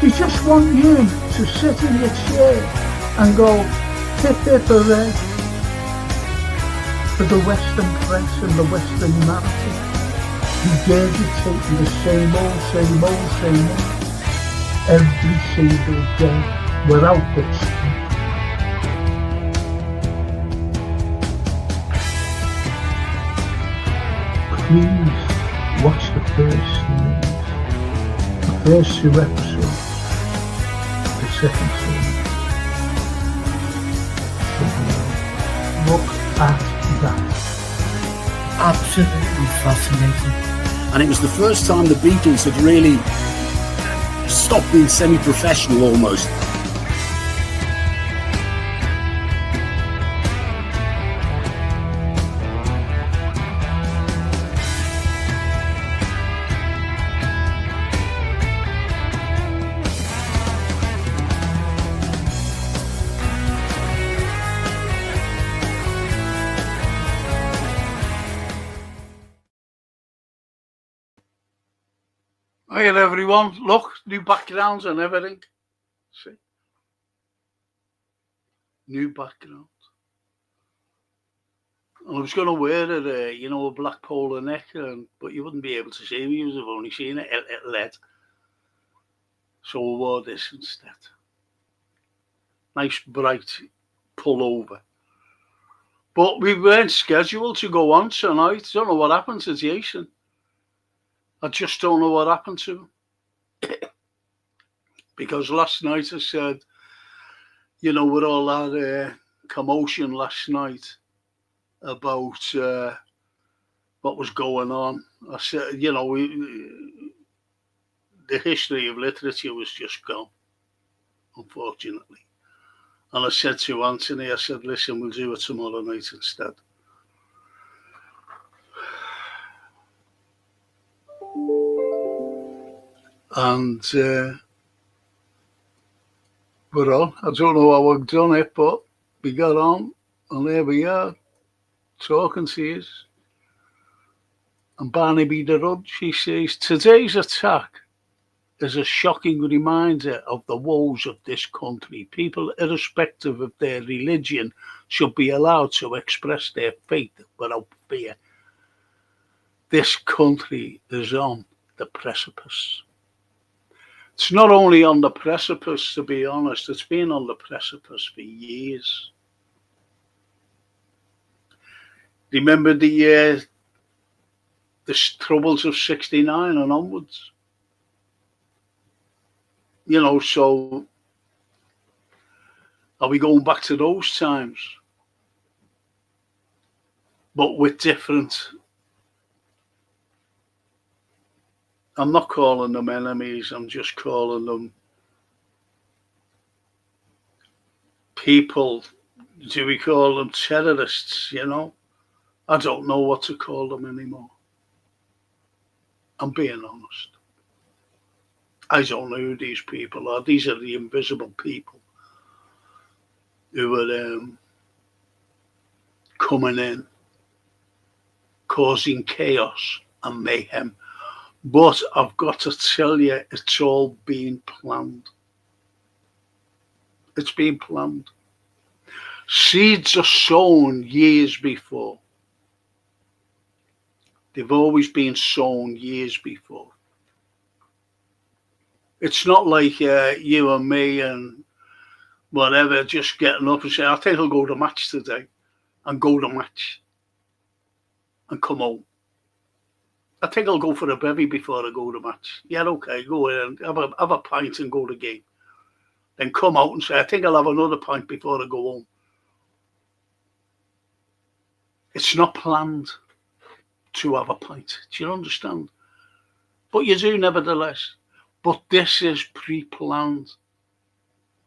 They just want you to sit in your chair and go, hip hip hooray, for the Western press and the Western narrative. Regurgitating the same old, every single day, without the truth. Please watch the first 2 episodes, the second series. Look at that. Absolutely fascinating. And it was the first time the Beatles had really stopped being semi-professional almost. Hi everyone, look, new backgrounds and everything. See? New background. And I was going to wear it, a black polo neck, but you wouldn't be able to see me, you'd have only seen it LED. So I wore this instead. Nice bright pullover. But we weren't scheduled to go on tonight. I don't know what happened to Jason. I just don't know what happened to him. Because last night I said, with all that commotion last night about what was going on, I said, the history of literature was just gone, unfortunately. And I said to Anthony, I said, listen, we'll do it tomorrow night instead. And we're on. I don't know how we've done it, but we got on, and there we are, talking to you. And Barnaby the Rudge, she says, today's attack is a shocking reminder of the woes of this country. People, irrespective of their religion, should be allowed to express their faith without fear. This country is on the precipice. It's not only on the precipice, to be honest, it's been on the precipice for years. Remember the troubles of 69 and onwards? So are we going back to those times? But with different, I'm not calling them enemies, I'm just calling them people. Do we call them terrorists, I don't know what to call them anymore. I'm being honest. I don't know who these people are. These are the invisible people who are coming in, causing chaos and mayhem. But I've got to tell you, it's all been planned. It's been planned. Seeds are sown years before. They've always been sown years before. It's not like you and me and whatever just getting up and saying, I think I'll go to match today, and go to match and come home. I think I'll go for a bevy before I go to match. Yeah, okay, go in and have a pint and go to game. Then come out and say, I think I'll have another pint before I go home. It's not planned to have a pint. Do you understand? But you do nevertheless. But this is pre-planned.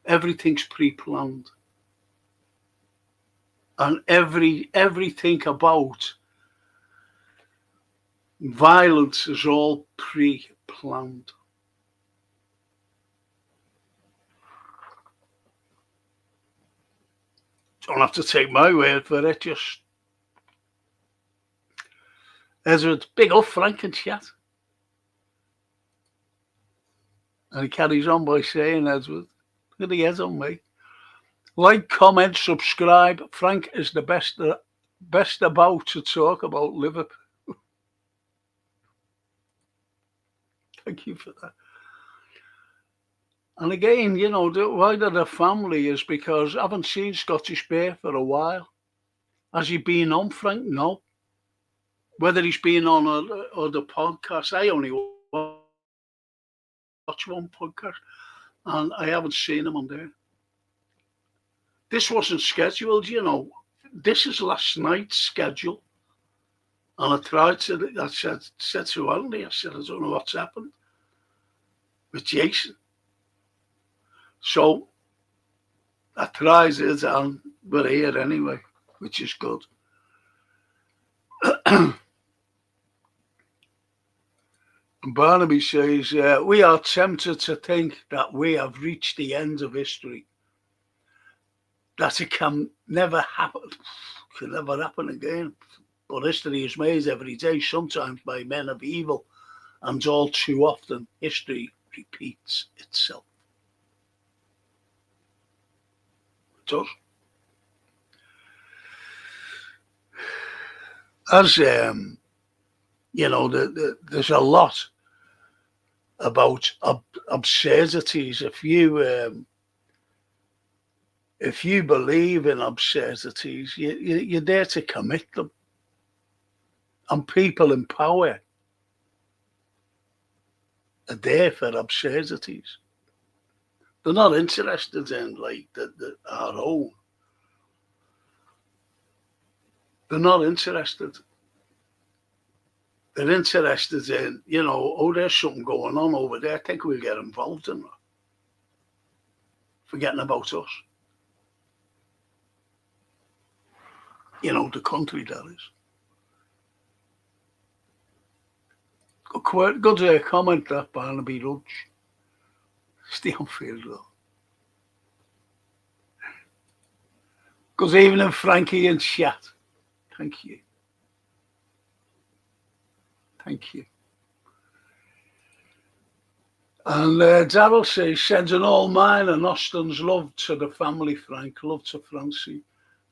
Everything's pre-planned. And everything about violence is all pre-planned. Don't have to take my word for it, just Ezra, big up Frank and chat. And he carries on by saying, Edward, look at the head on me. Like, comment, subscribe. Frank is the best about to talk about Liverpool. Thank you for that. And again, you know, why they're a family is because I haven't seen Scottish Bear for a while. Has he been on, Frank? No. Whether he's been on other podcasts, I only watch one podcast, and I haven't seen him on there. This wasn't scheduled, you know. This is last night's schedule. And I tried to, I said to Andy, I said, I don't know what's happened with Jason. So I tried it, and we're here anyway, which is good. Barnaby says, we are tempted to think that we have reached the end of history, that it can never happen again. But history is made every day, sometimes by men of evil, and all too often history repeats itself. It does. As you know, there's a lot about absurdities. If you believe in absurdities, you're there to commit them. And people in power are there for absurdities. They're not interested in like our own. They're not interested. They're interested in, you know, oh, there's something going on over there. I think we'll get involved in that. Forgetting about us. You know, the country, that is. Good comment, that Barnaby Rudge. Stay on field, though. Good evening, Frankie and chat. Thank you. Thank you. And Darryl says, sends an all mine and Austin's love to the family, Frank. Love to Francie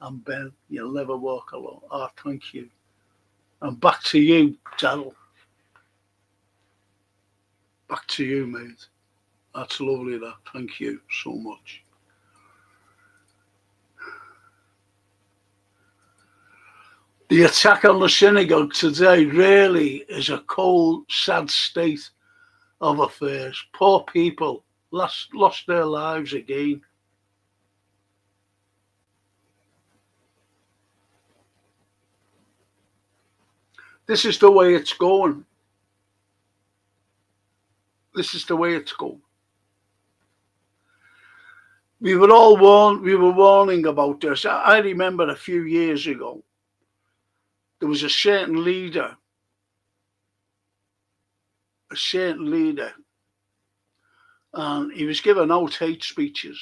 and Ben. You'll never walk alone. Ah, thank you. And back to you, Darryl. Back to you, mate. That's lovely, that. Thank you so much. The attack on the synagogue today really is a cold, sad state of affairs. Poor people lost their lives again. This is the way it's going. This is the way it's going. We were all warned. We were warning about this. I remember a few years ago, there was a certain leader, and he was giving out hate speeches,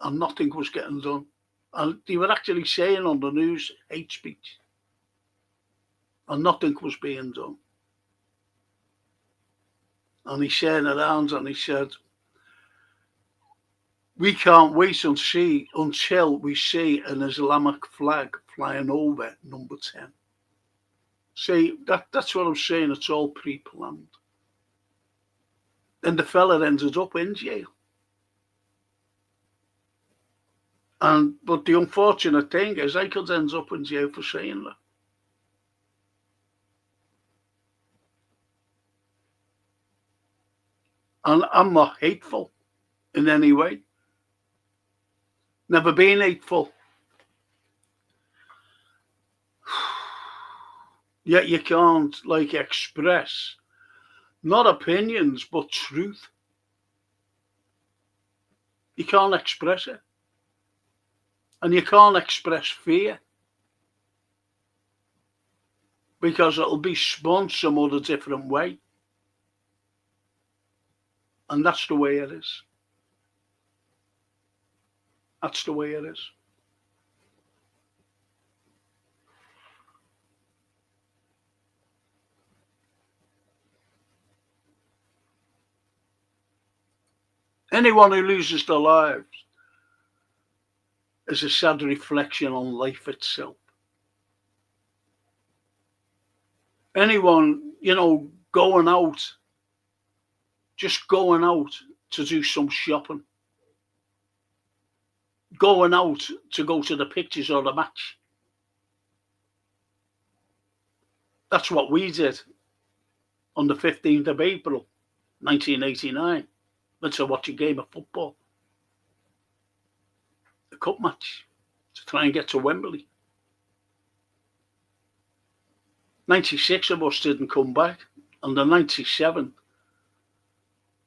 and nothing was getting done. And they were actually saying on the news, hate speech, and nothing was being done. And he turned around and he said, we can't wait until we see an Islamic flag flying over number 10. See, that's what I'm saying. It's all pre-planned. And the fella ended up in jail. But the unfortunate thing is I could end up in jail for saying that. And I'm not hateful in any way. Never been hateful. Yet you can't express not opinions but truth. You can't express it. And you can't express fear. Because it'll be spun some other different way. And that's the way it is. That's the way it is. Anyone who loses their lives is a sad reflection on life itself. Anyone, going out, just going out to do some shopping, going out to go to the pictures or the match. That's what we did on the 15th of April, 1989. Went to watch a game of football, a cup match, to try and get to Wembley. 96 of us didn't come back, and the 97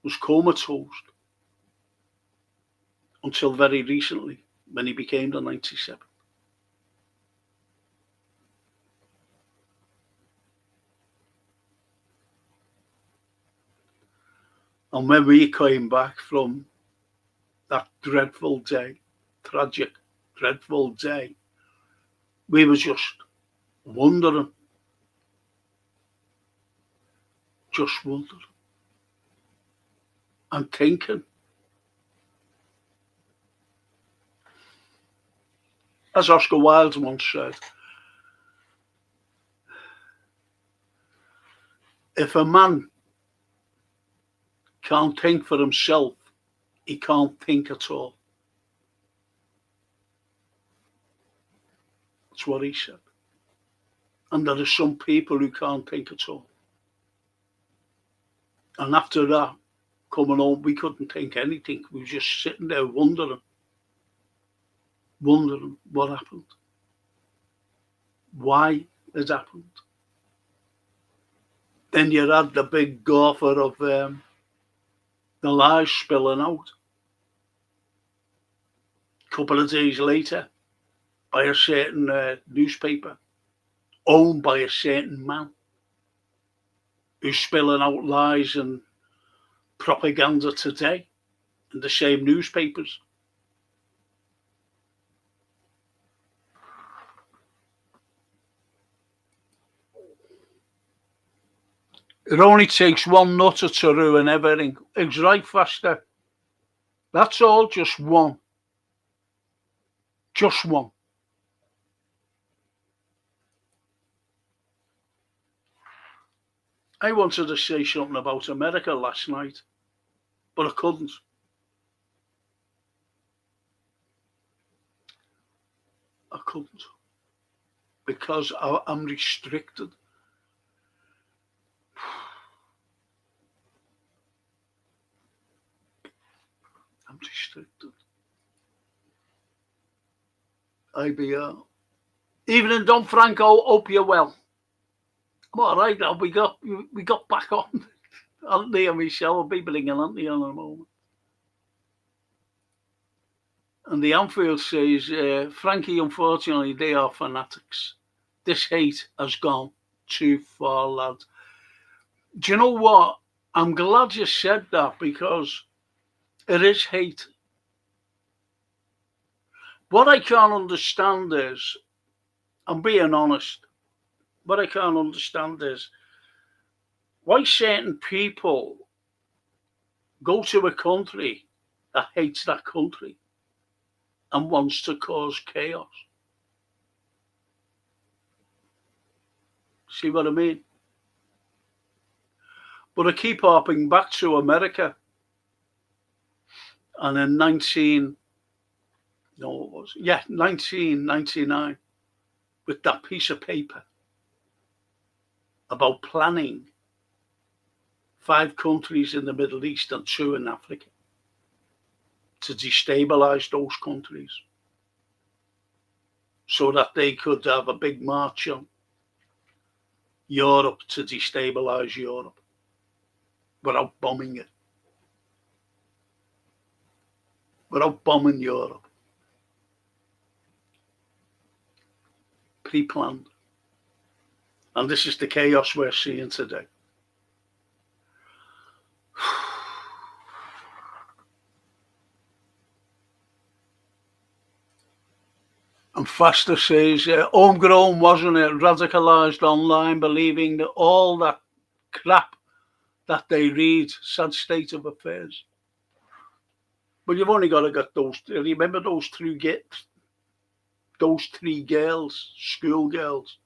was comatose until very recently, when he became the 97. And when we came back from that dreadful day, tragic, dreadful day, we were just wondering, and thinking. As Oscar Wilde once said, if a man can't think for himself, he can't think at all. That's what he said. And there are some people who can't think at all. And after that, coming home, we couldn't think anything. We were just sitting there wondering what happened, why it happened. Then you had the big gopher of the lies spilling out. A couple of days later, by a certain newspaper, owned by a certain man, who's spilling out lies and propaganda today in the same newspapers. It only takes one nutter to ruin everything. It's right, Faster. That's all, just one. Just one. I wanted to say something about America last night, but I couldn't. Because I'm restricted. I'm restricted. IBR. Evening, Don Franco. Hope you're well. I'm all right now. We got back on. Anthony and Michelle will be bringing Anthony on in a moment. And the Anfield says, Frankie, unfortunately, they are fanatics. This hate has gone too far, lads. Do you know what? I'm glad you said that, because it is hate. What I can't understand is, I'm being honest, what I can't understand is why certain people go to a country that hates that country and wants to cause chaos. See what I mean? But I keep harping back to America. And in 1999, with that piece of paper about planning 5 countries in the Middle East and 2 in Africa to destabilize those countries so that they could have a big march on Europe to destabilize Europe without bombing it. Without bombing Europe. Pre-planned. And this is the chaos we're seeing today. And Faster says, homegrown, wasn't it? Radicalised online, believing that all that crap that they read. Sad state of affairs. But you've only got to get those. Remember those three girls, schoolgirls,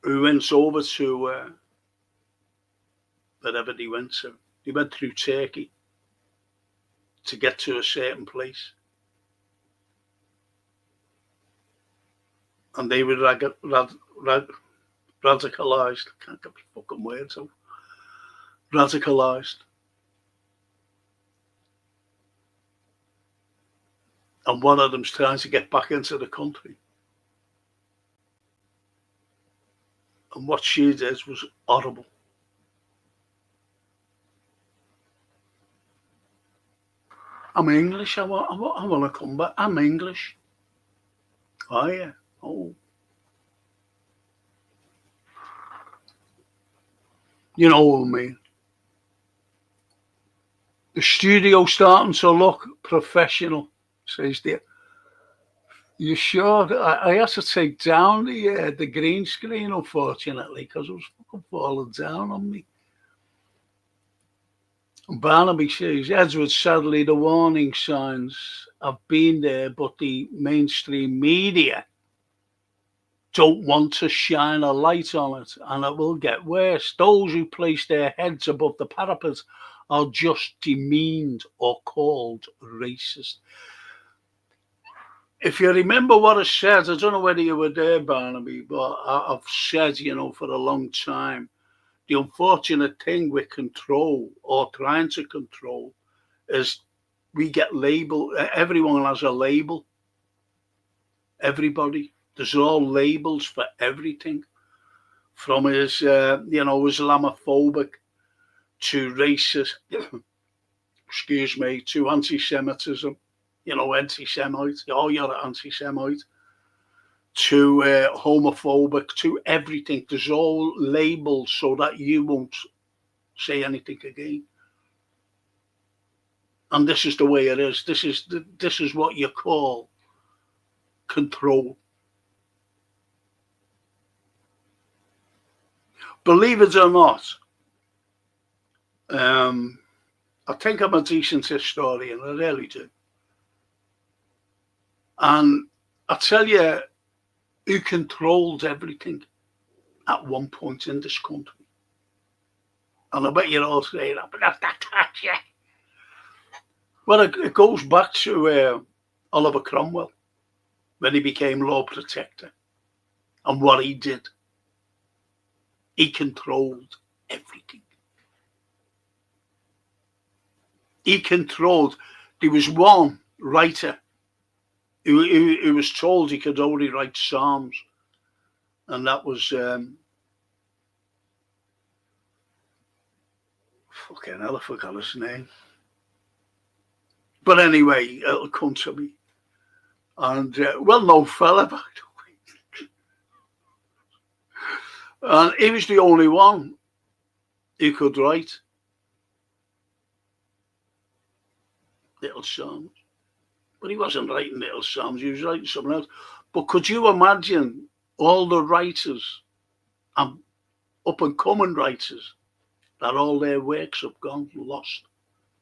who went over to wherever they went to. They went through Turkey to get to a certain place. And they were radicalised. I can't get my fucking words out. Radicalised. And one of them's trying to get back into the country. And what she did was horrible. I'm English. I want to come back. I'm English. Oh, yeah. Oh. You know what I mean? The studio starting to look professional, says there. You sure? I had to take down the green screen, unfortunately, because it was fucking falling down on me. And Barnaby says, Edward, sadly, the warning signs have been there, but the mainstream media don't want to shine a light on it, and it will get worse. Those who place their heads above the parapet are just demeaned or called racist. If you remember what I said, I don't know whether you were there, Barnaby, but I've said, for a long time, the unfortunate thing with control or trying to control is we get labeled. Everyone has a label. Everybody. There's all labels for everything. From his, Islamophobic to racist, excuse me, to anti-Semitism. Anti-Semite, oh, you're an anti-Semite, to homophobic, to everything. There's all labels so that you won't say anything again. And this is the way it is. This is what you call control. Believe it or not, I think I'm a decent historian, I really do. And I tell you, who controlled everything at one point in this country. And I bet you're all saying, but that's yeah. Well, it goes back to Oliver Cromwell when he became Lord Protector and what he did. He controlled everything. He controlled. There was one writer who was told he could only write Psalms, and that was fucking hell, I forgot his name. But anyway, it'll come to me. And well-known fella, by the way. And he was the only one who could write little psalms. But he wasn't writing little psalms, he was writing something else. But could you imagine all the writers and up-and-coming writers that all their works have gone lost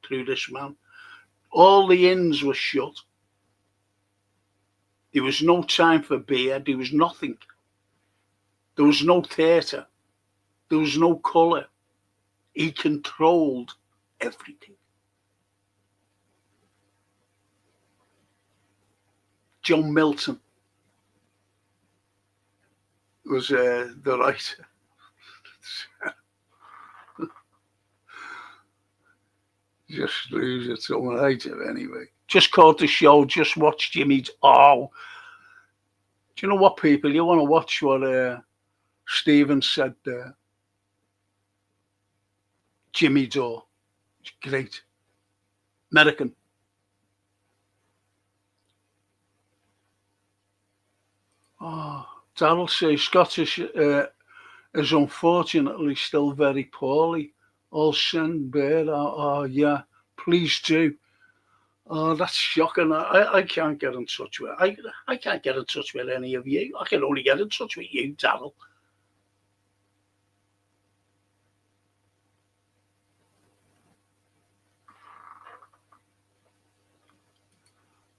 through this man? All the inns were shut. There was no time for beer. There was nothing. There was no theatre. There was no colour. He controlled everything. John Milton was the writer. Just lose it, someone hates it anyway. Just caught the show, just watch Jimmy's. Oh, do you know what, people? You want to watch what Stephen said there? Jimmy Dore. It's great. American. Oh, Darryl says Scottish is unfortunately still very poorly. All send bear. Oh, yeah, please do. Oh, that's shocking. I can't get in touch with I can't get in touch with any of you. I can only get in touch with you, Darryl.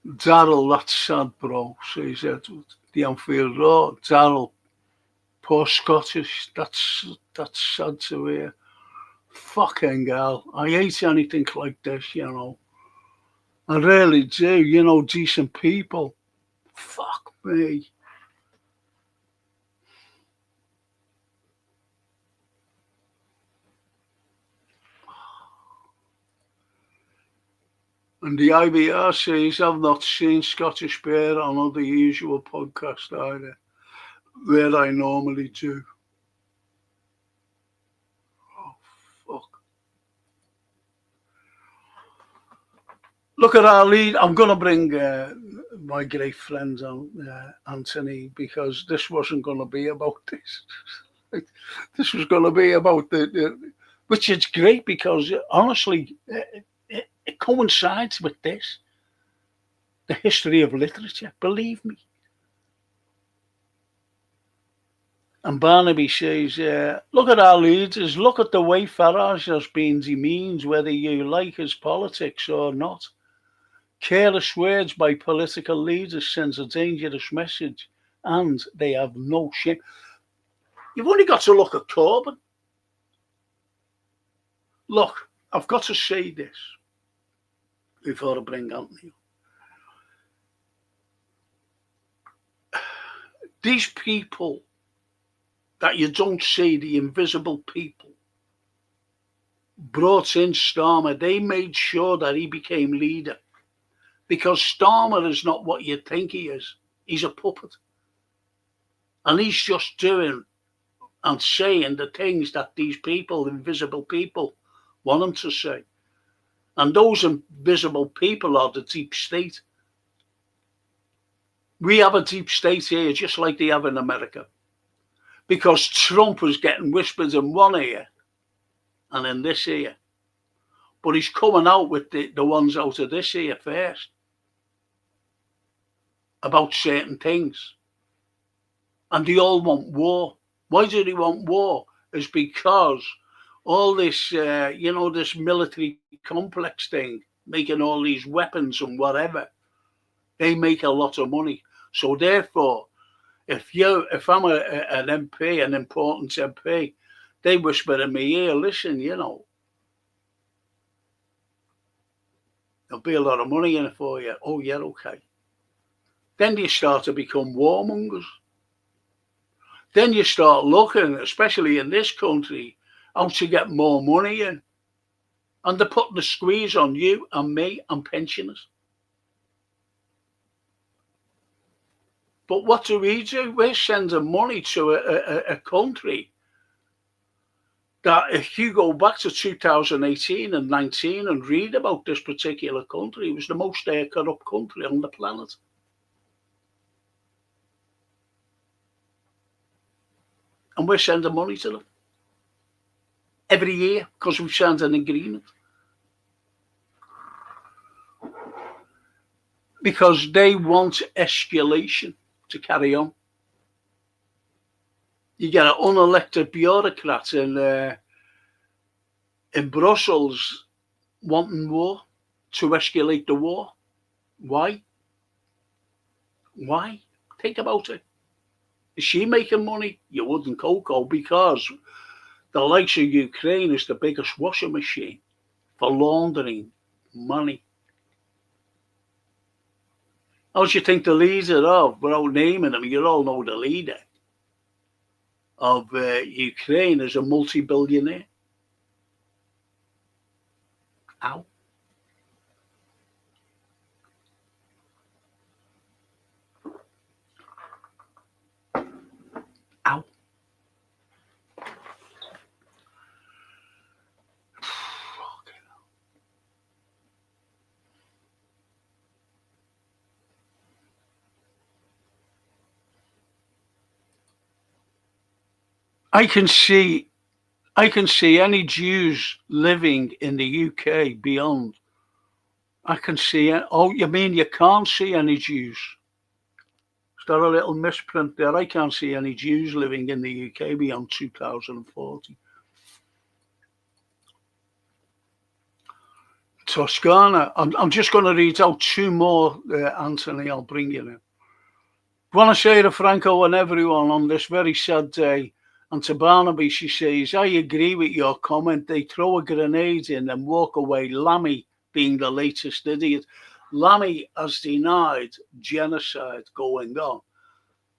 Darryl, that's sad, bro, says Edward. The Anfield Road. Darryl, poor Scottish. That's sad to hear. Fucking hell. I hate anything like this, you know. I really do, you know, decent people. Fuck me. And the IBR says, I've not seen Scottish Bear on other usual podcasts either, where I normally do. Oh, fuck. Look at our lead. I'm going to bring my great friend on, Anthony, because this wasn't going to be about this. This was going to be about which is great because honestly, it coincides with this. The history of literature, believe me. And Barnaby says, look at our leaders, look at the way Farage has been demeaned, whether you like his politics or not. Careless words by political leaders sends a dangerous message, and they have no shame. You've only got to look at Corbyn. Look, I've got to say this before I bring Anthony. These people that you don't see, the invisible people, brought in Starmer. They made sure that he became leader. Because Starmer is not what you think he is. He's a puppet. And he's just doing and saying the things that these people, invisible people, want him to say. And those invisible people are the deep state. We have a deep state here, just like they have in America. Because Trump was getting whispered in one ear and in this ear. But he's coming out with the ones out of this ear first. About certain things. And they all want war. Why do they want war? Is because all this, this military complex thing, making all these weapons and whatever, they make a lot of money. So therefore, if I'm an MP, an important MP, they whisper in my ear, listen, there'll be a lot of money in it for you. Oh, yeah, okay. Then you start to become warmongers. Then you start looking, especially in this country, how to get more money in. And they're putting the squeeze on you and me and pensioners. But what do? We're sending money to a country that if you go back to 2018 and 19 and read about this particular country, it was the most corrupt country on the planet. And we're sending money to them every year because we've signed an agreement. Because they want escalation to carry on. You get an unelected bureaucrat in Brussels wanting war, to escalate the war. Why? Why? Think about it. Is she making money? You wouldn't, Coco, because the likes of Ukraine is the biggest washing machine for laundering money. How do you think the leader of, without naming him, you all know the leader of Ukraine is a multi-billionaire? Ow. Ow. I can see any Jews living in the UK beyond. I can see it. Oh, you mean you can't see any Jews? Is there a little misprint there? I can't see any Jews living in the UK beyond 2040. Toscana. I'm just going to read out two more, Anthony. I'll bring you in. Buonasera, Franco, and everyone on this very sad day. And to Barnaby, she says, I agree with your comment. They throw a grenade in and walk away. Lammy being the latest idiot. Lammy has denied genocide going on.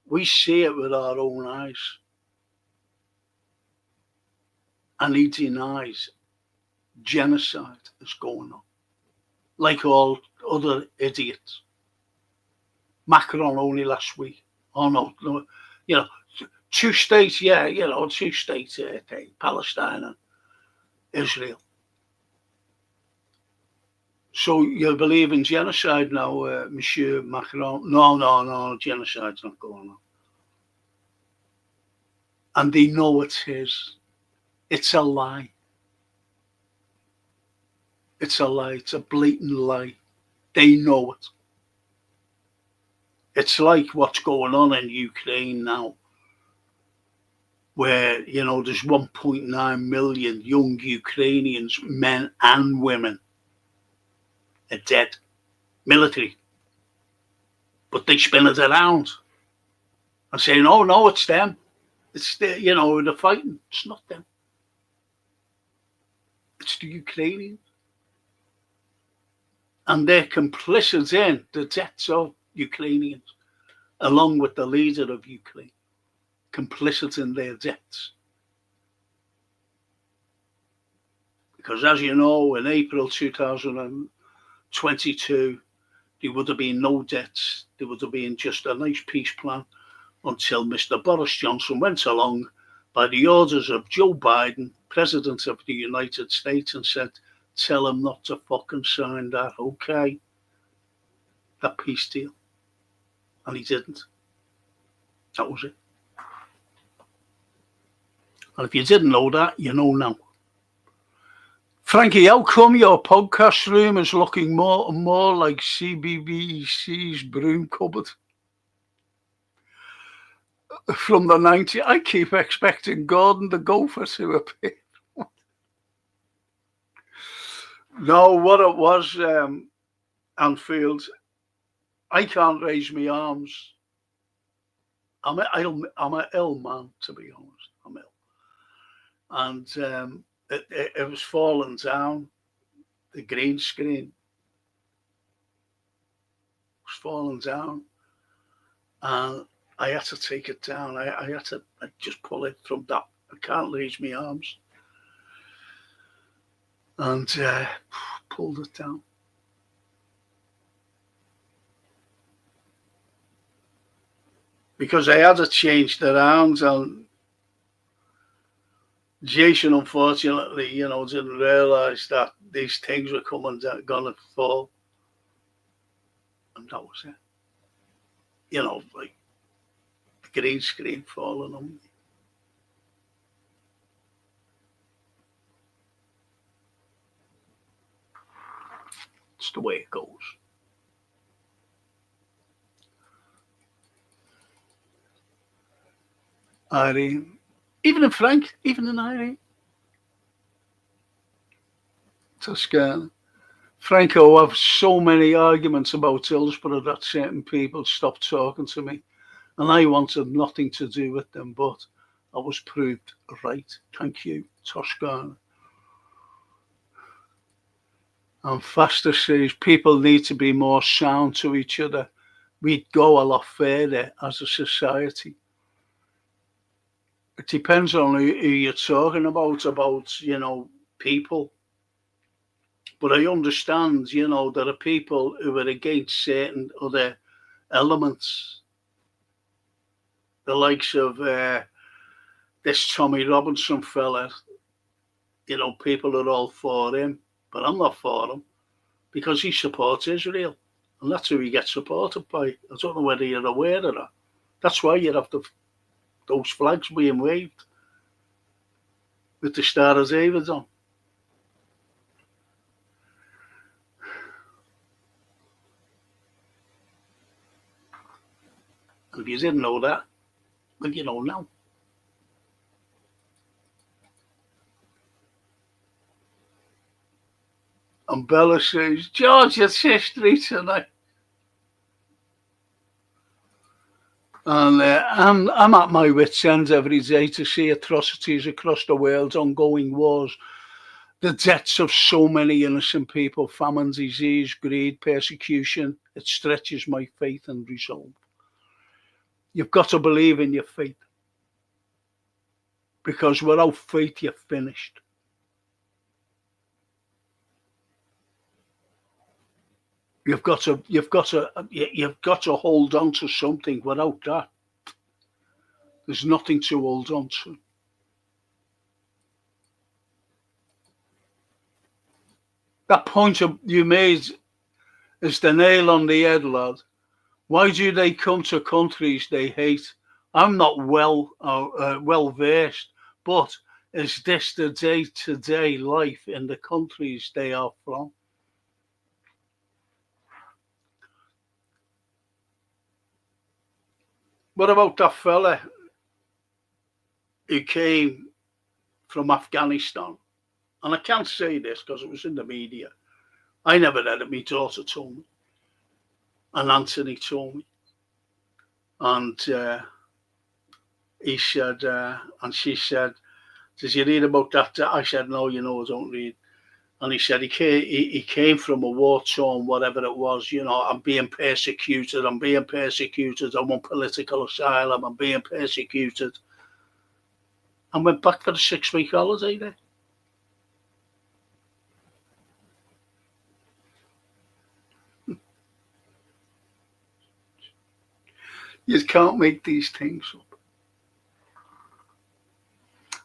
We see it with our own eyes. And he denies genocide is going on. Like all other idiots. Macron only last week. Oh, no, you know, two states, yeah, two states, Palestine and Israel. So you believe in genocide now, Monsieur Macron? No, genocide's not going on. And they know it's his. It's a lie. It's a lie. It's a blatant lie. They know it. It's like what's going on in Ukraine now, where, there's 1.9 million young Ukrainians, men and women, are dead. Military. But they spin it around and saying, oh, no, it's them. It's the, they're fighting. It's not them. It's the Ukrainians. And they're complicit in the deaths of Ukrainians, along with the leader of Ukraine, complicit in their deaths. Because as you know, in April 2022, there would have been no deaths. There would have been just a nice peace plan until Mr. Boris Johnson went along by the orders of Joe Biden, President of the United States, and said, tell him not to fucking sign that, okay? That peace deal. And he didn't. That was it. And if you didn't know that, you know now. Frankie, how come your podcast room is looking more and more like CBBC's broom cupboard? From the 90s, I keep expecting Gordon the Gopher to appear. No, what it was, Anfield, I can't raise my arms. I'm an ill man, to be honest. I'm ill. And it was falling down. The green screen was falling down. And I had to take it down. I had to just pull it from that. I can't raise my arms. And pulled it down. Because I had to change the rounds, and Jason, unfortunately, didn't realise that these things were going to fall. And that was it. Like the green screen falling on me. It's the way it goes. Irene, even in Frank, even in Irene. Toscana. Franco, I have so many arguments about Hillsborough that certain people stopped talking to me, and I wanted nothing to do with them, but I was proved right. Thank you, Toscana. And Faster says people need to be more sound to each other. We'd go a lot further as a society. It depends on who you're talking about, people. But I understand, there are people who are against certain other elements. The likes of this Tommy Robinson fella, people are all for him, but I'm not for him because he supports Israel. And that's who he gets supported by. I don't know whether you're aware of that. That's why you have those flags being waved with the Star of David on. And if you didn't know that, well, you know now. And Bella says, George, it's history tonight. And I'm at my wits' end every day to see atrocities across the world, ongoing wars, the deaths of so many innocent people, famine, disease, greed, persecution. It stretches my faith and resolve. You've got to believe in your faith, because without faith, you're finished. You've got to hold on to something. Without that, there's nothing to hold on to. That point you made is the nail on the head, lad. Why do they come to countries they hate? I'm not well versed, but is this the day-to-day life in the countries they are from? What about that fella who came from Afghanistan? And I can't say this because it was in the media. I never had it. My daughter told me. And Anthony told me. And he said, and she said, did you read about that? I said, no, I don't read. And he said he came from a war-torn, whatever it was, I'm being persecuted, I want political asylum, I'm being persecuted. And went back for a 6-week holiday there. You can't make these things up.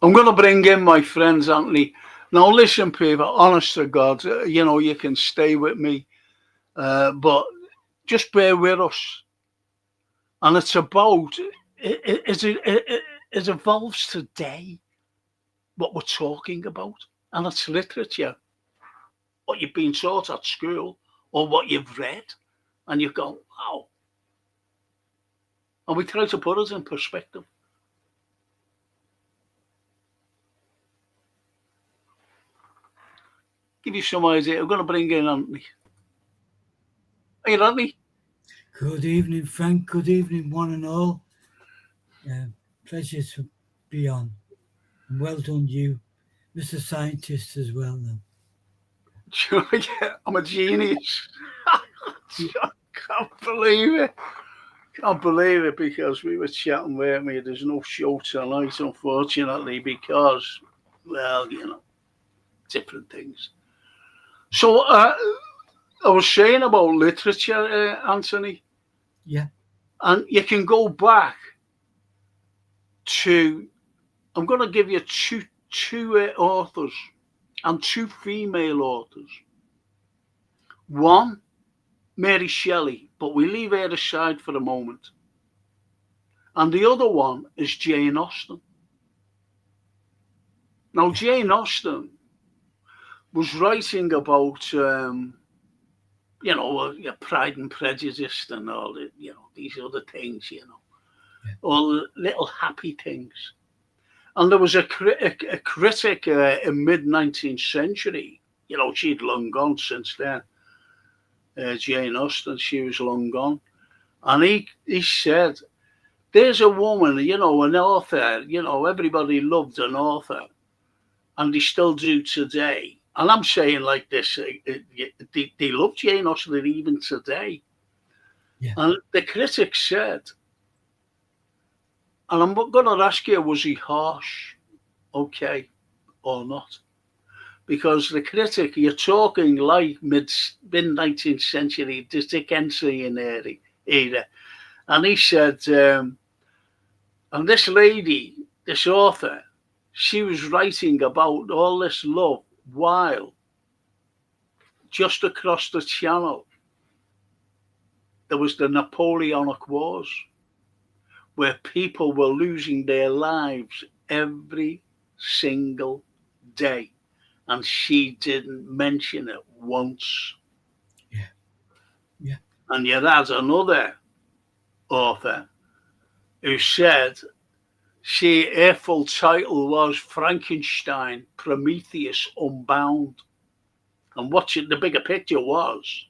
I'm going to bring in my friends, Anthony. Now, listen, people, honest to God, you can stay with me, but just bear with us. And it's about, it evolves today, what we're talking about. And it's literature, what you've been taught at school or what you've read. And you go, wow. And we try to put it in perspective. Give you some idea. I'm going to bring in Anthony. Hey, Anthony. Good evening, Frank. Good evening, one and all. Pleasure to be on. And well done, you, Mr. Scientist, as well. Now. Yeah, I'm a genius. I can't believe it. Can't believe it, because we were chatting with me. There's no show tonight, unfortunately, because, well, different things. So I was saying about literature, Anthony. Yeah. And you can go back to, I'm going to give you two authors, and two female authors. One, Mary Shelley, but we leave her aside for a moment. And the other one is Jane Austen. Now, Jane Austen was writing about, Pride and Prejudice and all the, these other things, all the little happy things. And there was a critic in mid-19th century, she'd long gone since then. Jane Austen, she was long gone. And he said, there's a woman, an author, everybody loved an author, and they still do today. And I'm saying like this, they love Jane Austen even today. Yeah. And the critic said, and I'm going to ask you, was he harsh, okay, or not? Because the critic, you're talking like mid-19th century, the Dickensian era. And he said, and this lady, this author, she was writing about all this love while just across the channel, there was the Napoleonic Wars, where people were losing their lives every single day. And she didn't mention it once. Yeah. And you had another author who said her full title was Frankenstein, Prometheus Unbound. And the bigger picture was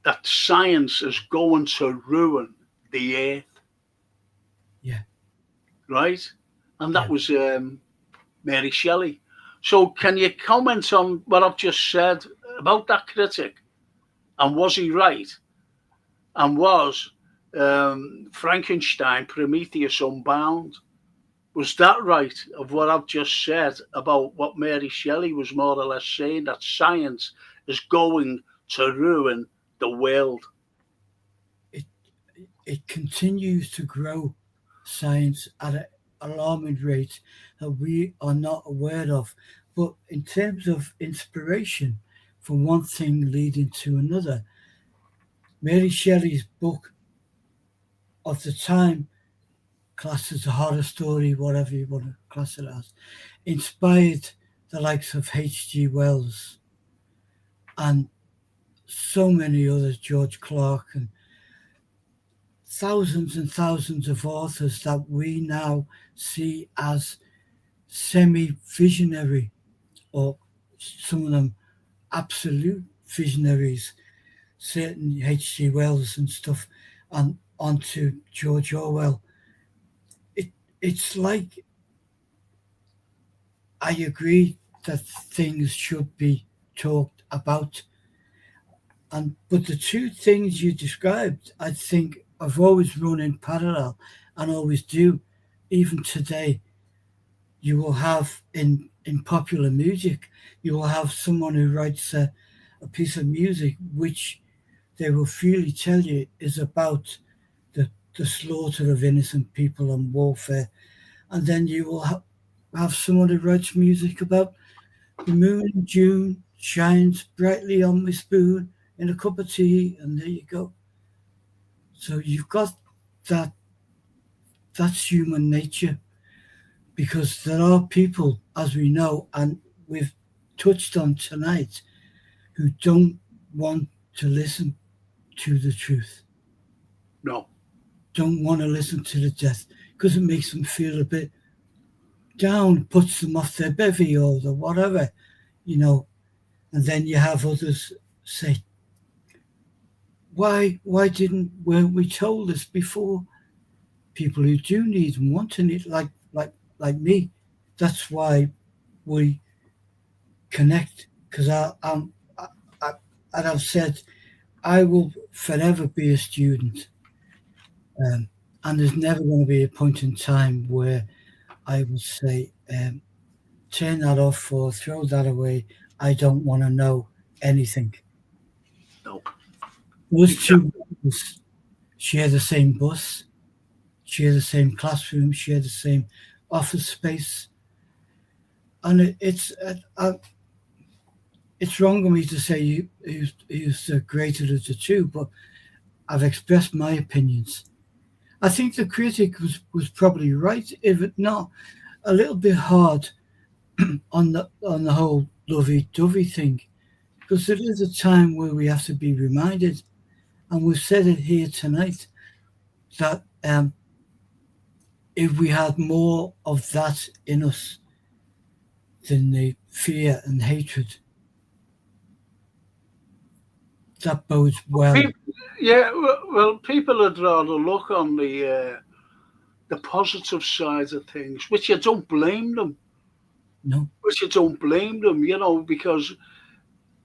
that science is going to ruin the earth. Yeah. Right? And that Yeah. was Mary Shelley. So can you comment on what I've just said about that critic? And was he right? And was Frankenstein, Prometheus Unbound, was that right of what I've just said about what Mary Shelley was more or less saying, that science is going to ruin the world? It continues to grow, science, at an alarming rate that we are not aware of. But in terms of inspiration, from one thing leading to another, Mary Shelley's book of the time, classed as a horror story, whatever you want to class it as, inspired the likes of H.G. Wells and so many others, George Clark, and thousands of authors that we now see as semi-visionary, or some of them absolute visionaries, certain H.G. Wells and stuff, and onto George Orwell. It's like, I agree that things should be talked about, but the two things you described, I think, have always run in parallel and always do, even today. You will have in popular music, you will have someone who writes a piece of music which they will freely tell you is about the slaughter of innocent people and warfare. And then you will have someone who writes music about the moon in June shines brightly on my spoon in a cup of tea, and there you go. So you've got that. That's human nature, because there are people, as we know, and we've touched on tonight, who don't want to listen to the truth. No. Don't want to listen to the death because it makes them feel a bit down, puts them off their bevy or the whatever, you know. And then you have others say, why weren't we told this before? People who do need and want to need, like me. That's why we connect, because and I've said I will forever be a student, and there's never going to be a point in time where I will say, turn that off or throw that away. I don't want to know anything. No. Those two share the same bus, share the same classroom, share the same office space, and it's wrong of me to say who's the greater of the two, but I've expressed my opinions. I think the critic was probably right, if it not a little bit hard on the whole lovey-dovey thing, because there is a time where we have to be reminded, and we've said it here tonight, that if we had more of that in us than the fear and hatred, that bodes well. Yeah, well, people would rather look on the positive side of things, which you don't blame them. No. Which you don't blame them, you know, because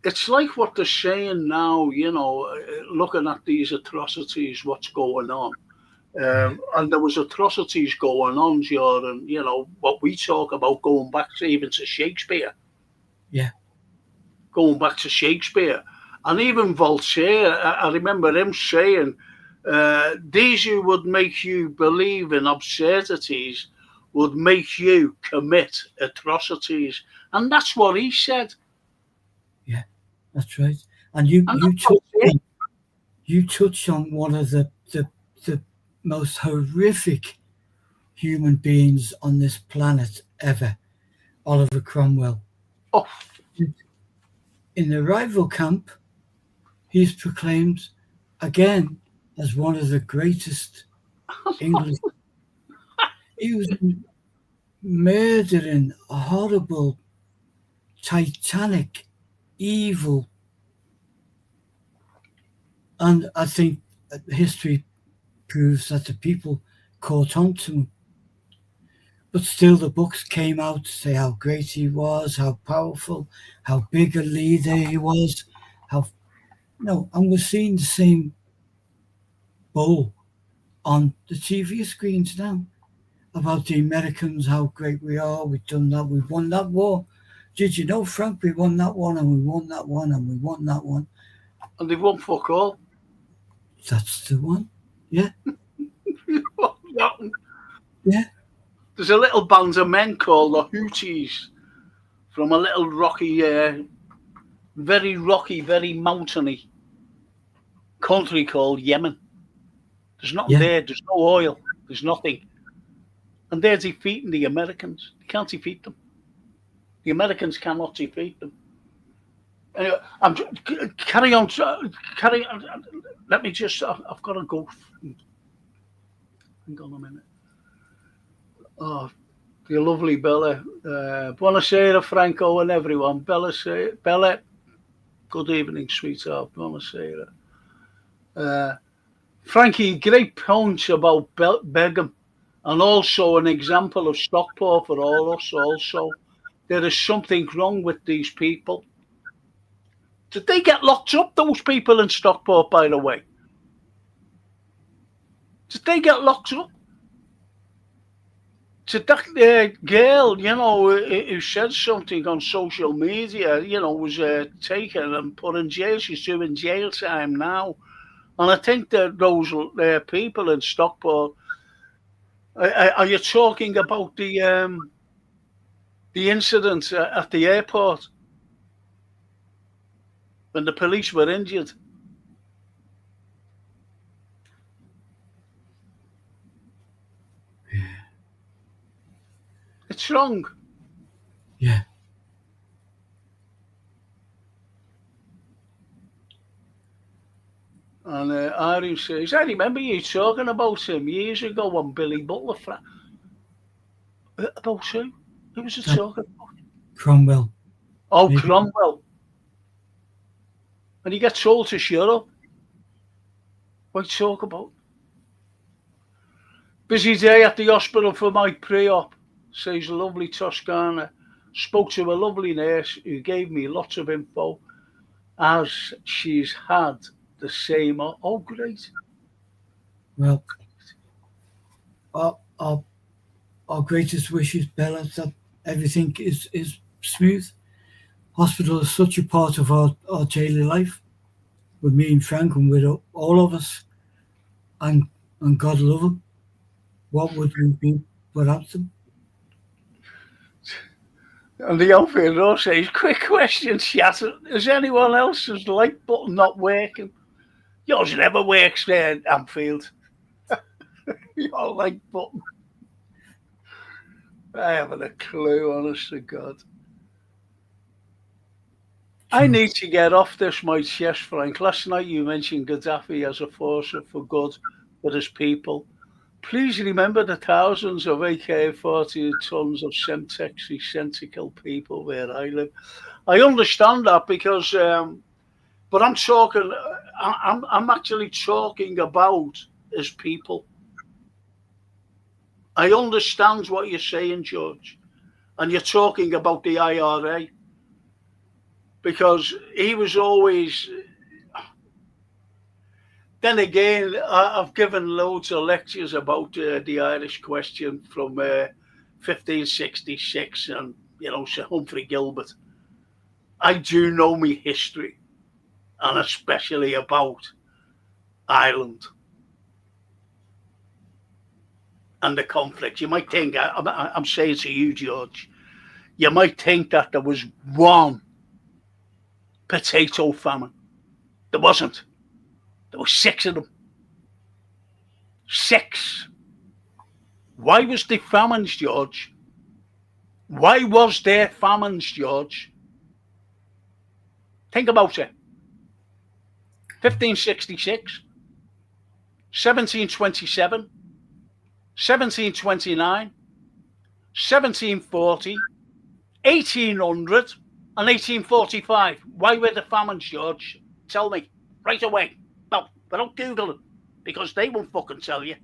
it's like what they're saying now, you know, looking at these atrocities, what's going on. And there was atrocities going on during, you know, what we talk about going back to even to Shakespeare. Yeah. Going back to Shakespeare. And even Voltaire, I remember him saying, these who would make you believe in absurdities would make you commit atrocities. And that's what he said. Yeah, that's right. And you touched on one of the most horrific human beings on this planet ever, Oliver Cromwell. Oh. In the rival camp, he's proclaimed again as one of the greatest English. He was murdering horrible, titanic evil. And I think history proves that the people caught on to him. But still, the books came out to say how great he was, how powerful, how big a leader he was. How no, and we're seeing the same bull on the TV screens now about the Americans, how great we are. We've done that. We've won that war. Did you know, Frank? We won that one, and we won that one, and we won that one. And they've won fuck all. That's the one. Yeah. Yeah. There's a little band of men called the Houthis from a little rocky, very rocky, very mountainy country called Yemen. There's nothing there. There's no oil. There's nothing. And they're defeating the Americans. They can't defeat them. The Americans cannot defeat them. Anyway, carry on. Let me just, I've got to go. Hang on a minute. Oh, the lovely Bella. Buonasera, Franco, and everyone. Bella, good evening, sweetheart. Buonasera. Frankie, great point about Begum, and also an example of Stockport for all us also. There is something wrong with these people. Did they get locked up, those people in Stockport, by the way? Did they get locked up? Did that girl, who said something on social media, was taken and put in jail? She's doing jail time now. And I think that those people in Stockport, are you talking about the incident at the airport when the police were injured? Yeah. It's wrong. Yeah. And Ari says, I remember you talking about him years ago on Billy Butler. About who? Who was it talking about? Cromwell. Oh, maybe. Cromwell. And he gets told to shut up. What you talk about? Busy day at the hospital for my pre-op, says lovely Toscana. Spoke to a lovely nurse who gave me lots of info as she's had the same. Oh, great. Well, our greatest wishes, Bella, that everything is smooth. Hospital is such a part of our daily life with me and Frank and with all of us. And God love them. What would we be without them? And the outfit also says, quick question, chat. Is anyone else's like button not working? Yours never works there, Anfield. Your like button. I haven't a clue, honest to God. I need to get off this, my chest, Frank. Last night you mentioned Gaddafi as a force for good for his people. Please remember the thousands of AK-40 tons of Semtex he sent to kill people where I live. I understand that because, but I'm talking, I'm actually talking about his people. I understand what you're saying, George, and you're talking about the IRA because he was always. Then again, I've given loads of lectures about the Irish question from 1566 and, Sir Humphrey Gilbert. I do know my history, and especially about Ireland and the conflict. You might think, I'm saying to you, George, you might think that there was one potato famine. There wasn't. There were 6 of them. 6. Why was there famines, George? Why was there famines, George? Think about it. 1566, 1727, 1729, 1740, 1800, And 1845, why were the famines, George? Tell me, right away. No, but don't Google it, because they won't fucking tell you.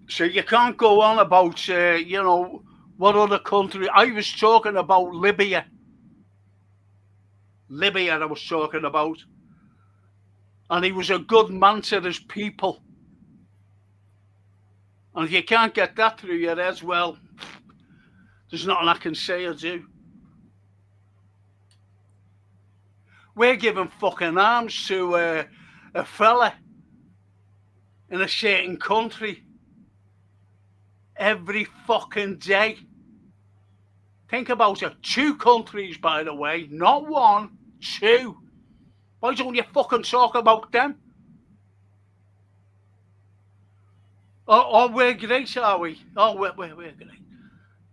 So you can't go on about, what other country. I was talking about Libya. Libya, I was talking about. And he was a good man to his people. And if you can't get that through your head, well, there's nothing I can say or do. We're giving fucking arms to a fella in a certain country every fucking day. Think about it. 2 countries, by the way, not 1, 2. Why don't you fucking talk about them? Oh, we're great, are we? Oh, we're great.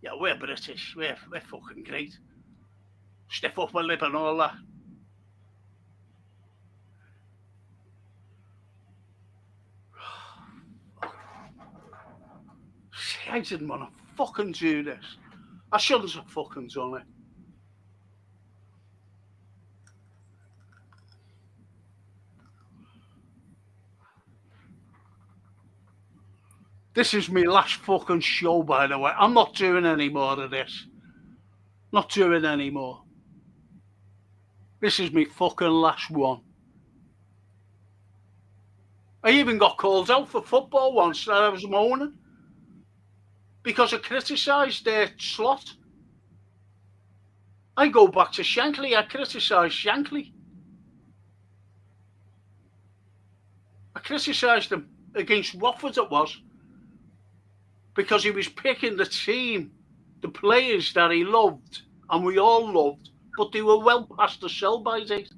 Yeah, we're British. We're fucking great. Stiff upper lip and all that. See, I didn't want to fucking do this. I shouldn't have fucking done it. This is my last fucking show, by the way. I'm not doing any more of this. Not doing any more. This is my fucking last one. I even got called out for football once that I was moaning because I criticised their slot. I go back to Shankly. I criticised Shankly. I criticised him against Watford, it was, because he was picking the team, the players that he loved, and we all loved, but they were well past the sell-by date.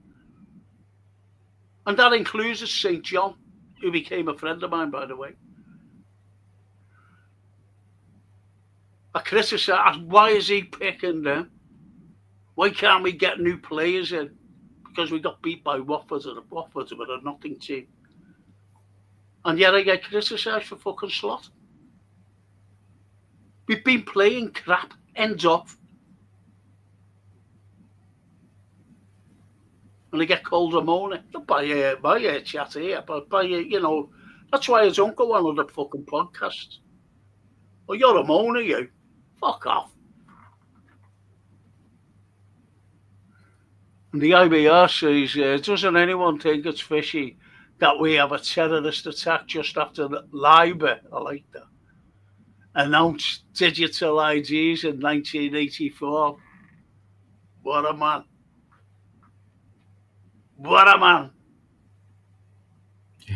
And that includes St. John, who became a friend of mine, by the way. I criticised, why is he picking them? Why can't we get new players in? Because we got beat by Watford, and Watford were a nothing team. And yet I get criticised for fucking slot. We've been playing crap, end off. And I get called a moaner. Not by my chat here, but by, that's why I don't go on other fucking podcasts. Well, you're a moaner, you. Fuck off. And the IBR says, doesn't anyone think it's fishy that we have a terrorist attack just after the Libre? I like that. Announced digital IDs in 1984. What a man. What a man. Yeah.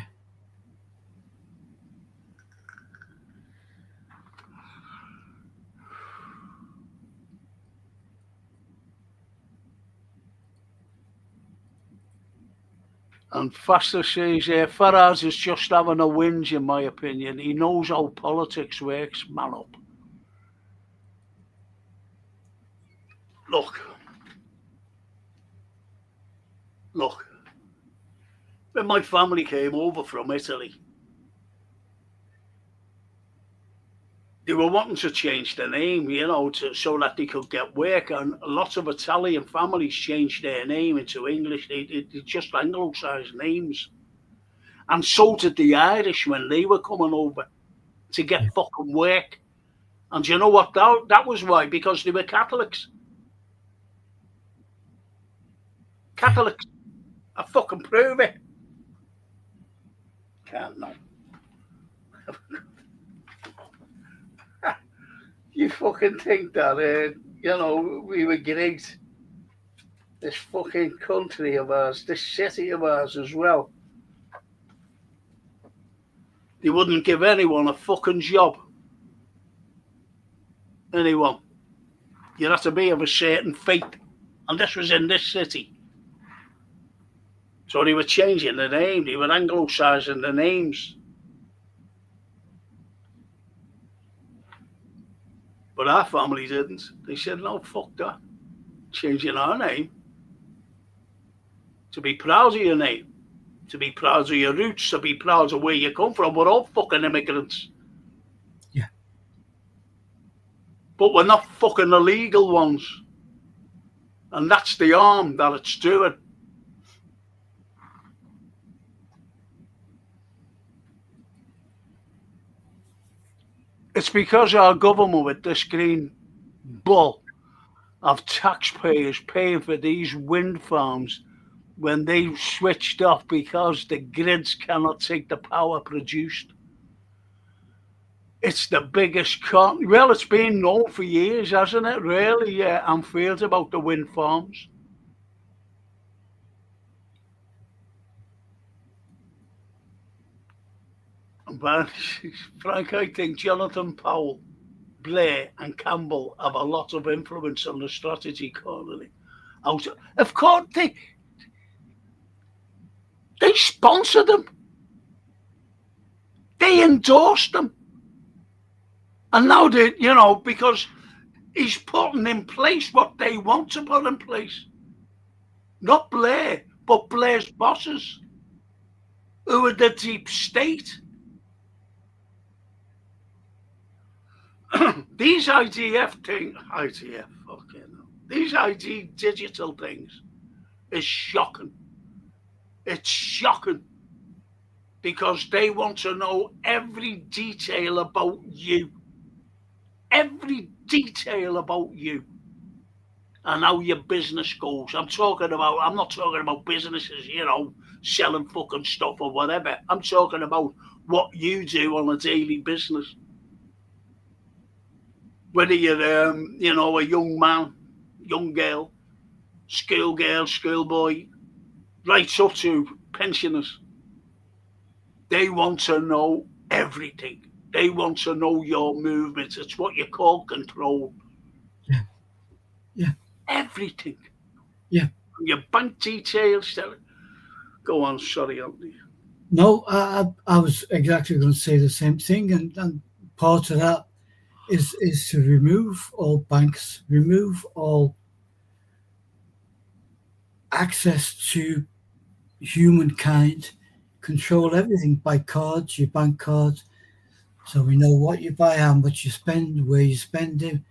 And Faster says, Farage is just having a whinge, in my opinion. He knows how politics works. Man up. Look. When my family came over from Italy, they were wanting to change their name, so that they could get work. And lots of Italian families changed their name into English. They just Anglicized names. And so did the Irish when they were coming over to get fucking work. And you know what? That was why, because they were Catholics. Catholics. I fucking prove it. Can't know. You fucking think that, we were great. this fucking country of ours, this city of ours as well. They wouldn't give anyone a fucking job. Anyone. You have to be of a certain faith. And this was in this city. So they were changing the name. They were anglicising the names. But our family didn't. They said, no, fuck that. Changing our name. To be proud of your name. To be proud of your roots. To be proud of where you come from. We're all fucking immigrants. Yeah. But we're not fucking illegal ones. And that's the harm that it's doing. It's because our government with this green bull of taxpayers paying for these wind farms when they switched off because the grids cannot take the power produced. It's the biggest well, it's been known for years, hasn't it? Really, Anfield about the wind farms. But Frank, I think Jonathan Powell, Blair and Campbell have a lot of influence on the strategy currently. Of course, they sponsor them. They endorse them. And now they, because he's putting in place what they want to put in place. Not Blair, but Blair's bosses, who are the deep state. These these ID digital things is shocking. It's shocking because they want to know every detail about you. Every detail about you and how your business goes. I'm not talking about businesses, selling fucking stuff or whatever. I'm talking about what you do on a daily business. Whether you're, a young man, young girl, schoolboy, right up to pensioners. They want to know everything. They want to know your movements. It's what you call control. Yeah. Yeah. Everything. Yeah. Your bank details. Go on, sorry, Anthony. No, I was exactly going to say the same thing, and part of that is to remove all banks, remove all access to humankind, control everything by cards, your bank cards, so we know what you buy, how much you spend, where you spend it.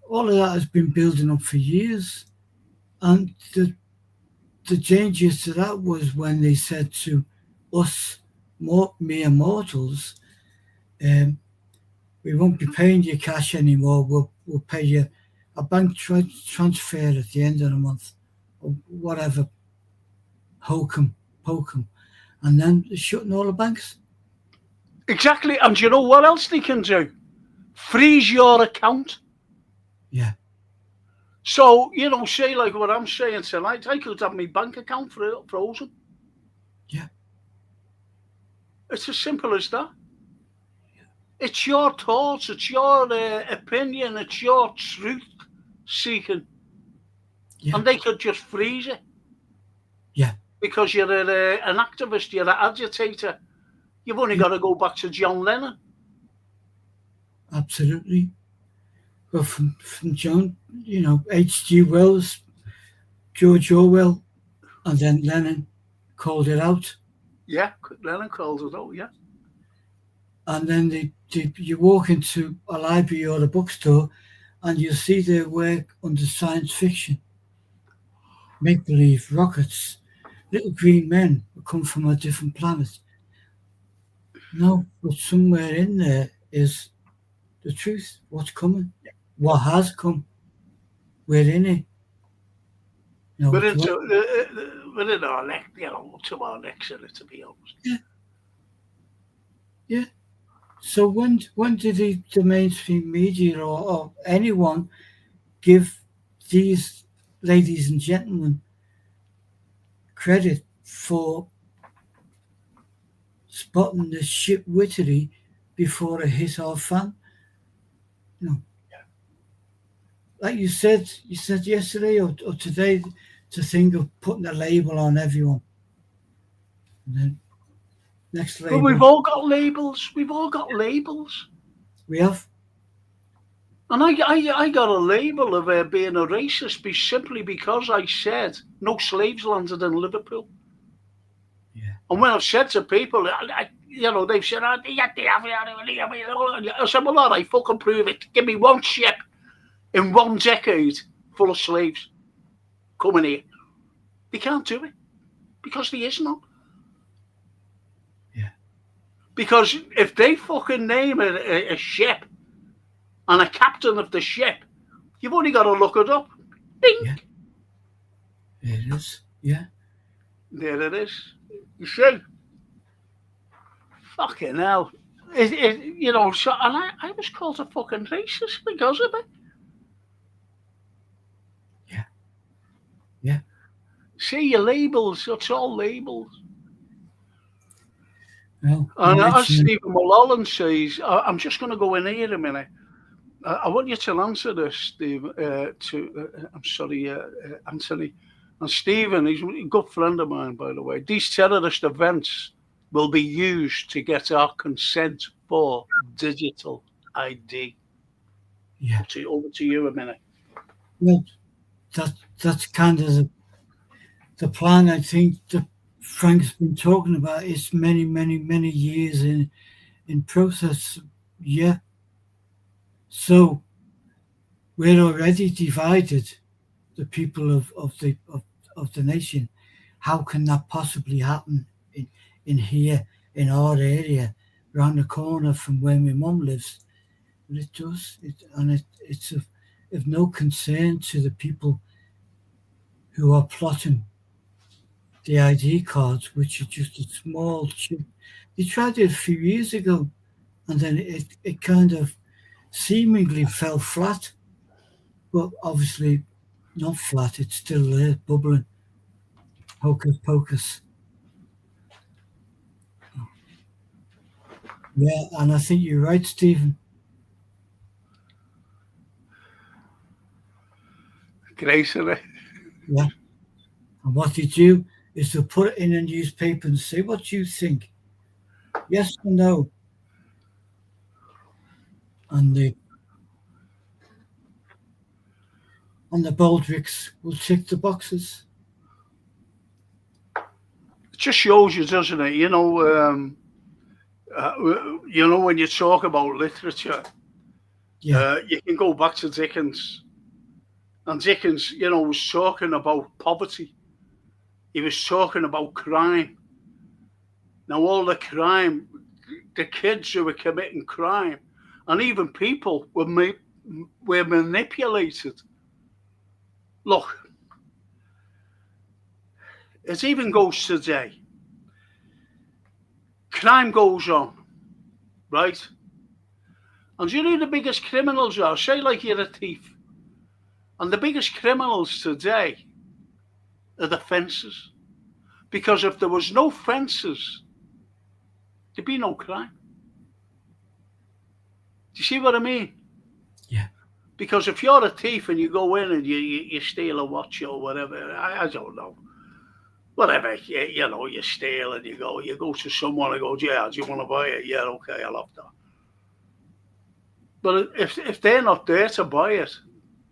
All of that has been building up for years, and the changes to that was when they said to us, mere mortals, we won't be paying you cash anymore. We'll pay you a bank transfer at the end of the month, or whatever. Hokum, and then they're shutting all the banks. Exactly, and you know what else they can do? Freeze your account. Yeah. So, say like what I'm saying tonight, I could have my bank account frozen. Yeah. It's as simple as that. It's your thoughts, it's your opinion, it's your truth seeking. Yeah. And they could just freeze it. Yeah. Because you're an activist, you're an agitator. You've only got to go back to John Lennon. Absolutely. Well, from John, H.G. Wells, George Orwell, and then Lennon called it out. Yeah, Lennon called it out, yeah. And then you walk into a library or a bookstore and you see their work under science fiction. Make-believe, rockets, little green men who come from a different planet. No, but somewhere in there is the truth, what's coming, what has come. We're in it. We're in our neck, to our necks in it, to be honest. Yeah. Yeah. So when did the mainstream media or anyone give these ladies and gentlemen, credit for spotting the ship wittery before it hit our fan. You know, like you said yesterday or today, to think of putting a label on everyone. And then next But label. we've all got labels. We've all got labels. We have. And I got a label of being a racist simply because I said no slaves landed in Liverpool. Yeah. And when I've said to people, they've said, I said, well, all right, fucking prove it. Give me one ship in one decade full of slaves coming here. They can't do it because there is none. Yeah. Because if they fucking name a ship and a captain of the ship, you've only got to look it up. Bing. Yeah. It is. Yeah. There it is. You see? Fucking hell. So, and I was called a fucking racist because of it. Yeah. Yeah. See, your labels, it's all labels. Well, and as Stephen Mulholland says, I'm just going to go in here a minute. I want you to answer this, Steve. I'm sorry, Anthony. And Stephen, he's a good friend of mine, by the way. These terrorist events will be used to get our consent for digital ID. Yeah. Over to you a minute. Well, that's kind of the plan. I think that Frank's been talking about is many years in process. Yeah. So we're already divided, the people of the nation. How can that possibly happen in here, in our area, around the corner from where my mum lives? But it does, it's of no concern to the people who are plotting the ID cards, which are just a small chip. They tried it a few years ago, and then it kind of seemingly fell flat, but obviously not flat. It's still there, bubbling. Hocus pocus. Yeah, and I think you're right, Stephen. Great, isn't it? Yeah. And what they do is to put it in a newspaper and say what you think. Yes or no. And the Baldricks will tick the boxes. It just shows you, doesn't it? When you talk about literature, you can go back to Dickens. And Dickens, was talking about poverty. He was talking about crime. Now, all the crime, the kids who were committing crime, and even people were manipulated. Look, it even goes today. Crime goes on, right? And you know who the biggest criminals are? Say like you're a thief. And the biggest criminals today are the fences. Because if there was no fences, there'd be no crime. Do you see what I mean? Yeah. Because if you're a thief and you go in and you steal a watch or whatever, I don't know. Whatever, you steal and you go to someone and go, yeah, do you want to buy it? Yeah, okay, I'll have that. But if they're not there to buy it,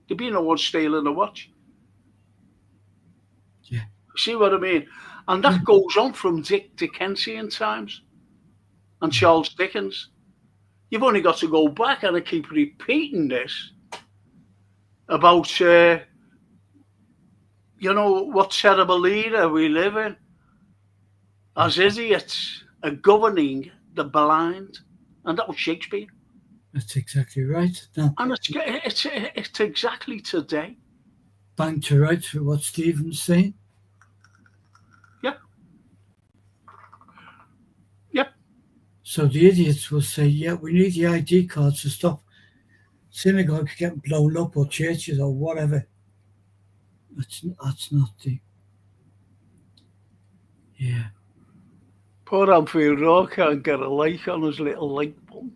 there'd be no one stealing the watch. Yeah. See what I mean? And that goes on from Dickensian times and Charles Dickens. You've only got to go back, and I keep repeating this, about, what terrible era we live in as idiots are governing the blind. And that was Shakespeare. That's exactly right. Now, and it's exactly today. Bang to rights with what Stephen's saying. Yep. Yep. So the idiots will say, yeah, we need the ID cards to stop synagogues getting blown up or churches or whatever. That's not the. Yeah. Poor Anfield Road can't get a like on his little like button.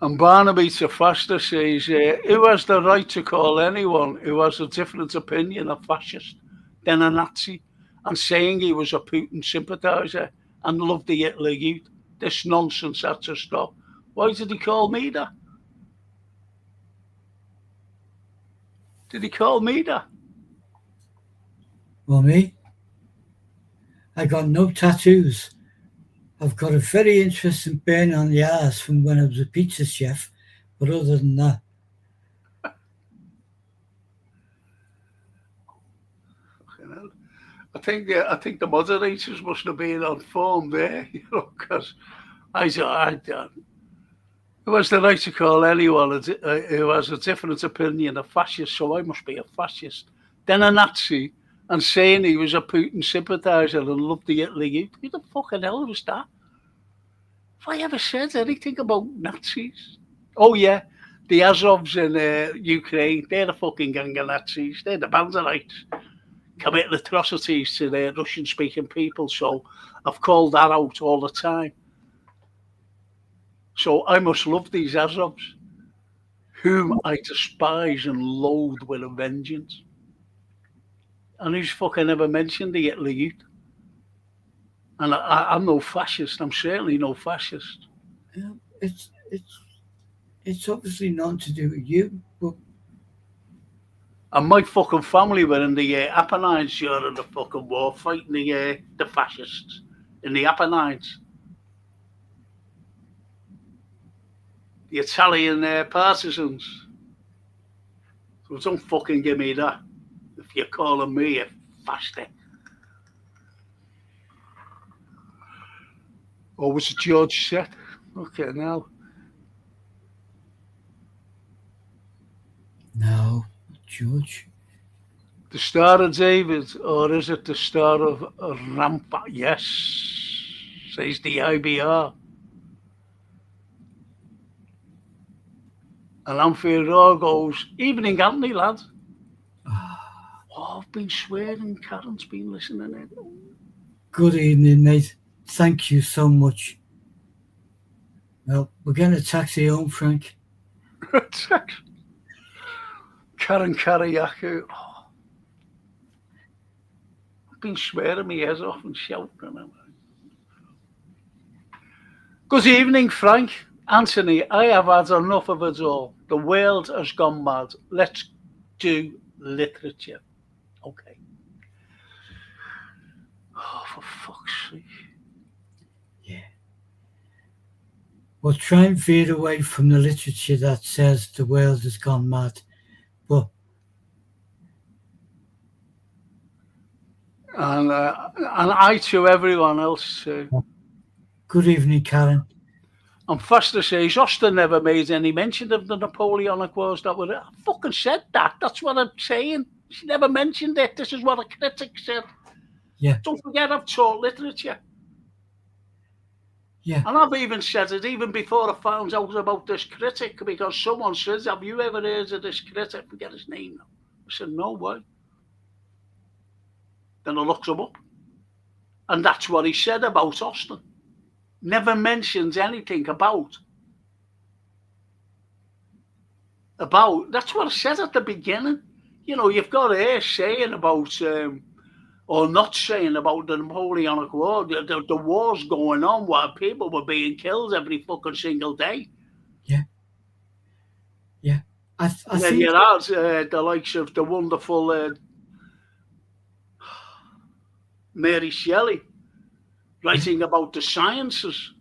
And Barnaby to Faster says, who has the right to call anyone who has a different opinion a fascist, then a Nazi, and saying he was a Putin sympathiser and loved the Hitler Youth? This nonsense had to stop. Why did he call me that? Did he call me that? Well, me? I got no tattoos. I've got a very interesting burn on the arse from when I was a pizza chef, but other than that. I think the moderators must have been on form there, because who has the right to call anyone who has a different opinion a fascist, so I must be a fascist, then a Nazi, and saying he was a Putin sympathiser and loved the Hitler Youth? Who the fucking hell was that? Have I ever said anything about Nazis? Oh yeah, the Azovs in Ukraine, they're the fucking gang of Nazis. They're the Banderites committing atrocities to their Russian-speaking people, so I've called that out all the time. So I must love these Azovs, whom I despise and loathe with a vengeance. And who's fucking ever mentioned the Hitler Youth? And I'm no fascist. I'm certainly no fascist. Yeah, it's obviously nothing to do with you, but. And my fucking family were in the Apennines during the fucking war, fighting the fascists in the Apennines. The Italian partisans. So don't fucking give me that if you're calling me a fascist. Or was it George set? Okay, now. No, George. The Star of David, or is it the Star of Rampa? Yes, says the IBR. And Anfield Road goes, evening, Anthony, lad. Oh, I've been swearing. Karen's been listening in. Good evening, mate. Thank you so much. Well, we're getting a taxi home, Frank. Karen Karayaku. Oh. I've been swearing my ears off and shouting. Good evening, Frank. Anthony, I have had enough of it all. The world has gone mad. Let's do literature. Okay. Oh, for fuck's sake. Yeah. We'll try and veer away from the literature that says the world has gone mad. But and I to everyone else too. Good evening, Karen. And Foster says Austin never made any mention of the Napoleonic Wars. That were I fucking said that. That's what I'm saying. She never mentioned it. This is what a critic said. Yeah. Don't forget, I've taught literature. Yeah. And I've even said it even before I found out about this critic, because someone says, have you ever heard of this critic? Forget his name now. I said, no, why? Then I looked him up. And that's what he said about Austin. Never mentions anything about. That's what I said at the beginning. You know, you've got to saying about, or not saying about the Napoleonic War. The war's going on while people were being killed every fucking single day. Yeah. Yeah. I then think you had the likes of the wonderful Mary Shelley writing about the sciences.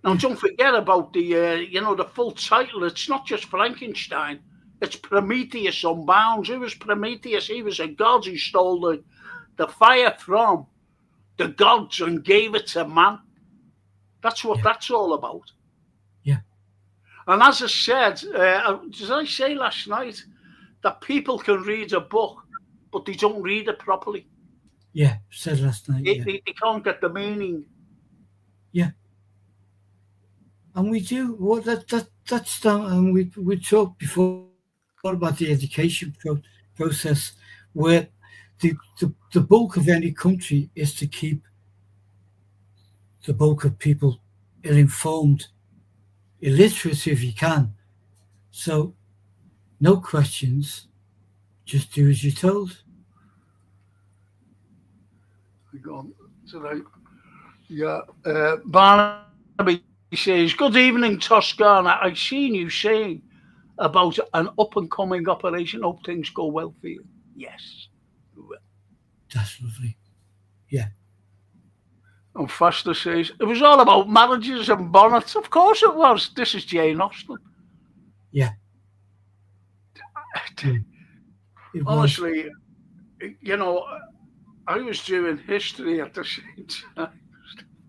Now, don't forget about the, the full title. It's not just Frankenstein. It's Prometheus Unbound. Who was Prometheus? He was a god who stole the fire from the gods and gave it to man. That's what that's all about. Yeah. And as I said, did I say last night that people can read a book, but they don't read it properly? Yeah, said last night. They can't get the meaning. Yeah. And we do. Well, that's that, and we talked before about the education process, where the bulk of any country is to keep the bulk of people ill-informed, illiterate if you can. So no questions, just do as you're told. Yeah. Barnaby says, "Good evening, Toscana. I've seen you saying about an up-and-coming operation. Hope things go well for you." Yes. That's lovely. Yeah. And Foster says, "It was all about marriages and bonnets." Of course it was. This is Jane Austen. Yeah. It Honestly, you know, I was doing history at the same time,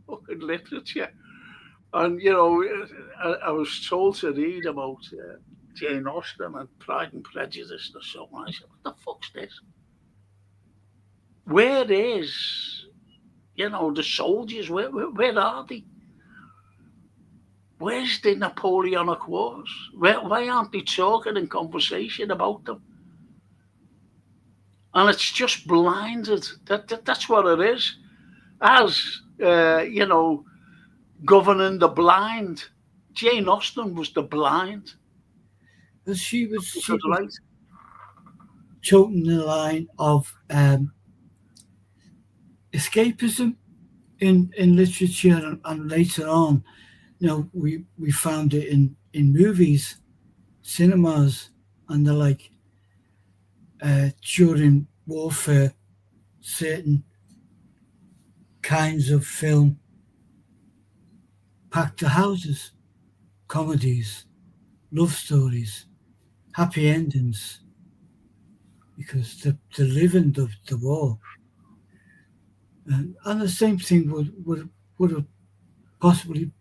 fucking literature. And, you know, I was told to read about Jane Austen and Pride and Prejudice or something. I said, what the fuck's this? Where is, you know, the soldiers? Where are they? Where's the Napoleonic Wars? Why aren't they talking in conversation about them? And it's just blinded. That's what it is. As, you know, governing the blind. Jane Austen was the blind. But she was Right. toting the line of escapism in literature, and later on, you know, we found it in movies, cinemas, and the like. During warfare, certain kinds of film packed the houses, comedies, love stories, happy endings, because the living of the war. And the same thing would have possibly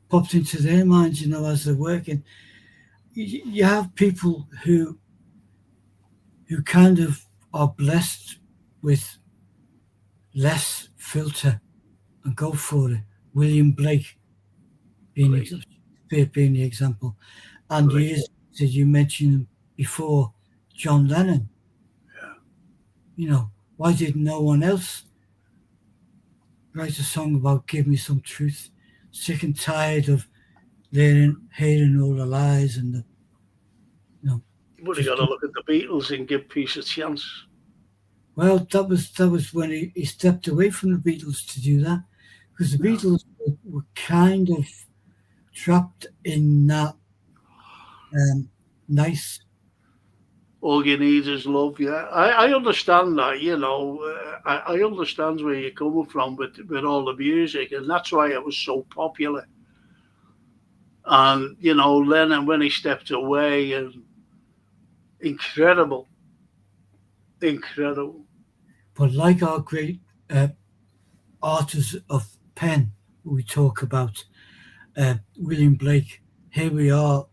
popped into their minds, you know, as they're working. You have people who kind of are blessed with less filter and go for it. William Blake being the example. And you mentioned before, John Lennon. Yeah. You know, why did no one else write a song about give me some truth? Sick and tired of hearing all the lies and the, you know. You would have got to look at the Beatles and give peace a chance. Well, that was when he stepped away from the Beatles to do that, because the Beatles were kind of trapped in that nice. All you need is love. Yeah, I understand that. You know, I understand where you're coming from with all the music, and that's why it was so popular. And you know, Lennon, when he stepped away, and incredible. But like our great artists of pen we talk about, William Blake, here we are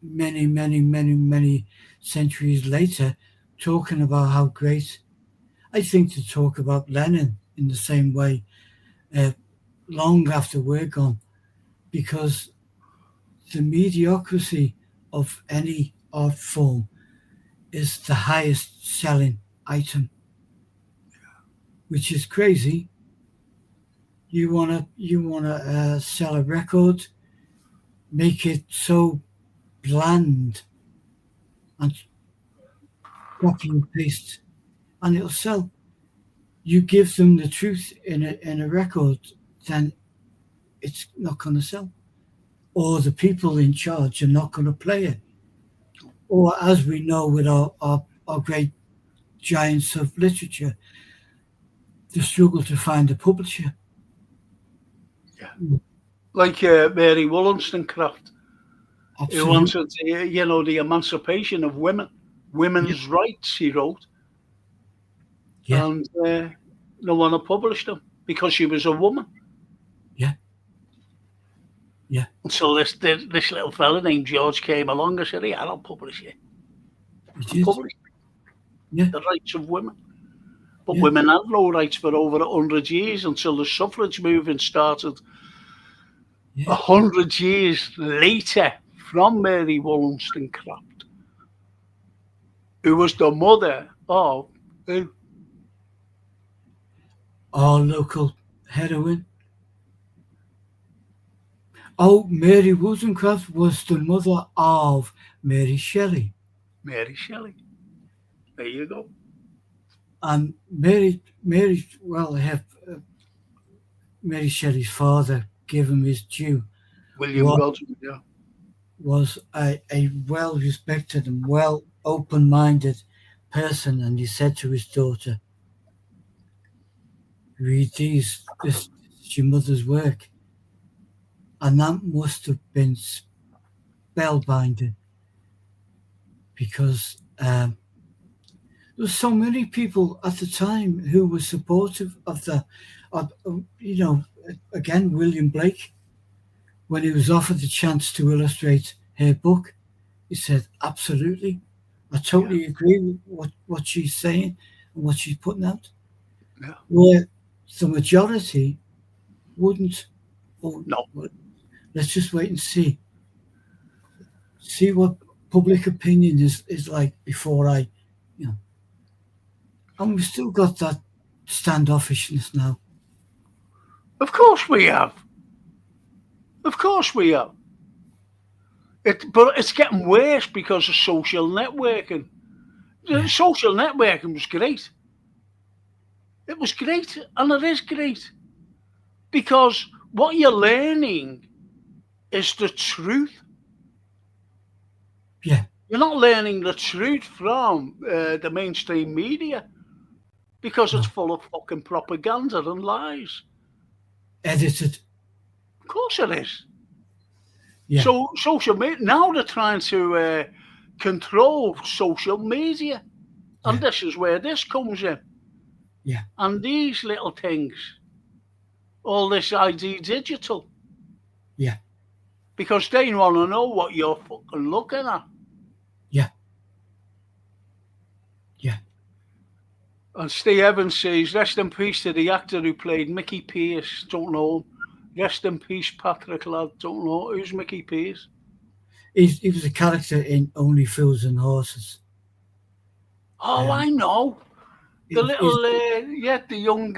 many centuries later talking about how great. I think to talk about Lennon in the same way long after we're gone, because the mediocrity of any art form is the highest selling item, which is crazy. You wanna sell a record, make it so bland and copy and paste, and it'll sell. You give them the truth in a record, then it's not going to sell, or the people in charge are not going to play it. Or, as we know with our great giants of literature, the struggle to find a publisher. Yeah. Like Mary Wollstonecraft, who wanted, you know, the emancipation of women, women's rights, he wrote. Yeah. And no one had published them because she was a woman. Yeah. Until this little fella named George came along and said, "Yeah, I'll publish it." Publish the rights of women. But women had no rights for over 100 years until the suffrage movement started. Yeah. 100 years later from Mary Wollstonecraft, who was the mother of Our local heroine. Oh, Mary Wollstonecraft was the mother of Mary Shelley. Mary Shelley. There you go. And Mary Shelley's father, give him his due, William was, Godwin, yeah. was a well-respected and open-minded person. And he said to his daughter, read this is your mother's work. And that must have been spellbinding, because there were so many people at the time who were supportive of again, William Blake, when he was offered the chance to illustrate her book, he said, absolutely, I totally agree with what she's saying and what she's putting out. Yeah. Where the majority wouldn't. Oh, No. Let's just wait and see what public opinion is like before I. And we've still got that standoffishness now. Of course we have. Of course we have. But it's getting worse because of social networking. Yeah. Social networking was great. It was great, and it is great. Because what you're learning is the truth. Yeah. You're not learning the truth from the mainstream media, because it's full of fucking propaganda and lies. Edited. Of course it is. Yeah. So social media, now they're trying to control social media. And this is where this comes in. Yeah. And these little things, all this ID digital. Yeah. Because they want to know what you're fucking looking at. Yeah. Yeah. And Steve Evans says, rest in peace to the actor who played Mickey Pierce. Don't know him. Rest in peace, Patrick Ladd. Don't know. Who's Mickey Pierce? He was a character in Only Fools and Horses. Oh, I know. The little, the young,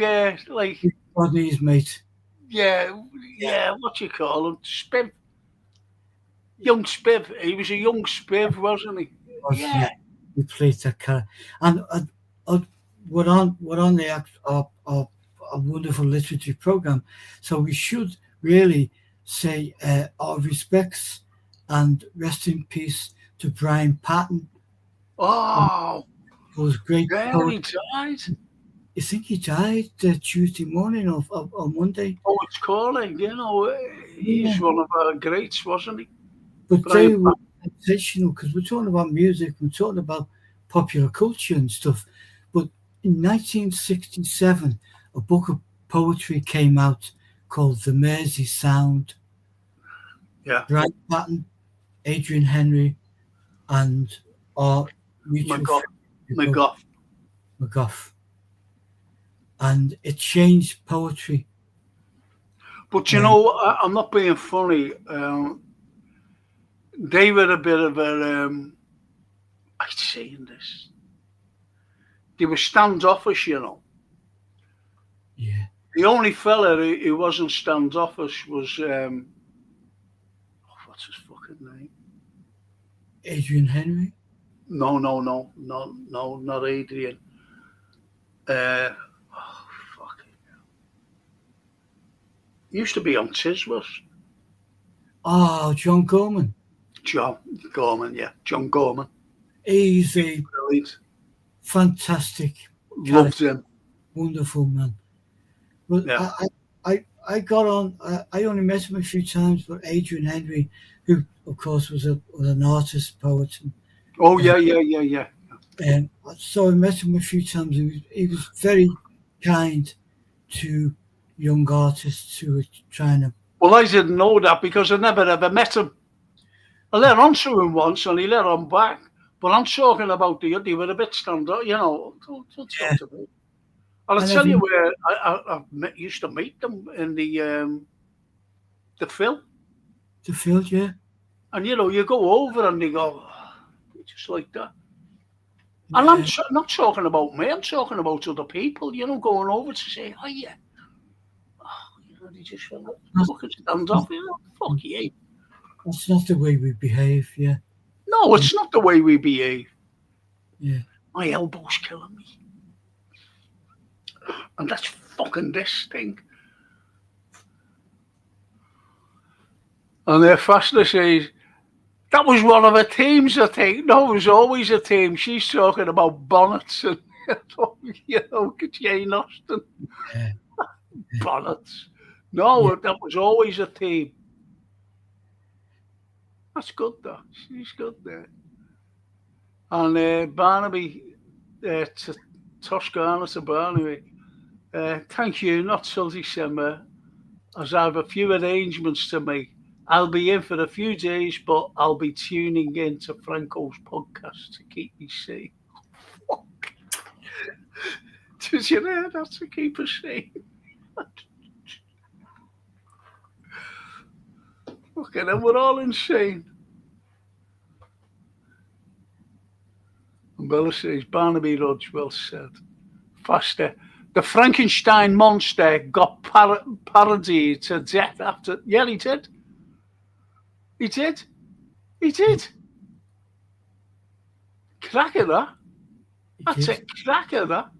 like... Rodney's mate. Yeah, what you call him? Spiv. Young Spiv. He was a young Spiv, wasn't he? Yeah. He played that character. And we're on a wonderful literature program, so we should really say our respects and rest in peace to Brian Patton. Oh, who was great. Yeah, poet. he died. I think he died Tuesday morning or Monday. Oh, it's calling. He's one of our greats, wasn't he? But Brian they were sensational, because we're talking about music, we're talking about popular culture and stuff. But in 1967, a book of poetry came out called The Mersey Sound. Yeah. Brian Patton, Adrian Henry, and our mutual McGough. And it changed poetry. But I'm not being funny. They were a bit of a, I'm saying this. They were standoffish, Yeah. The only fella who wasn't standoffish was, what's his fucking name? Adrian Henry? No, not Adrian. Fuck it. Used to be on Tiswas. Oh, John Gorman. John Gorman. He's a Brilliant. Fantastic. Loved him. Wonderful man. Well, yeah. I got on. I only met him a few times, but Adrian Henry, who of course was an artist, poet. Yeah. So I met him a few times. He was very kind to young artists who were trying to. Well, I didn't know that because I never ever met him. I let on to him once and he let on back. But I'm talking about they were a bit stand-up, Don't talk to me. And I'll tell you where I used to meet them in the film. The field, yeah. And, you know, you go over and they go, just like that. And I'm not talking about me, I'm talking about other people, you know, going over to say, oh, yeah. Oh, you know, they just fucking stand off, you know, fuck you. That's not the way we behave, yeah. No, it's not the way we behave. Yeah. My elbow's killing me. And that's fucking this thing. And their faster says, that was one of her teams, I think. No, it was always a team. She's talking about bonnets and, you know, Jane Austen. Yeah. Bonnets. No, that was always a team. That's good, though. She's good there. And Barnaby, Toscana to Barnaby, thank you, not till December, as I have a few arrangements to make. I'll be in for a few days, but I'll be tuning in to Franco's podcast to keep me safe. Did you know that, to keep us safe? Fucking hell, we're all insane. And Bella says, Barnaby Rudge, well said. Faster. The Frankenstein monster got parodied to death after... Yeah, he did. He did. He did. Cracker, that. That's a cracker, that.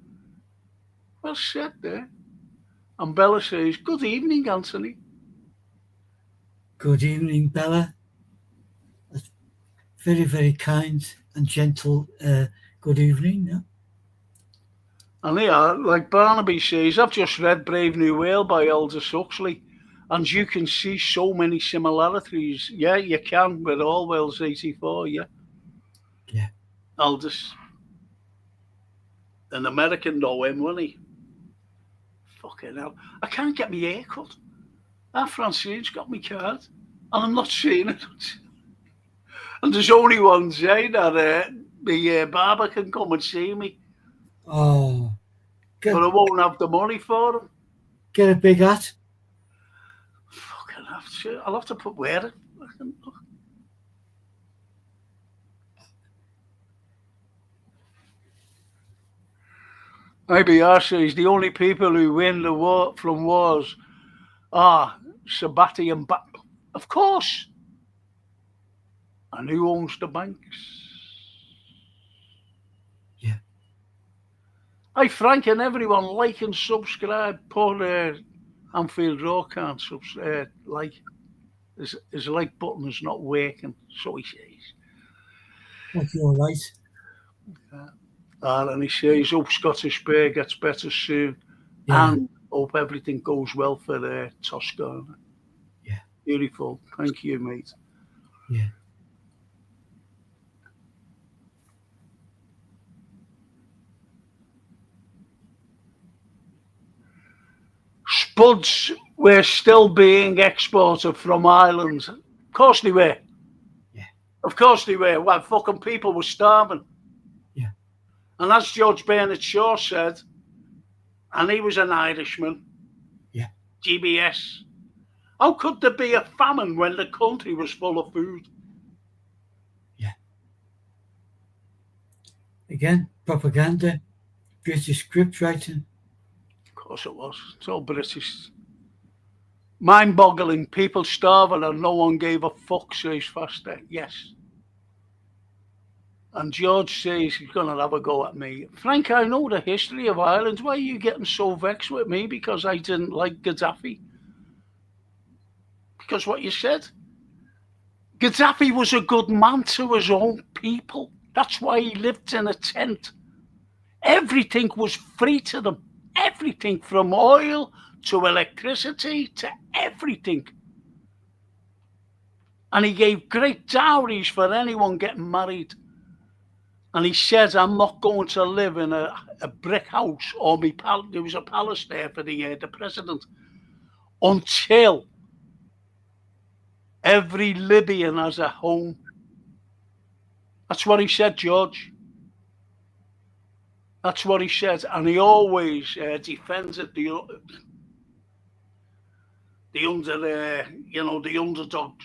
Well said there. And Bella says, good evening, Anthony. Good evening, Bella. That's very, very kind and gentle. Good evening. Yeah. And yeah, like Barnaby says, I've just read Brave New World by Aldous Huxley, and you can see so many similarities. Yeah, you can with Orwell's 84, yeah. Yeah. Aldous. An American know him, wasn't he? Fucking hell. I can't get my hair cut. Our Francine's got my card, and I'm not seeing it. And there's only one day that the barber can come and see me. Oh. But I won't have the money for him. Get a big hat. Fucking have to. I'll have to wear it. Maybe Archie's the only people who win the war from wars are Sabati and Battle. Of course. And who owns the banks? Yeah. Hi, Frank and everyone, like and subscribe. Poor Anfield Row can't like. His like button is not working, so he says. That's all right. And he says, hope Scottish Bear gets better soon. Yeah. And hope everything goes well for Toscana. Yeah. Beautiful. Thank you, mate. Yeah. Spuds were still being exported from Ireland. Of course they were. Yeah. Of course they were. Well, fucking people were starving. Yeah. And as George Bernard Shaw said, and he was an Irishman. Yeah. GBS. How could there be a famine when the country was full of food? Yeah. Again, propaganda, British script writing. Of course it was. It's all British. Mind-boggling. People starving and no one gave a fuck, says Faster. Yes. And George says he's going to have a go at me. Frank, I know the history of Ireland. Why are you getting so vexed with me because I didn't like Gaddafi? Because what you said. Gaddafi was a good man to his own people. That's why he lived in a tent. Everything was free to them. Everything from oil to electricity to everything. And he gave great dowries for anyone getting married. And he says, I'm not going to live in a brick house or there was a palace there for the president until every Libyan has a home. That's what he said, George. That's what he said. And he always defended the underdogs.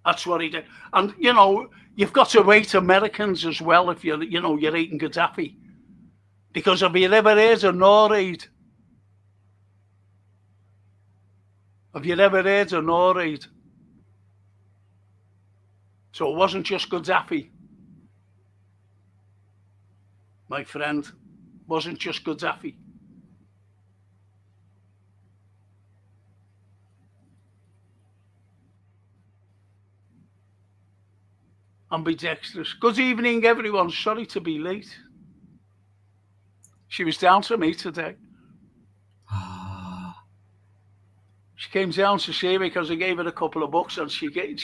That's what he did. And, you know, you've got to rate Americans as well if you're eating Gaddafi. Because have you ever heard of Norad? Have you ever heard of Norad? So it wasn't just Gaddafi. My friend, wasn't just Gaddafi. Ambidextrous. Good evening, everyone. Sorry to be late. She was down to me today. She came down to see me because I gave her a couple of books, and she came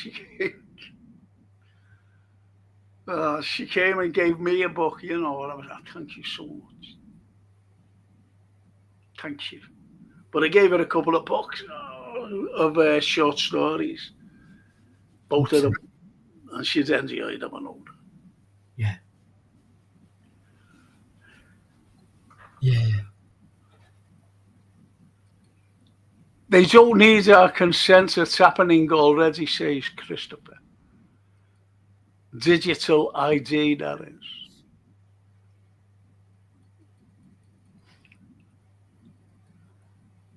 and gave me a book, you know, and I was like, thank you so much. Thank you. But I gave her a couple of books of short stories, both of them, and she's enjoyed them and all. Yeah. Yeah. They don't need our consent. It's happening already, says Christopher. Digital ID, that is.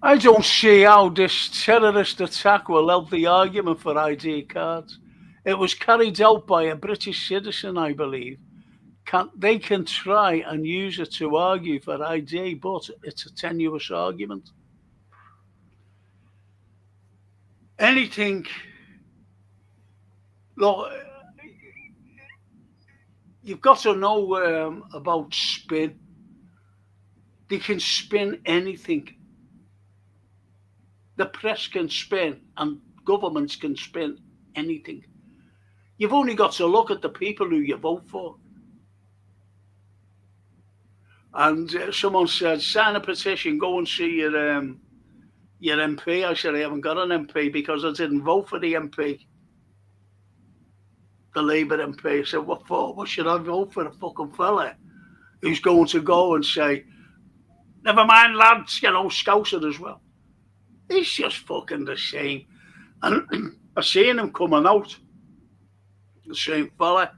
I don't see how this terrorist attack will help the argument for ID cards. It was carried out by a British citizen, I believe. They can try and use it to argue for ID, but it's a tenuous argument. Anything, look, you've got to know about spin. They can spin anything. The press can spin and governments can spin anything. You've only got to look at the people who you vote for. And someone said, sign a petition, go and see your MP. I said, I haven't got an MP because I didn't vote for the MP. The Labour MP. I said, what for? What should I vote for? A fucking fella who's going to go and say, never mind, lads, you know, Scouser as well. He's just fucking the same. And I seen him coming out, the same fella.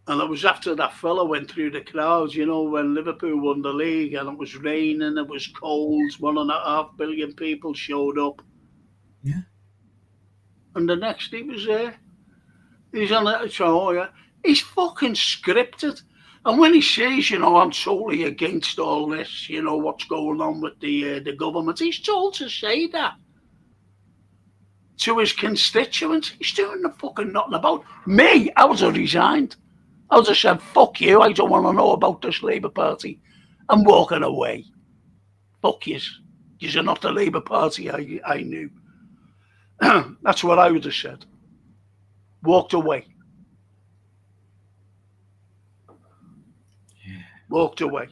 And it was after that fella went through the crowds, you know, when Liverpool won the league and it was raining, it was cold, 1.5 billion people showed up. Yeah. And the next he was there. He's on the show, yeah. He's fucking scripted. And when he says, you know, I'm totally against all this, you know, what's going on with the government, he's told to say that to his constituents. He's doing the fucking nothing about. Me, I would have resigned. I would have said, fuck you, I don't want to know about this Labour Party. I'm walking away. Fuck yous. You're not the Labour Party I knew. That's what I would have said. Walked away. Yeah. Walked away.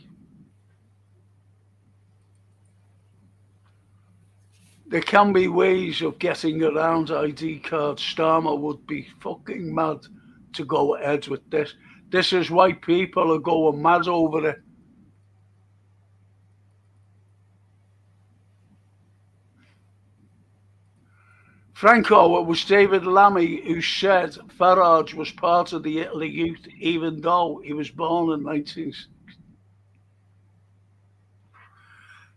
There can be ways of getting around ID cards. Starmer would be fucking mad to go ahead with this. This is why people are going mad over it. Franco, it was David Lammy who said Farage was part of the Italy youth, even though he was born in 1960.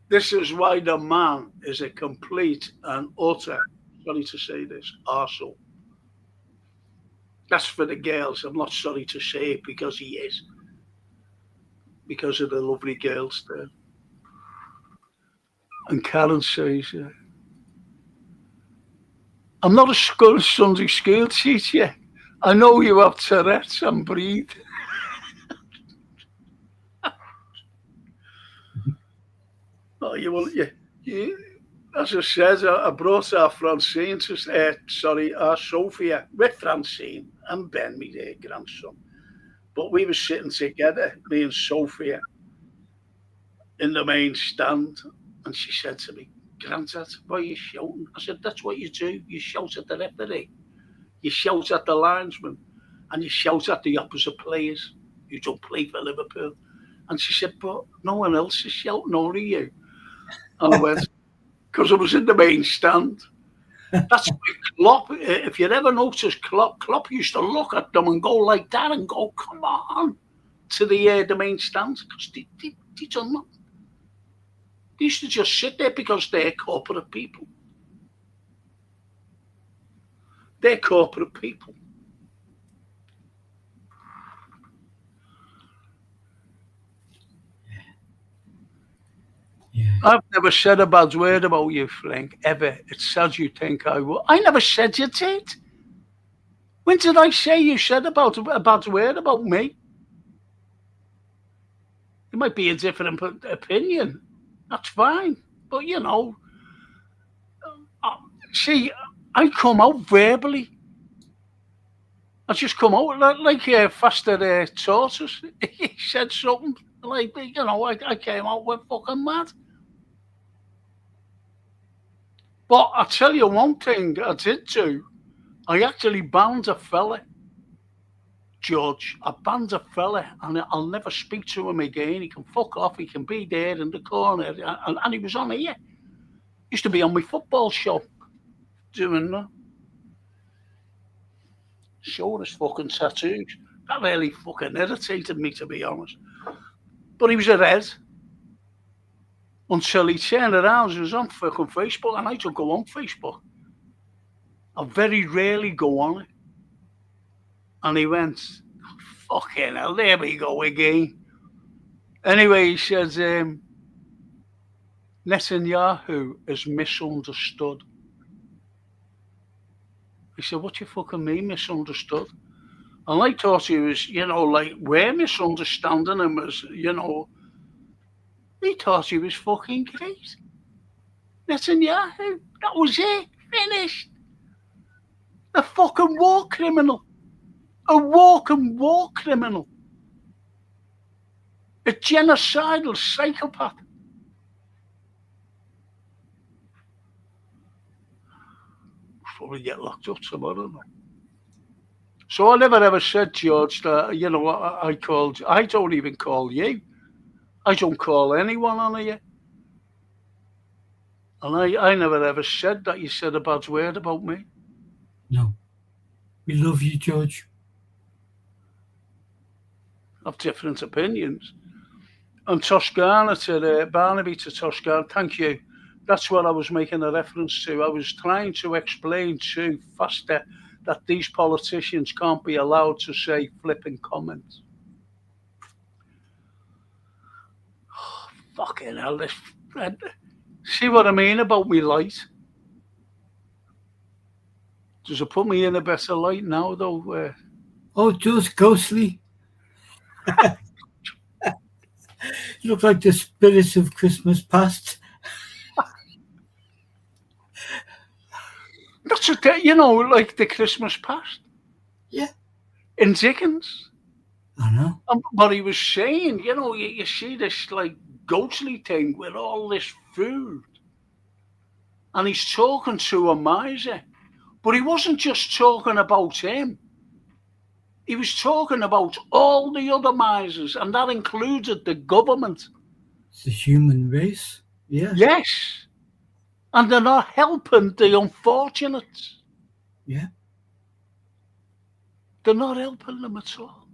This is why the man is a complete and utter, sorry to say this, arsehole. That's for the girls. I'm not sorry to say it because he is. Because of the lovely girls there. And Karen says, I'm not a Sunday school teacher. I know you have Tourette's and breathe. Oh, you will, as I said, I brought our Francine to, our Sophia with Francine and Ben, my grandson. But we were sitting together, me and Sophia, in the main stand, and she said to me, Granddad, why are you shouting? I said, that's what you do. You shout at the referee, you shout at the linesman, and you shout at the opposite players who don't play for Liverpool. And she said, but no one else is shouting, only you. And I went, because I was in the main stand. That's why Klopp, if you ever notice, Klopp used to look at them and go like that and go, come on, to the main stands, because they done nothing. They used to just sit there because they're corporate people. They're corporate people. Yeah. I've never said a bad word about you, Frank, ever. It's sad you think I will. I never said you did. When did I say you said a bad word about me? It might be a different opinion. That's fine. But, see, I come out verbally. I just come out like a faster tortoise. He said something like, I came out with fucking mad. But I'll tell you one thing I did do. I actually banned a fella, George. I banned a fella, and I'll never speak to him again. He can fuck off. He can be there in the corner. And he was on here. Used to be on my football shop doing that. Showed his fucking tattoos. That really fucking irritated me, to be honest. But he was a red. Until he turned around and was on fucking Facebook, and I don't go on Facebook. I very rarely go on it. And he went, fucking hell, there we go again. Anyway, he says, Netanyahu is misunderstood. I said, what do you fucking mean misunderstood? And I thought he was, we're misunderstanding him as, he thought he was fucking great. Netanyahu, that was it, finished. A fucking war criminal. A walking war criminal. A genocidal psychopath. Probably get locked up tomorrow. So I never ever said, George, that, I don't even call you. I don't call anyone on here. And I never ever said that you said a bad word about me. No. We love you, George. I have different opinions. And Toscana to Barnaby to Toscana, thank you. That's what I was making a reference to. I was trying to explain to Foster that these politicians can't be allowed to say flipping comments. Oh, fucking hell. See what I mean about me light? Does it put me in a better light now, though? Oh, just ghostly. You look like the spirits of Christmas past. That's like the Christmas past. Yeah. In Dickens. I know. But he was saying, you see this like ghostly thing with all this food. And he's talking to a miser. But he wasn't just talking about him. He was talking about all the other misers, and that included the government. It's the human race. Yeah. Yes. And they're not helping the unfortunates. Yeah. They're not helping them at all.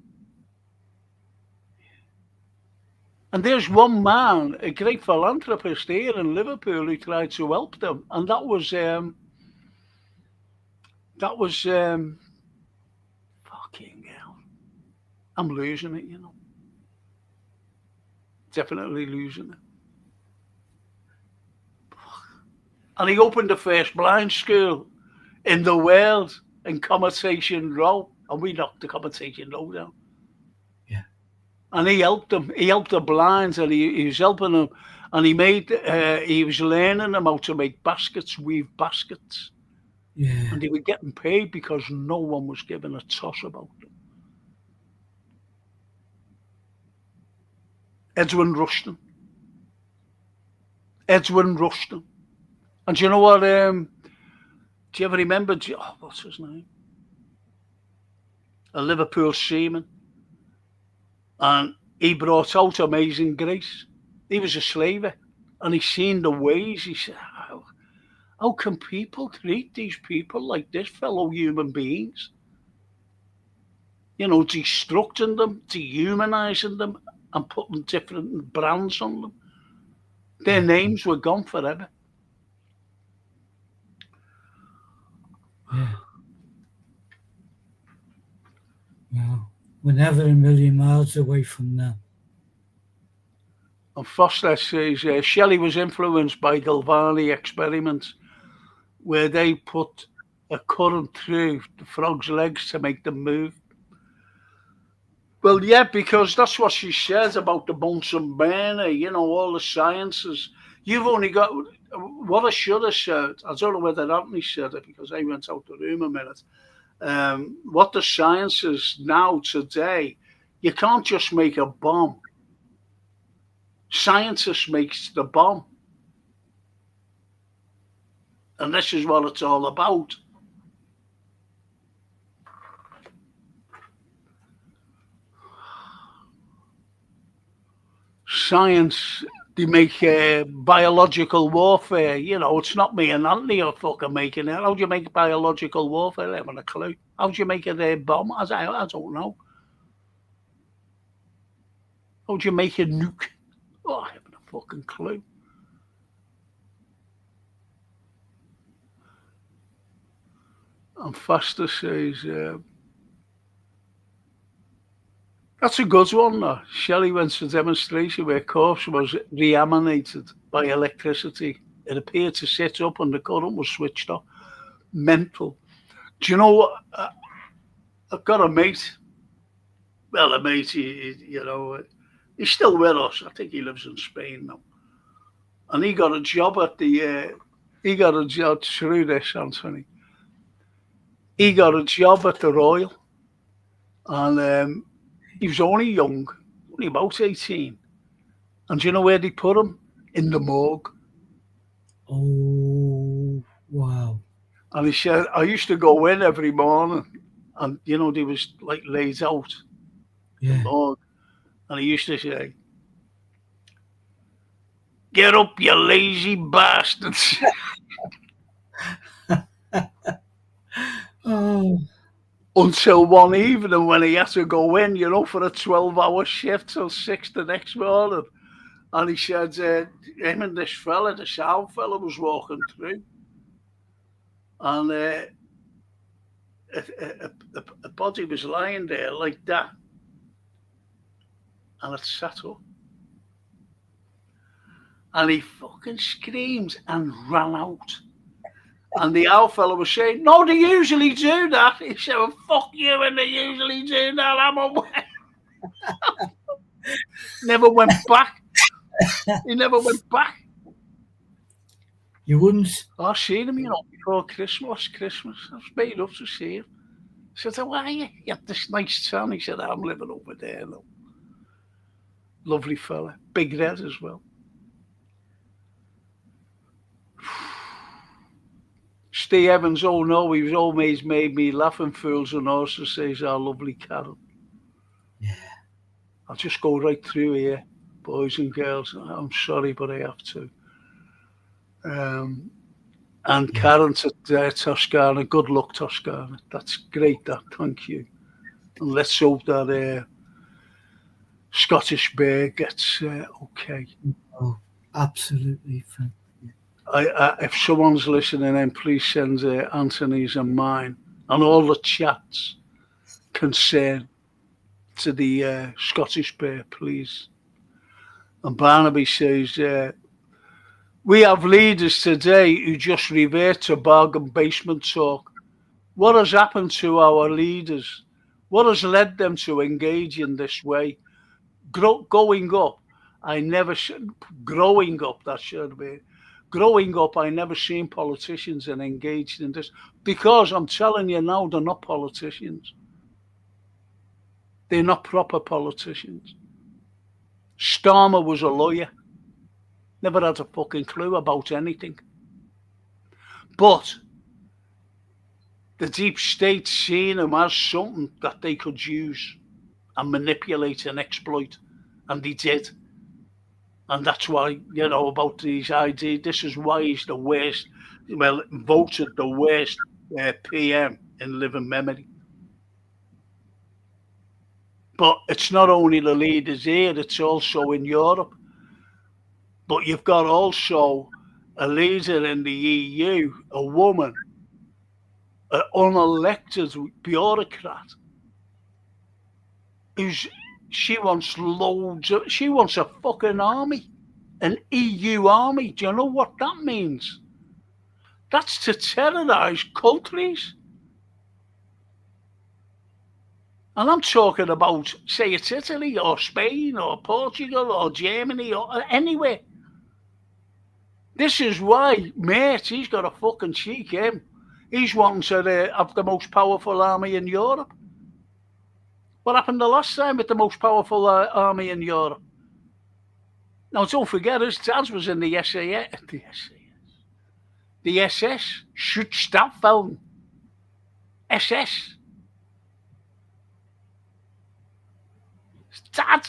And there's one man, a great philanthropist here in Liverpool, who tried to help them, and that was fucking hell. I'm losing it, Definitely losing it. And he opened the first blind school in the world in Commutation Row, and we knocked the Commutation Row down. Yeah. And he helped them. He helped the blinds, and he was helping them. And he was learning them how to make baskets, weave baskets. Yeah. And they were getting paid because no one was giving a toss about them. Edwin Rushton. And do you know what? Do you ever remember? What's his name? A Liverpool seaman. And he brought out Amazing Grace. He was a slaver. And he seen the ways. He said, How can people treat these people like this, fellow human beings? You know, destructing them, dehumanizing them, and putting different brands on them. Their names were gone forever. Yeah. Well, we're never a million miles away from that. And Foster says Shelley was influenced by Galvani experiments where they put a current through the frog's legs to make them move. Well, yeah, because that's what she says about the Bunsen burner, you know, all the sciences. You've only got, what I should have said, I don't know whether Anthony said it because I went out the room a minute. What the science is now today, you can't just make a bomb. Scientists makes the bomb. And this is what it's all about. Science, they make biological warfare. You know, it's not me and Anthony are fucking making it. How do you make biological warfare? I haven't a clue. How do you make a bomb? I don't know. How do you make a nuke? Oh, I haven't a fucking clue. And Foster says, that's a good one, though. Shelley went to a demonstration where a corpse was reanimated by electricity. It appeared to sit up and the current was switched off. Mental. Do you know what? I've got a mate. Well, a mate, you know, he's still with us. I think he lives in Spain now. And he got a job at he got a job through this, Anthony. He got a job at the Royal. And he was only young, only about 18. And do you know where they put him? In the morgue. Oh, wow. And he said, I used to go in every morning and, you know, they was like laid out. Yeah. The morgue. And he used to say, get up, you lazy bastards. Oh. Until one evening when he had to go in, you know, for a 12-hour shift till 6 the next morning. And he said, him and this fella, the sound fella, was walking through. And a body was lying there like that. And it sat up. And he fucking screamed and ran out. And the owl fella was saying, no, they usually do that. He said, well, fuck you, and they usually do that. I'm aware. Never went back. He never went back. You wouldn't? I seen him, you know, before Christmas. I was made up to see him. I said, how are you? You had this nice town. He said, I'm living over there now. Lovely fella. Big red as well. Steve Evans, oh no, he's always made me laughing fools and horses, says our lovely Carol. Yeah. I'll just go right through here, boys and girls. I'm sorry, but I have to. And Karen to Toscana, good luck, Toscana. That's great, that, thank you. And let's hope that Scottish Bear gets okay. Oh, absolutely. If someone's listening, then please send Anthony's and mine and all the chats concern to the Scottish Bear, please. And Barnaby says, we have leaders today who just revert to bargain basement talk. What has happened to our leaders? What has led them to engage in this way? Growing up, I never seen politicians and engaged in this, because I'm telling you now, they're not politicians. They're not proper politicians. Starmer was a lawyer. Never had a fucking clue about anything. But the deep state seen him as something that they could use and manipulate and exploit. And they did. And that's why, you know, about these ideas, this is why he's the worst. well, voted the worst PM in living memory. But it's not only the leaders here, it's also in Europe. But you've got also a leader in the EU, a woman, an unelected bureaucrat, she wants she wants a fucking army, an EU army. Do you know what that means? That's to terrorise countries. And I'm talking about, say it's Italy or Spain or Portugal or Germany or anywhere. This is why, mate, he's got a fucking cheek, him. He's wanting to have the most powerful army in Europe. What happened the last time with the most powerful army in Europe? Now, don't forget, his dad was in the SAS. The SS. Schutzstaffel. SS. His dad.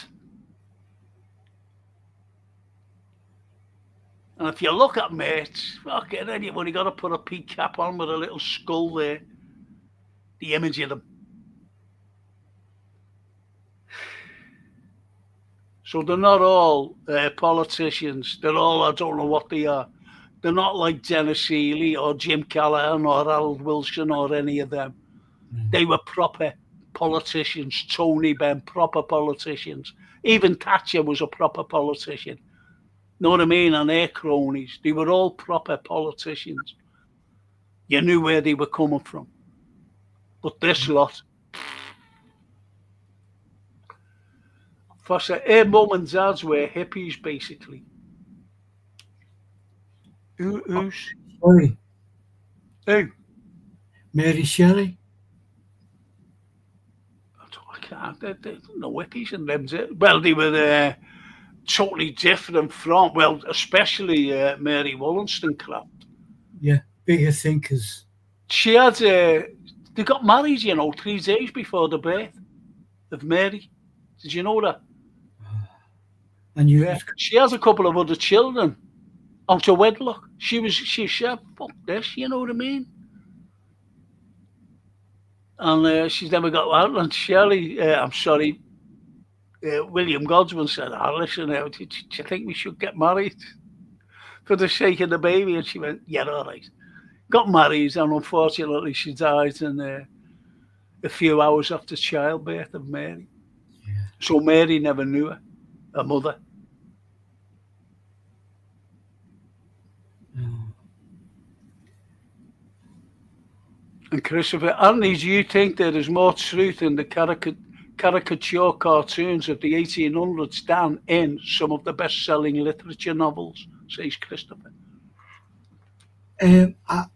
And if you look at mates, fucking anyone, you got to put a pea cap on with a little skull there. The image of them. So they're not all politicians. They're all, I don't know what they are. They're not like Dennis Healy or Jim Callaghan or Harold Wilson or any of them. They were proper politicians. Tony Benn, proper politicians. Even Thatcher was a proper politician. Know what I mean? And their cronies. They were all proper politicians. You knew where they were coming from. But this lot. For her mum and dads were hippies, basically. Who's? Sorry. Who? Mary Shelley? I can't. They're no hippies and them. Well, they were totally different from, well, especially Mary Wollstonecraft. Yeah, bigger thinkers. She had, they got married, 3 days before the birth of Mary. Did you know that? And she has a couple of other children out of wedlock. She said, fuck this, you know what I mean? And she's never got out. And Shelley, William Godswin said, listen, do you think we should get married for the sake of the baby? And she went, yeah, all right. Got married, and unfortunately she died in a few hours after childbirth of Mary. Yeah. So Mary never knew her mother. And Christopher, Anthony, do you think there is more truth in the caricature cartoons of the 1800s than in some of the best-selling literature novels, says Christopher? I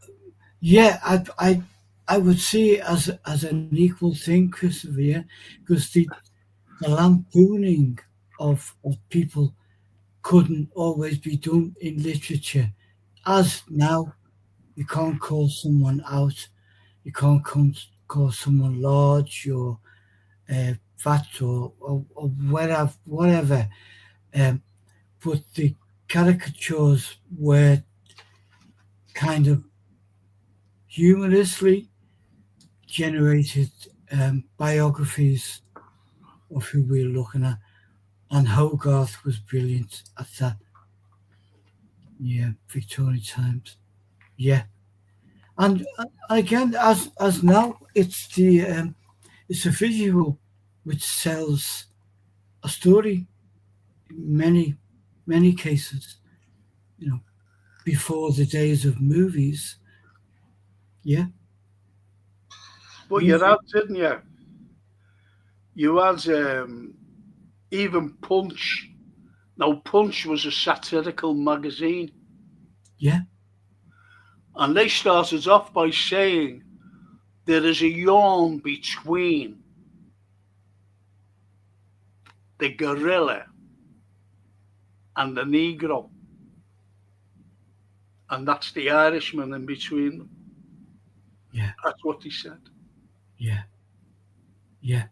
would see it as an equal thing, Christopher, yeah? Because the lampooning of people couldn't always be done in literature. As now, you can't call someone out, you can't call someone large or fat or whatever. But the caricatures were kind of humorously generated biographies of who we were looking at. And Hogarth was brilliant at that. Yeah, Victorian times. Yeah. And again, as now, it's a visual which sells a story in many cases, before the days of movies. Yeah. But you had, didn't you? You had even Punch. Now, Punch was a satirical magazine. Yeah. And they started off by saying there is a yarn between the gorilla and the Negro. And that's the Irishman in between them. Yeah. That's what he said. Yeah. Yeah.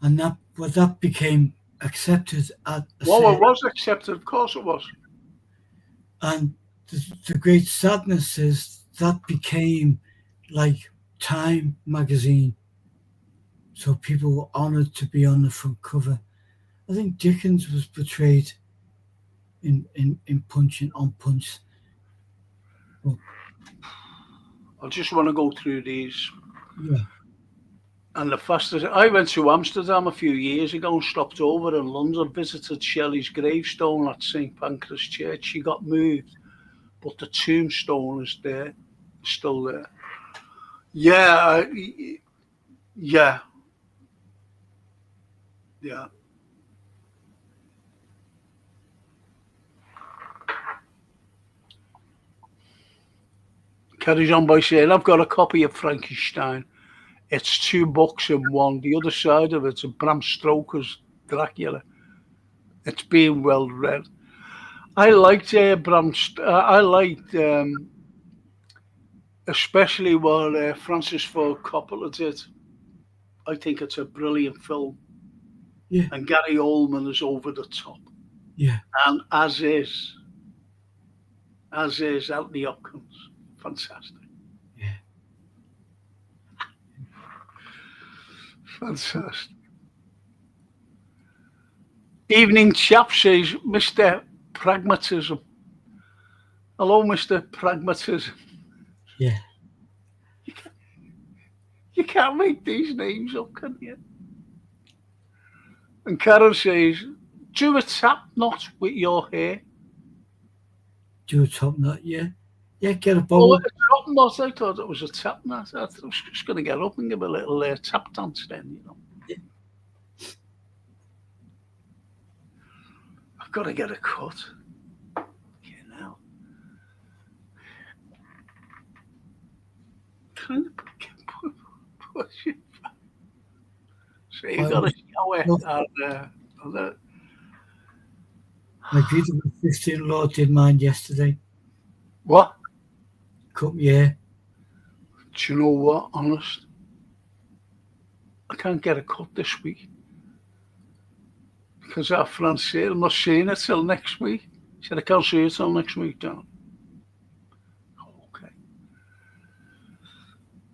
And that became accepted at it was accepted, of course it was. And the great sadness is that became like Time magazine. So people were honoured to be on the front cover. I think Dickens was portrayed in Punch and on Punch. Well, I just want to go through these. yeah, And the fastest, I went to Amsterdam a few years ago and stopped over in London, visited Shelley's gravestone at St Pancras Church. She got moved, but the tombstone is there, still there. Yeah, yeah, yeah. Carries on by saying, I've got a copy of Frankenstein. It's 2 books in one. The other side of it's a Bram Stoker's Dracula. It's being well read. I liked I liked especially what Francis Ford Coppola did. I think it's a brilliant film, yeah, and Gary Oldman is over the top, yeah, and as is Anthony Hopkins, fantastic, yeah. fantastic. Evening chap, says Mr. Pragmatism. Hello, Mr. Pragmatism. Yeah. You can't make these names up, can you? And Karen says, do a tap knot with your hair. Do a top knot, yeah. Yeah, get a Oh, bowl. a top knot. I thought it was a tap knot. I was just going to get up and give a little tap dance then, you know. Yeah. I've got to get a cut. You know. Kind of push it. So you've got to shower. My beautiful sister-in-law did mine yesterday. What? Cut my hair. Do you know what? Honest, I can't get a cut this week because our friend said I'm not seeing it till next week. She said I can't see it till next week, John. Okay.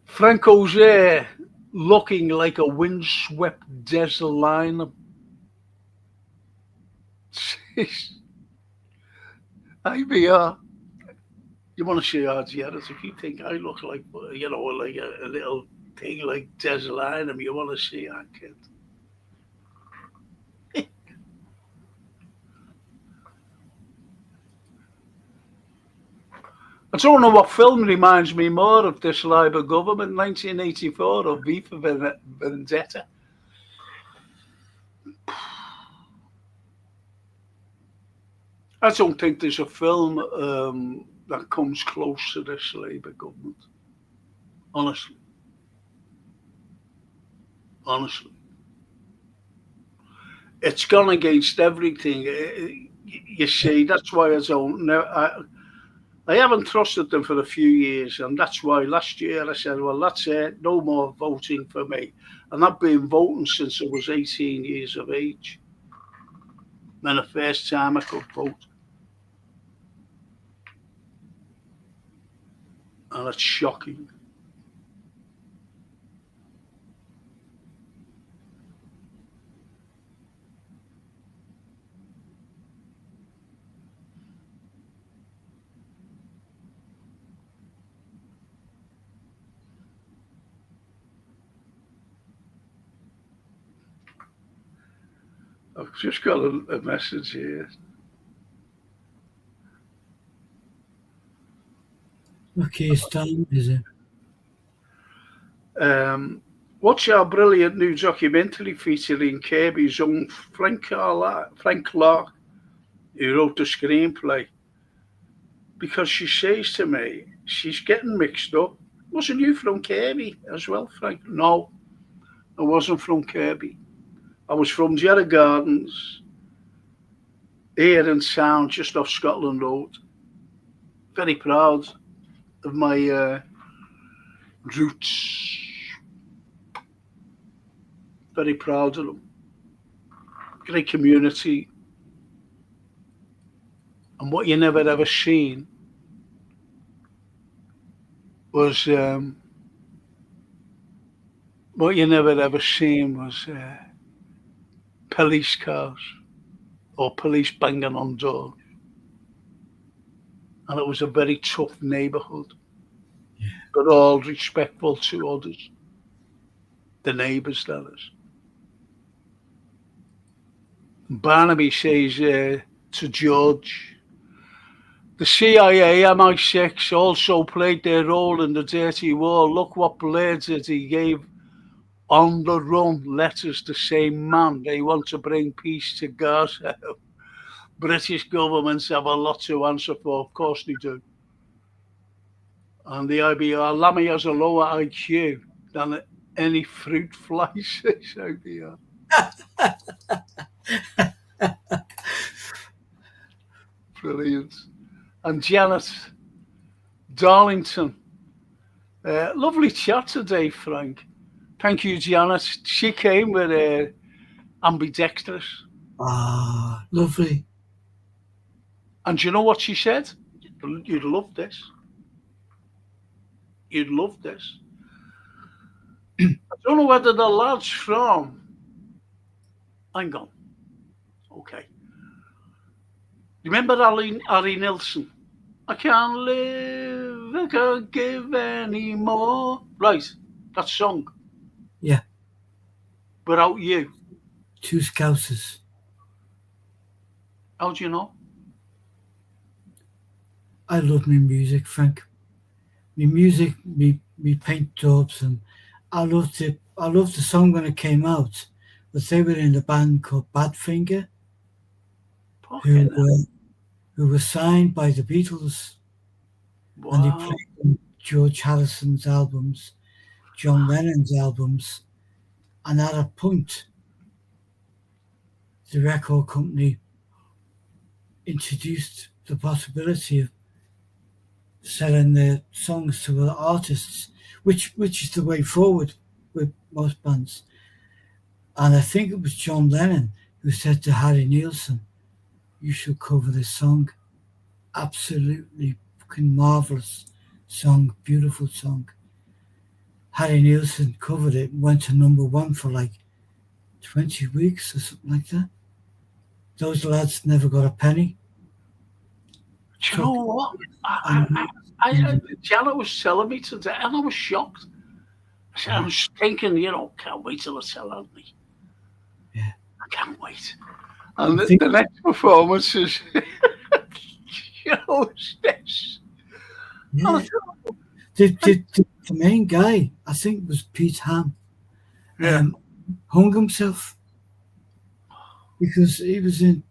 Franco's there looking like a windswept desert line. IBR. You want to see RGRs if you think I look like, you know, like a little thing like desert line, you want to see our kid. I don't know what film reminds me more of this Labour government, 1984 or V for Vendetta. I don't think there's a film that comes close to this Labour government. Honestly. It's gone against everything. You see, that's why I don't know. I haven't trusted them for a few years, and that's why last year I said, well, that's it, no more voting for me. And I've been voting since I was 18 years of age. And the first time I could vote. And it's shocking. I've just got a message here. Okay, it's time, is it? Watch our brilliant new documentary featuring Kirby's own Frank Clark, who wrote the screenplay. Because she says to me, she's getting mixed up. Wasn't you from Kirby as well, Frank? No, I wasn't from Kirby. I was from Jarrah Gardens, here in town, just off Scotland Road. Very proud of my roots. Very proud of them. Great community. And what you never ever seen was what you never ever seen was police cars or police banging on doors. And it was a very tough neighbourhood, but all respectful to others, the neighbours, that is. Barnaby says to George, the CIA MI6 also played their role in the dirty war. Look what Blair did. He gave on the run letters to say, man, they want to bring peace to Gaza. British governments have a lot to answer for. Of course they do. And the IBR, Lammy has a lower IQ than any fruit fly, says IBR. Brilliant. And Janet Darlington. Lovely chat today, Frank. Thank you, Janet. She came with ambidextrous. Ah, lovely. And do you know what she said? You'd love this. You'd love this. I don't know whether the lad's from. Hang on. Okay. Remember Harry Nilsson? I can't live, I can't give any more. Right, that song. Yeah. Without you. Two Scousers. How do you know? I love my music, Frank. My music, me paint jobs, and I loved the song when it came out. But they were in a band called Badfinger, who were signed by the Beatles. Wow. And they played on George Harrison's albums, John Lennon's albums, and at a point, the record company introduced the possibility of selling their songs to other artists, which is the way forward with most bands. And I think it was John Lennon who said to Harry Nilsson, you should cover this song. Absolutely fucking marvellous song, beautiful song. Harry Nilsson covered it, went to #1 for like 20 weeks or something like that. Those lads never got a penny. Do you know what? Janet was telling me today, and I was shocked. I was thinking, can't wait till I tell Anthony. Yeah. I can't wait. And the next performance is, this. Yeah. The main guy, I think, was Pete Ham. Yeah. Hung himself because he was in.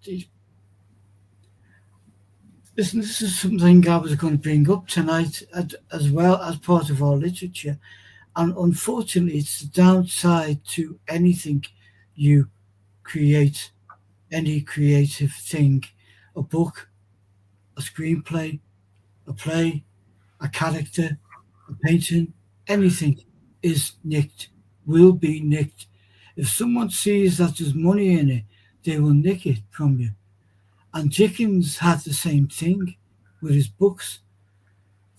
This is something I was going to bring up tonight as well as part of our literature. And unfortunately, it's the downside to anything you create, any creative thing, a book, a screenplay, a play, a character, a painting, anything is nicked, will be nicked. If someone sees that there's money in it, they will nick it from you. And Dickens had the same thing with his books.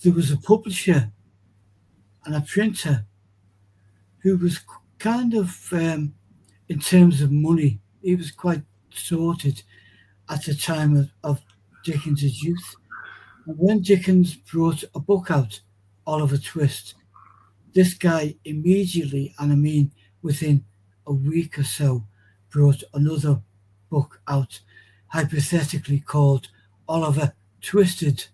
There was a publisher and a printer who was kind of, in terms of money, he was quite sorted at the time of Dickens' youth. And when Dickens brought a book out, Oliver Twist, this guy immediately, and I mean within a week or so, brought another book out, hypothetically called Oliver Twisted.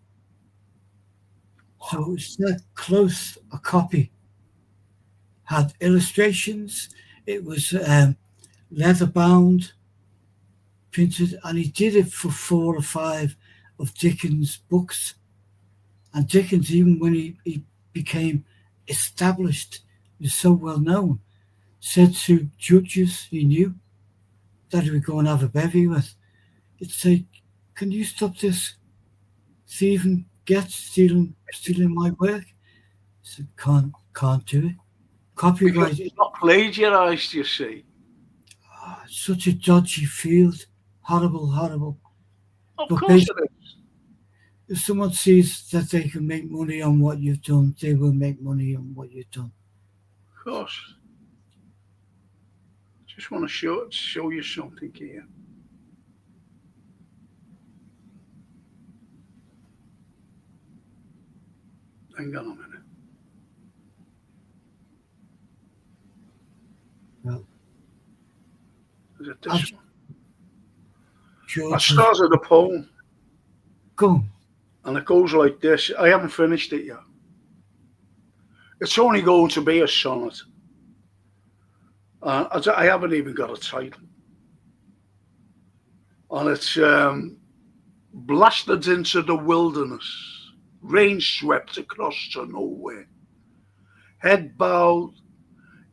So it's that close a copy. Had illustrations, it was leather bound, printed, and he did it for 4 or 5 of Dickens' books. And Dickens, even when he became established, was so well known, said to judges he knew that he would go and have a bevy with, he'd say, can you stop this stealing my work? I said, can't do it. Copyright. Because it's not plagiarised, you see. Oh, it's such a dodgy field. Horrible. Of course it is. if someone sees that they can make money on what you've done, they will make money on what you've done. Of course. Just want to show you something here. Hang on a minute. Well, Is it this one? George, I started a poem, go. and it goes like this. I haven't finished it yet. It's only going to be a sonnet. I haven't even got a title. And it's blasted into the wilderness, rain swept across to nowhere, head bowed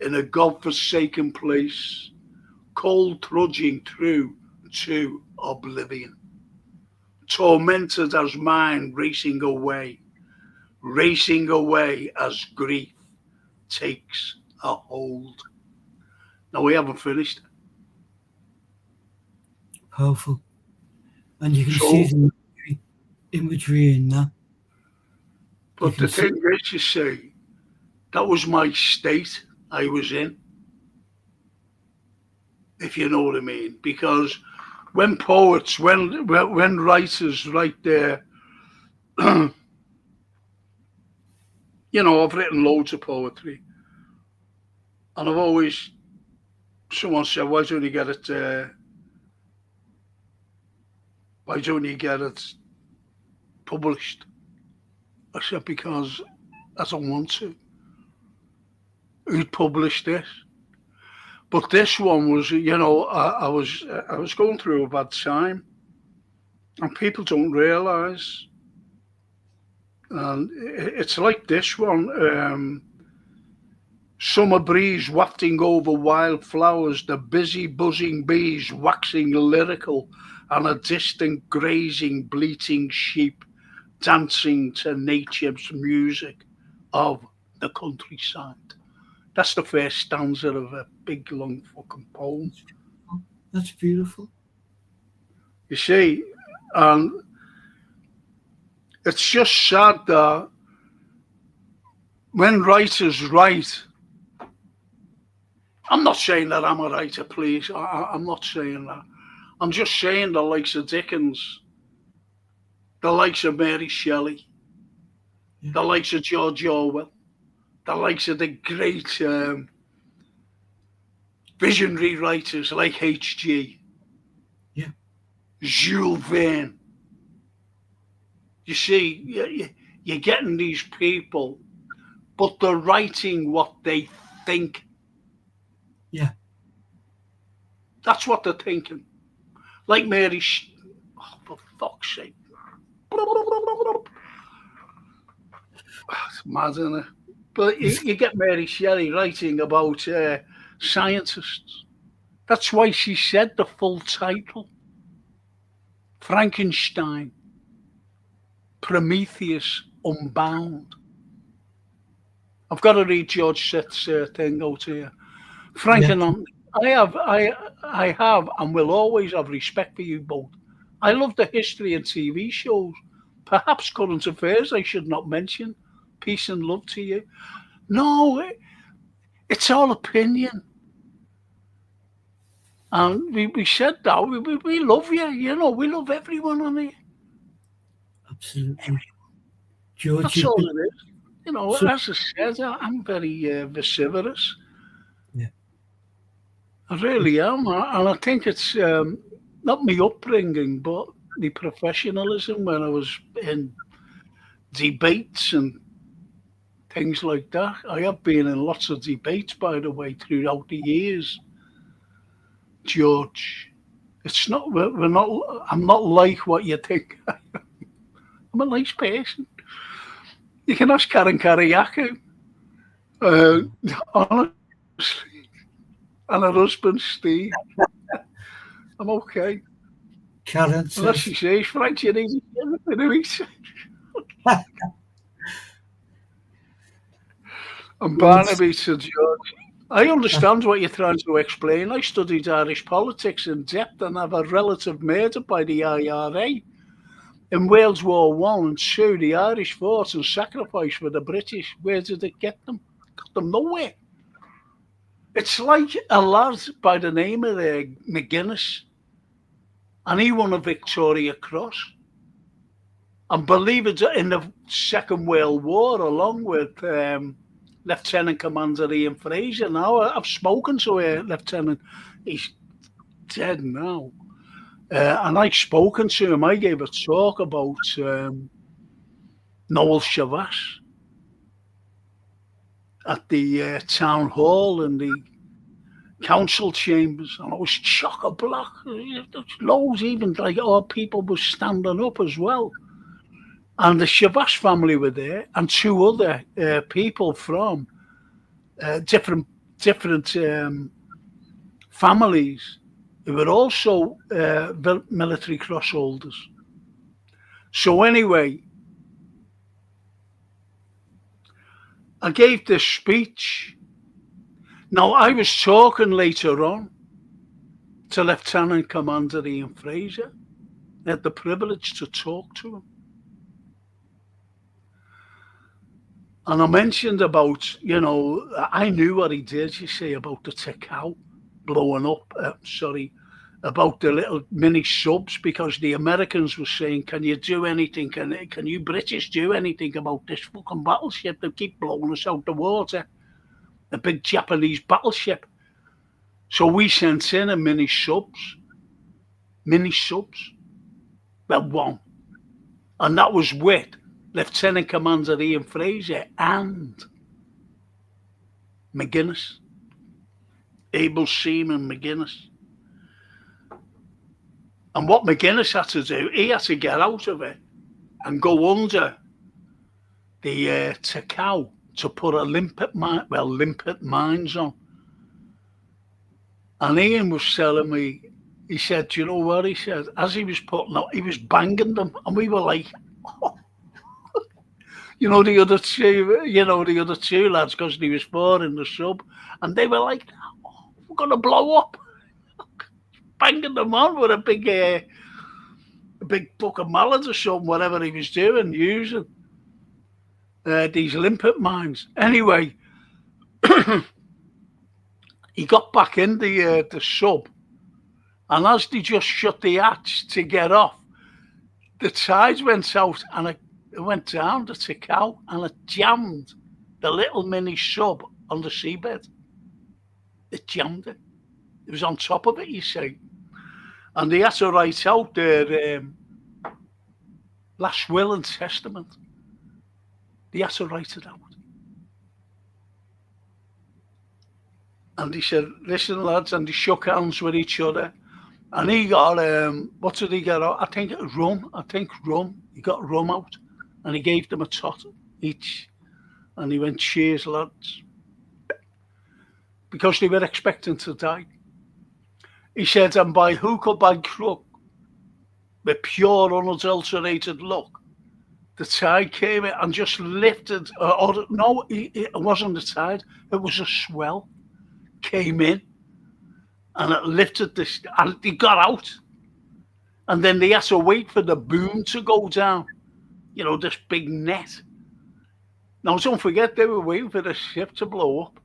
in a God-forsaken place, cold trudging through to oblivion, tormented as mind racing away as grief takes a hold. No, we haven't finished. Powerful. And you can see the imagery in that. But the thing is, you see, that was my state I was in, if you know what I mean. Because when poets, when writers write their, you know, I've written loads of poetry, and I've always, someone said, why don't you get it published? I said, because I don't want to. Who'd publish this? But this one was, you know, I was going through a bad time, and people don't realise. And it's like this one. Summer breeze wafting over wildflowers, the busy buzzing bees waxing lyrical, and a distant grazing bleating sheep dancing to nature's music of the countryside. That's the first stanza of a big long fucking poem. That's beautiful. You see, and it's just sad that when writers write, I'm not saying that I'm a writer, please. I'm not saying that. I'm just saying the likes of Dickens, the likes of Mary Shelley, the likes of George Orwell, the likes of the great visionary writers like H.G. Yeah. Jules Verne. You see, you're getting these people, but they're writing what they think. Yeah. That's what they're thinking. Like Mary, oh, for fuck's sake. It's mad, isn't it? But you get Mary Shelley writing about scientists. That's why she said the full title. Frankenstein, Prometheus Unbound. I've got to read George Sett's thing out here. I have and will always have respect for you both. I love the history and TV shows. Perhaps current affairs I should not mention. Peace and love to you. No, it's all opinion. And we said that. We love you. You know, we love everyone on here. Absolutely. Everyone. George, that's all it is. You know, as I said, I'm very vociferous. Yeah. I really am. And I think it's not my upbringing, but the professionalism when I was in debates and things like that. I have been in lots of debates, by the way, throughout the years. George, it's not. We're not. I'm not like what you think. I'm a nice person. You can ask Karen Karayaku. Honestly, and her husband Steve. I'm okay. Karen says, unless she says, Frank, you need anything. And Barnaby said, George, I understand what you're trying to explain. I studied Irish politics in depth and have a relative murdered by the IRA. In World War One and Two, the Irish fought and sacrificed for the British. Where did it get them? Got them nowhere. It's like a lad by the name of McGuinness, and he won a Victoria Cross. And believe it, in the Second World War, along with Lieutenant Commander Ian Fraser. Now, I've spoken to a lieutenant. He's dead now. And I've spoken to him. I gave a talk about Noel Chavas at the town hall and the council chambers, and it was chock-a-block. There's loads, even like people were standing up as well. And the Chavas family were there, and two other people from different families who were also military cross holders. So anyway, I gave this speech. Now, I was talking later on to Lieutenant Commander Ian Fraser. I had the privilege to talk to him. And I mentioned about, I knew what he did, you see, about the Tikau blowing up, about the little mini subs, because the Americans were saying, can you do anything? Can you British do anything about this fucking battleship? They keep blowing us out the water. A big Japanese battleship. So we sent in a mini subs. Well, one. And that was with Lieutenant Commander Ian Fraser and McGuinness. Able Seaman McGuinness. And what McGuinness had to do, he had to get out of it and go under the Tikau to put a limpet mines on. And Ian was telling me, he said, do you know what? He said, as he was putting out, he was banging them. And we were like, oh. the other two lads, because he was four in the sub. And they were like, oh, we're going to blow up. Banging them on with a big book of mallards or something, whatever he was doing, using. These limpet mines. Anyway, he got back in the sub, and as they just shut the hatch to get off, the tides went out and it went down the Tikau, and it jammed the little mini sub on the seabed. It jammed it. It was on top of it, you see. And they had to write out their last will and testament. He had to write it out. And he said, listen, lads, and he shook hands with each other. And he got, what did he get out? I think rum. He got rum out. And he gave them a tot each. And he went, cheers, lads. Because they were expecting to die. He said, and by hook or by crook, with pure unadulterated luck, the tide came in and just lifted, it wasn't the tide, it was a swell, came in, and it lifted this, and they got out. And then they had to wait for the boom to go down, this big net. Now, don't forget, they were waiting for the ship to blow up,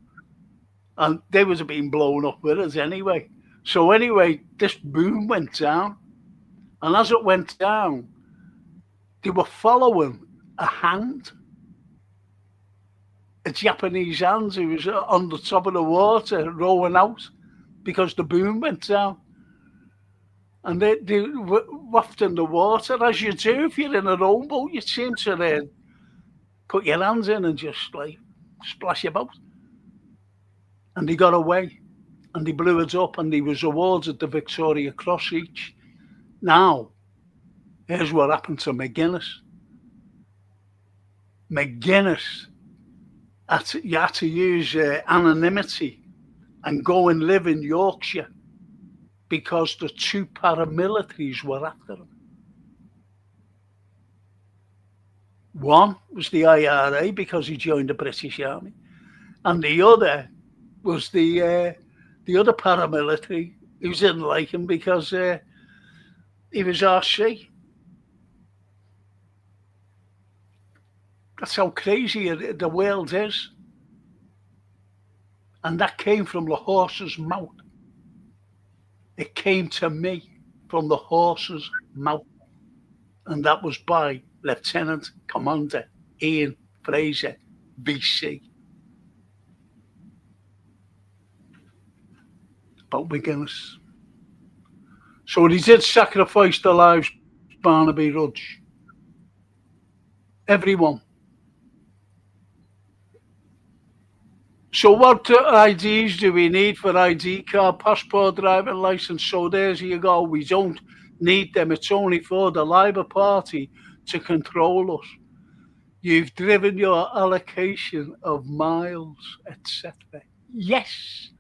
and they was being blown up with us anyway. So anyway, this boom went down, and as it went down, they were following a hand, a Japanese hand who was on the top of the water rowing out because the boom went down. And they were wafting the water, as you do if you're in a rowboat. You seem to put your hands in and just like splash about. And they got away, and they blew it up, and they was awarded the Victoria Cross each. Now, here's what happened to McGuinness. You had to use anonymity and go and live in Yorkshire because the two paramilitaries were after him. One was the IRA because he joined the British Army, and the other was the other paramilitary who didn't like him because he was RC. That's how crazy the world is. And that came from the horse's mouth. It came to me from the horse's mouth. And that was by Lieutenant Commander Ian Fraser, BC. About McGuinness. So he did sacrifice their lives, Barnaby Rudge. Everyone. So what IDs do we need for ID card, passport, driving licence? So there's you go. We don't need them. It's only for the Labour Party to control us. You've driven your allocation of miles, etc. Yes.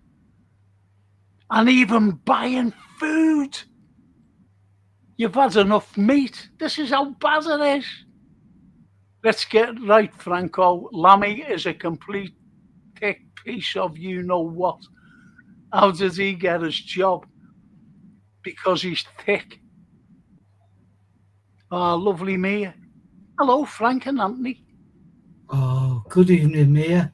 And even buying food. You've had enough meat. This is how bad it is. Let's get right, Franco. Lammy is a complete thick piece of you-know-what. How does he get his job? Because he's thick. Oh, lovely Mia. Hello, Frank and Anthony. Oh, good evening, Mia.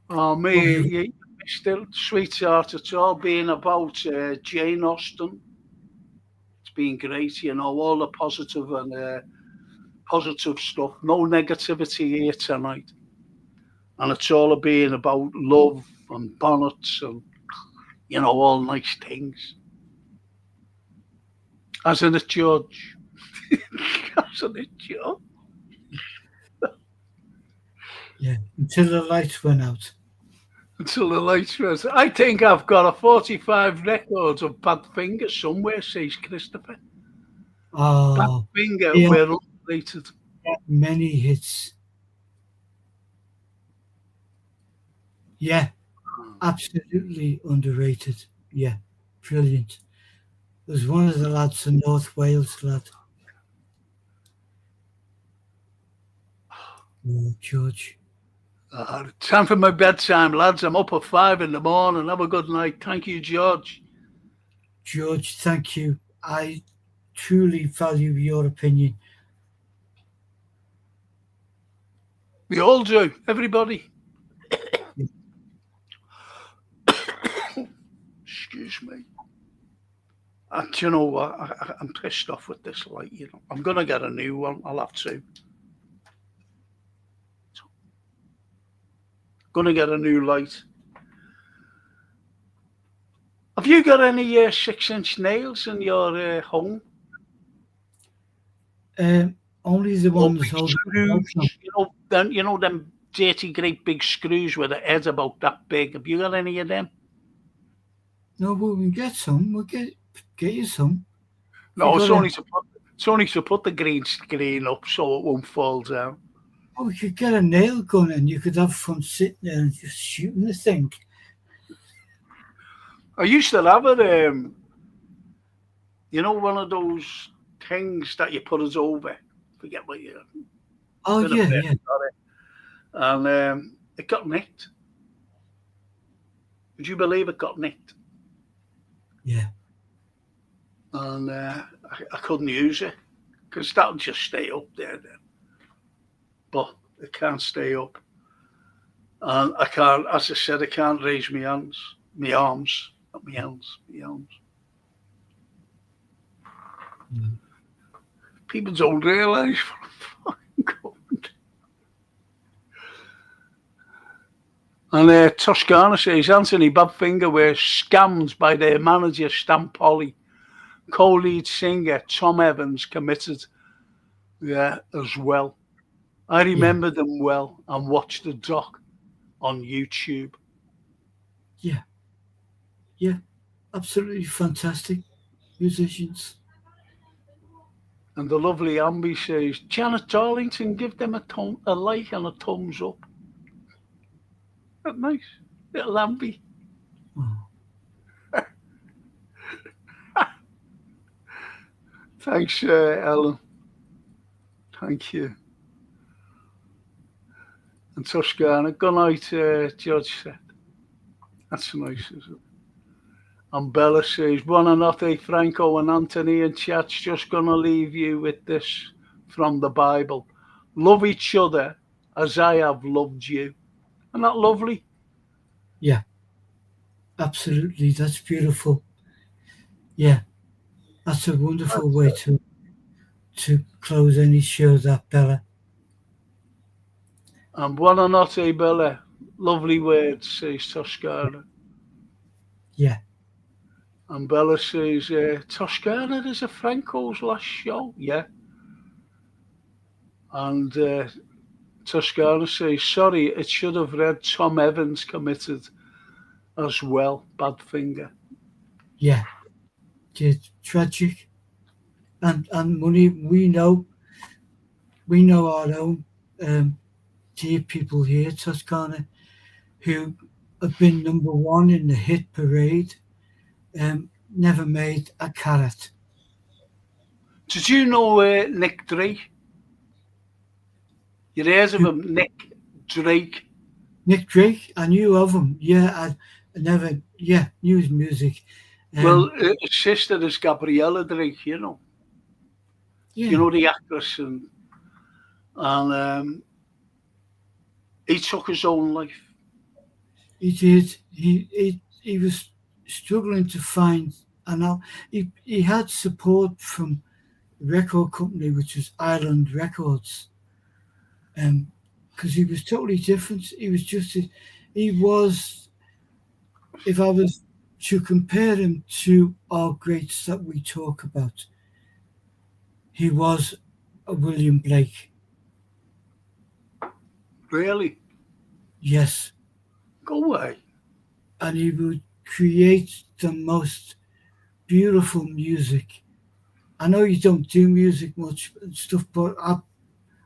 Oh, Mia, you're still sweetheart at all, being about Jane Austen. It's been great, you know, all the positive and positive stuff. No negativity here tonight. And it's all being about love and bonnets and, you know, all nice things. Hasn't it, George? Hasn't it, George? Yeah, until the lights went out. Until the lights went out. I think I've got a 45 records of Bad Finger somewhere, says Christopher. Oh, Bad Finger, yeah. we're underrated. Many hits. Yeah, absolutely underrated. Yeah, brilliant. There's one of the lads, a North Wales lad. Oh, George. Time for my bedtime, lads. I'm up at 5 in the morning. Have a good night. Thank you, George. George, thank you. I truly value your opinion. We all do. Everybody. Excuse me. Do you know what? I'm pissed off with this light. You know, I'm gonna get a new one. I'll have to. Gonna get a new light. Have you got any 6-inch nails in your home? Only the ones holding screws. You know them dirty, great big screws with a head about that big. Have you got any of them? No, but we can get some. We'll get you some. No, it's only to put the green screen up so it won't fall down. Oh, we could get a nail gun and you could have fun sitting there and just shooting the thing. I used to have it, you know, one of those things that you put it over. Forget what you. Oh, yeah. And it got nicked. Would you believe it got nicked? Yeah. And I couldn't use it because that would just stay up there then. But it can't stay up. And I can't, as I said, I can't raise my hands, my arms, not my hands, my arms. Mm. People don't realise what I'm fucking going. And Toscana says, Anthony Badfinger were scammed by their manager, Stan Polly. Co-lead singer Tom Evans committed as well. I remember them well and watched the doc on YouTube. Yeah. Yeah. Absolutely fantastic musicians. And the lovely Ambi says, Janet Darlington, give them a like and a thumbs up. That's nice. Little Ambi. Oh. Thanks, Ellen. Thank you. And Toscana, good night, George said. That's nice, isn't it? And Bella says, Buonanotte, Franco and Anthony, and chat's just going to leave you with this from the Bible. love each other as I have loved you. Isn't that lovely? Yeah, absolutely. That's beautiful. Yeah, that's a wonderful That's way it. to close any show, that Bella. And buonanotte, Bella. Lovely words, says Toscana. Yeah, And Bella says, Toscana is a Franco's last show. Yeah. And Toscana says, sorry, it should have read Tom Evans committed as well. Bad finger. yeah. It's tragic, and money. We know our own dear people here, Toscana, who have been number one in the hit parade. Never made a carrot. Did you know Nick Drake? You heard of Who, him, Nick Drake? Nick Drake, I knew of him. Yeah, I never. Yeah, knew his music. Well, Um, his sister is Gabriella Drake, you know. You yeah, know the actress, and he took his own life. he did. He was struggling to find. I know he had support from the record company, which was Island Records, because he was totally different. He was just. He was. If I was to compare him to our greats that we talk about, he was a William Blake. Really? Yes, Go away. and he would create the most beautiful music. I know you don't do music much and stuff, but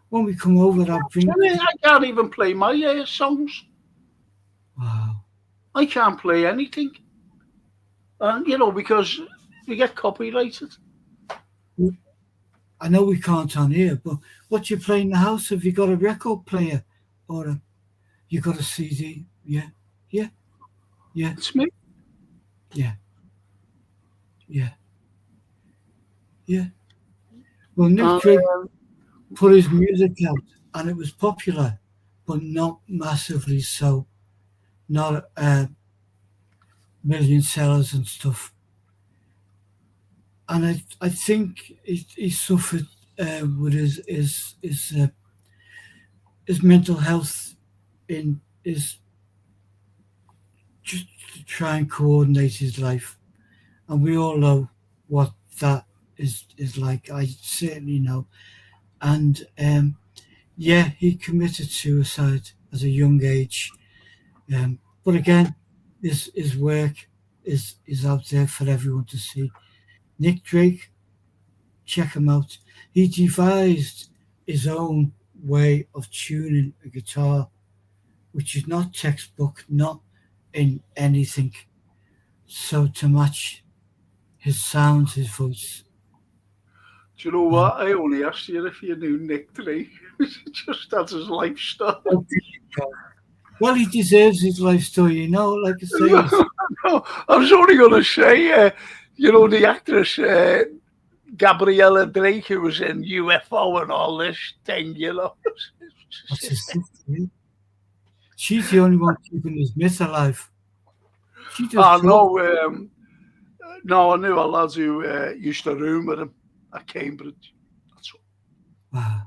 when we come over, I'll bring. I can't even play my songs. Wow. I can't play anything. And, because we get copyrighted. I know we can't on here, but what you play in the house? Have you got a record player or you got a CD? Yeah, yeah, yeah, It's me. yeah, yeah, yeah. Well, Nick And, Drake put his music out, and it was popular, but not massively so. Not million sellers and stuff. And I think he suffered with his mental health in his just to try and coordinate his life, and we all know what that is like. I certainly know, and yeah, he committed suicide at a young age. But again, his work is out there for everyone to see. Nick Drake, check him out. He devised his own way of tuning a guitar, which is not textbook, not in anything. So to match his sound, his voice. do you know what? I only asked you if you knew Nick Drake. Just that's his life story. Well, he deserves his life story, like I say. No, I was only going to say, the actress Gabriella Drake, who was in UFO and all this thing. That's his sister. Yeah. She's the only one keeping his myth alive. She does I drugs. know. No, I knew a lad who used to room with him at Cambridge. That's all. Wow.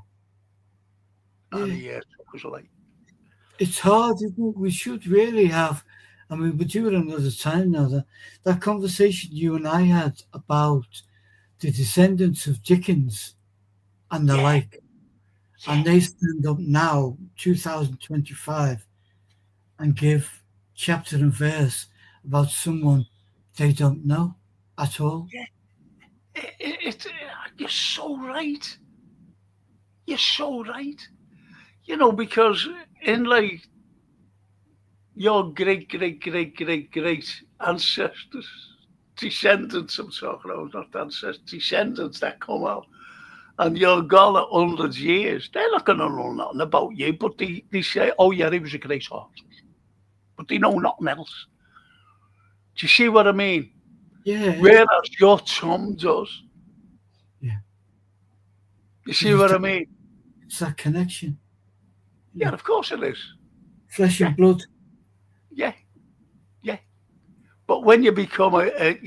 And Yeah. he took his life. It's hard, isn't it? We should really have. I mean, we'll do it another time now. That conversation you and I had about the descendants of Dickens and the like, and they stand up now, 2025, and give chapter and verse about someone they don't know at all. You're so right. You're so right. Because in like your great, great, great, great, great ancestors, descendants, I'm talking about, not ancestors, descendants that come out, and you're gone 100 years, they're not going to know nothing about you, but they say, oh yeah, he was a great artist. But they know nothing else. Do you see what I mean? Yeah. Whereas your Tom does. Yeah. You see what I mean? It's that connection. Yeah, of course it is. Flesh Yeah. and blood. Yeah. But when you become I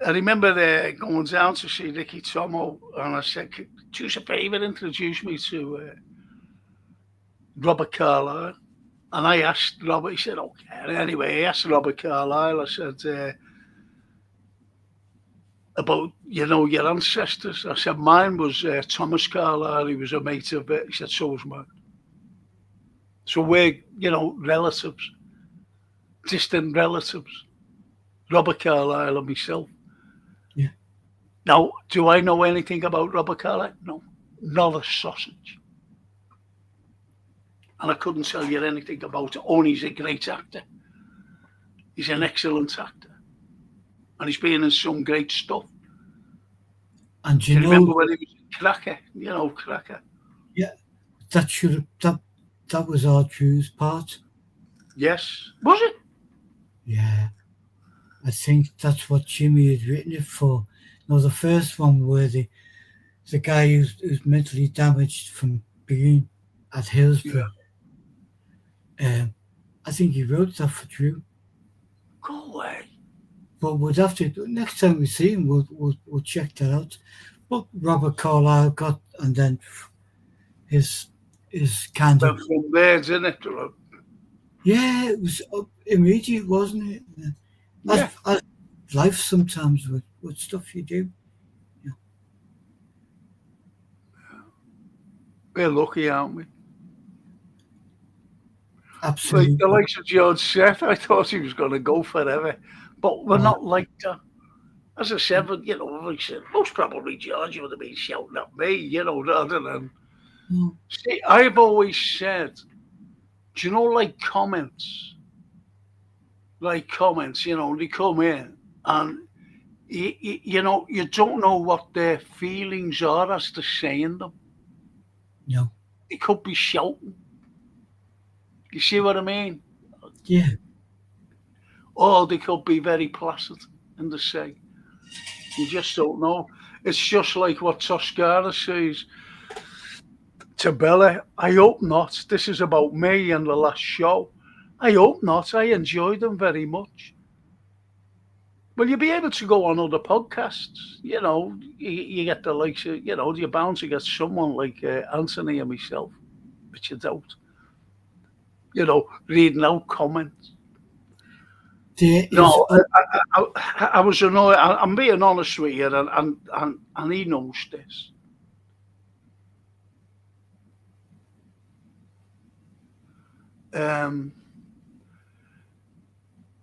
remember going down to see Ricky Tomo, and I said, "Do us a favour, introduce me to Robert Carlyle." And I asked Robert, he said, "Okay." And anyway, I asked Robert Carlyle, I said, about, your ancestors. I said, "Mine was Thomas Carlyle. He was a mate of it." He said, "So was mine." So we're, relatives, distant relatives. Robert Carlyle and myself. Yeah. Now, do I know anything about Robert Carlyle? No, not a sausage. And I couldn't tell you anything about it. Only he's a great actor. He's an excellent actor. And he's been in some great stuff. And Do you remember when he was in Cracker? Cracker. Yeah, that was our Drew's part. Yes. Was it? Yeah. I think that's what Jimmy had written it for. The first one where the guy who's mentally damaged from being at Hillsborough. Yeah. I think he wrote that for Drew. Go away. But we'd have to, next time we see him, we'll check that out. But Robert Carlyle got, and then his kind of. From there, isn't it? Yeah, it was immediate, wasn't it? As life sometimes with stuff you do. Yeah. We're lucky, aren't we? Absolutely. Like the likes of George Seth, I thought he was going to go forever. But we're not like that. As I said, like I said, most probably George would have been shouting at me, rather than. See, I've always said, do you know, like comments? They come in and, you don't know what their feelings are as they're saying them. No. They could be shouting. You see what I mean? Yeah. Or they could be very placid in the say. You just don't know. It's just like what Toscana says to Bella. I hope not. This is about me and the last show. I hope not. I enjoy them very much. Will you be able to go on other podcasts? You get the likes of, you're bound to get someone like Anthony and myself, which you don't. Reading out comments. No, I was annoyed. I'm being honest with you, and he knows this.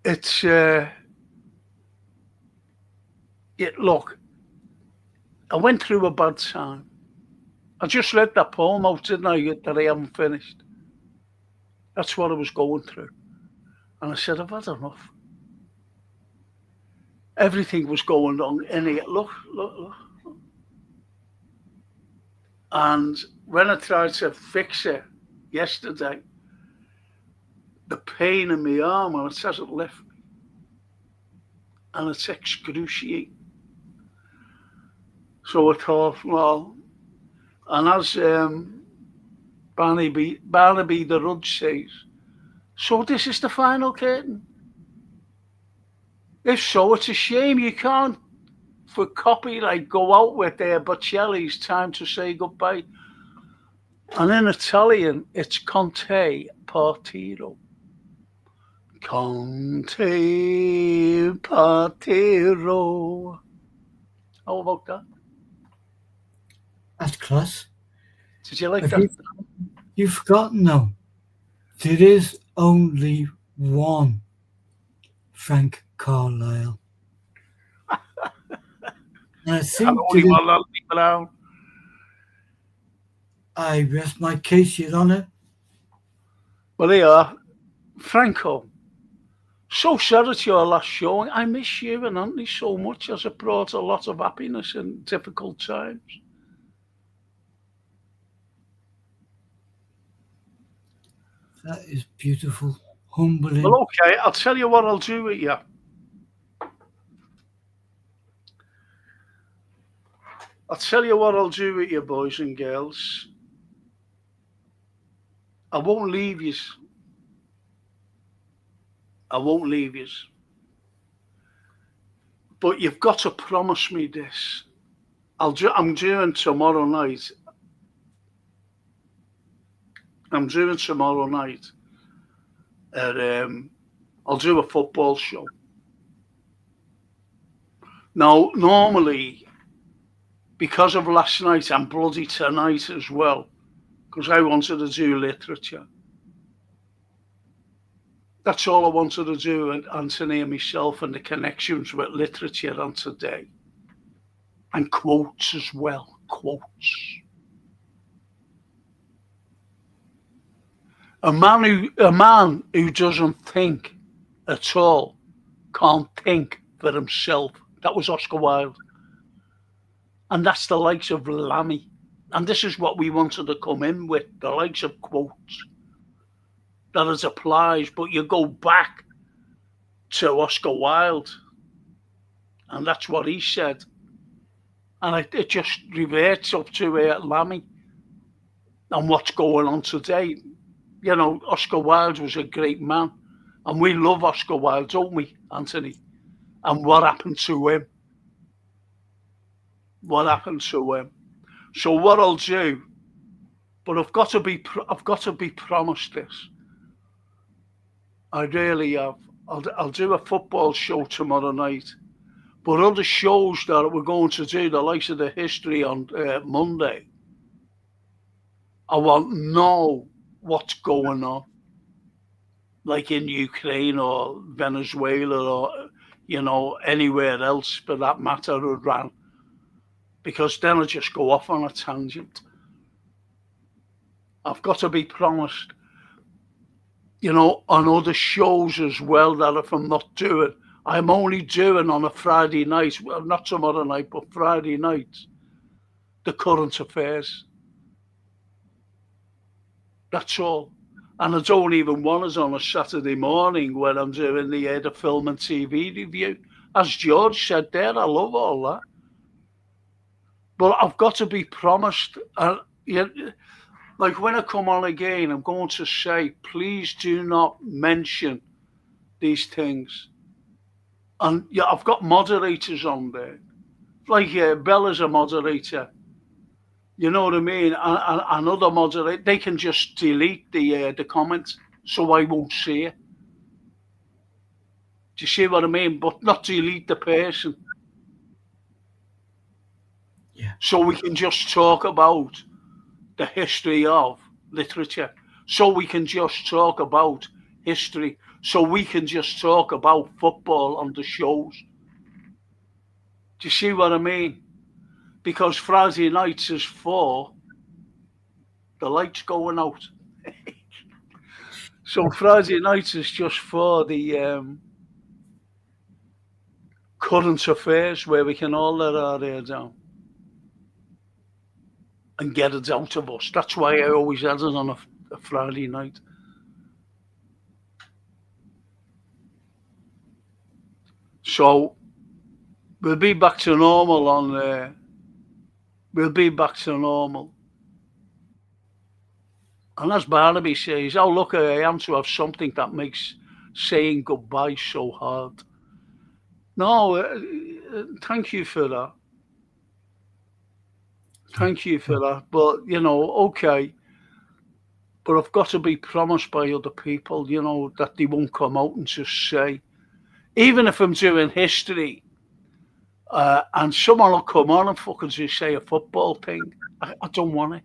It's look, I went through a bad time. I just read that poem out, didn't I, that I haven't finished. That's what I was going through. And I said, I've had enough. Everything was going wrong. And look. And when I tried to fix it yesterday, the pain in my arm, and it hasn't left me. And it's excruciating. So I thought, well, and as Barnaby the Rudge says, so this is the final curtain. If so, it's a shame you can't, for copyright, go out with Bocelli's Time to Say Goodbye. And in Italian, it's Conte Partiro. Conte Partiro. How about that? That's class. Did you like that? You've forgotten now. There is only one Frank Carlyle. And I think I rest my case, Your Honour. Well, they are. Franco, so sad it's your last show. I miss you and Anthony so much, as it brought a lot of happiness in difficult times. That is beautiful, humbling. Well, okay, I'll tell you what I'll do with you. I'll tell you what I'll do with you, boys and girls. I won't leave you. I won't leave you. But you've got to promise me this. I'm doing tomorrow night. I'll do a football show. Now, normally, because of last night and bloody tonight as well, because I wanted to do literature. That's all I wanted to do, and Anthony and myself, and the connections with literature on today. And quotes as well, quotes. A man who doesn't think at all can't think for himself. That was Oscar Wilde. And that's the likes of Lammy. And this is what we wanted to come in with, the likes of quotes. That it applies, but you go back to Oscar Wilde, and that's what he said. And it just reverts up to Lammy and what's going on today. You know, Oscar Wilde was a great man, and we love Oscar Wilde, don't we, Anthony? And what happened to him? What happened to him? So what I'll do, but I've got to be promised this. I really have. I'll do a football show tomorrow night, but other shows that we're going to do, the likes of the history on Monday, I want to know what's going on, like in Ukraine or Venezuela or, you know, anywhere else for that matter, Iran, because then I just go off on a tangent. I've got to be promised, you know, on other shows as well that if I'm not doing, I'm only doing on a Friday night, well, not tomorrow night, but Friday night, the current affairs. That's all. And I don't even want us on a Saturday morning when I'm doing the film and TV review. As George said there, I love all that. But I've got to be promised, like when I come on again, I'm going to say, please do not mention these things. And yeah, I've got moderators on there. Like Bella's a moderator. You know what I mean? And another moderator, they can just delete the comments so I won't see it. Do you see what I mean? But not delete the person. Yeah. So we can just talk about the history of literature. So we can just talk about history. So we can just talk about football on the shows. Do you see what I mean? Because Friday nights is for the lights going out. So Friday nights is just for the current affairs where we can all let our hair down and get it out of us. That's why I always had it on a Friday night. So we'll be back to normal on we'll be back to normal. And as Barnaby says, how lucky I am to have something that makes saying goodbye so hard. No, thank you for that. Thank you for that. But, you know, okay. But I've got to be promised by other people, you know, that they won't come out and just say, even if I'm doing history, and someone will come on and fucking just say a football thing, I don't want it.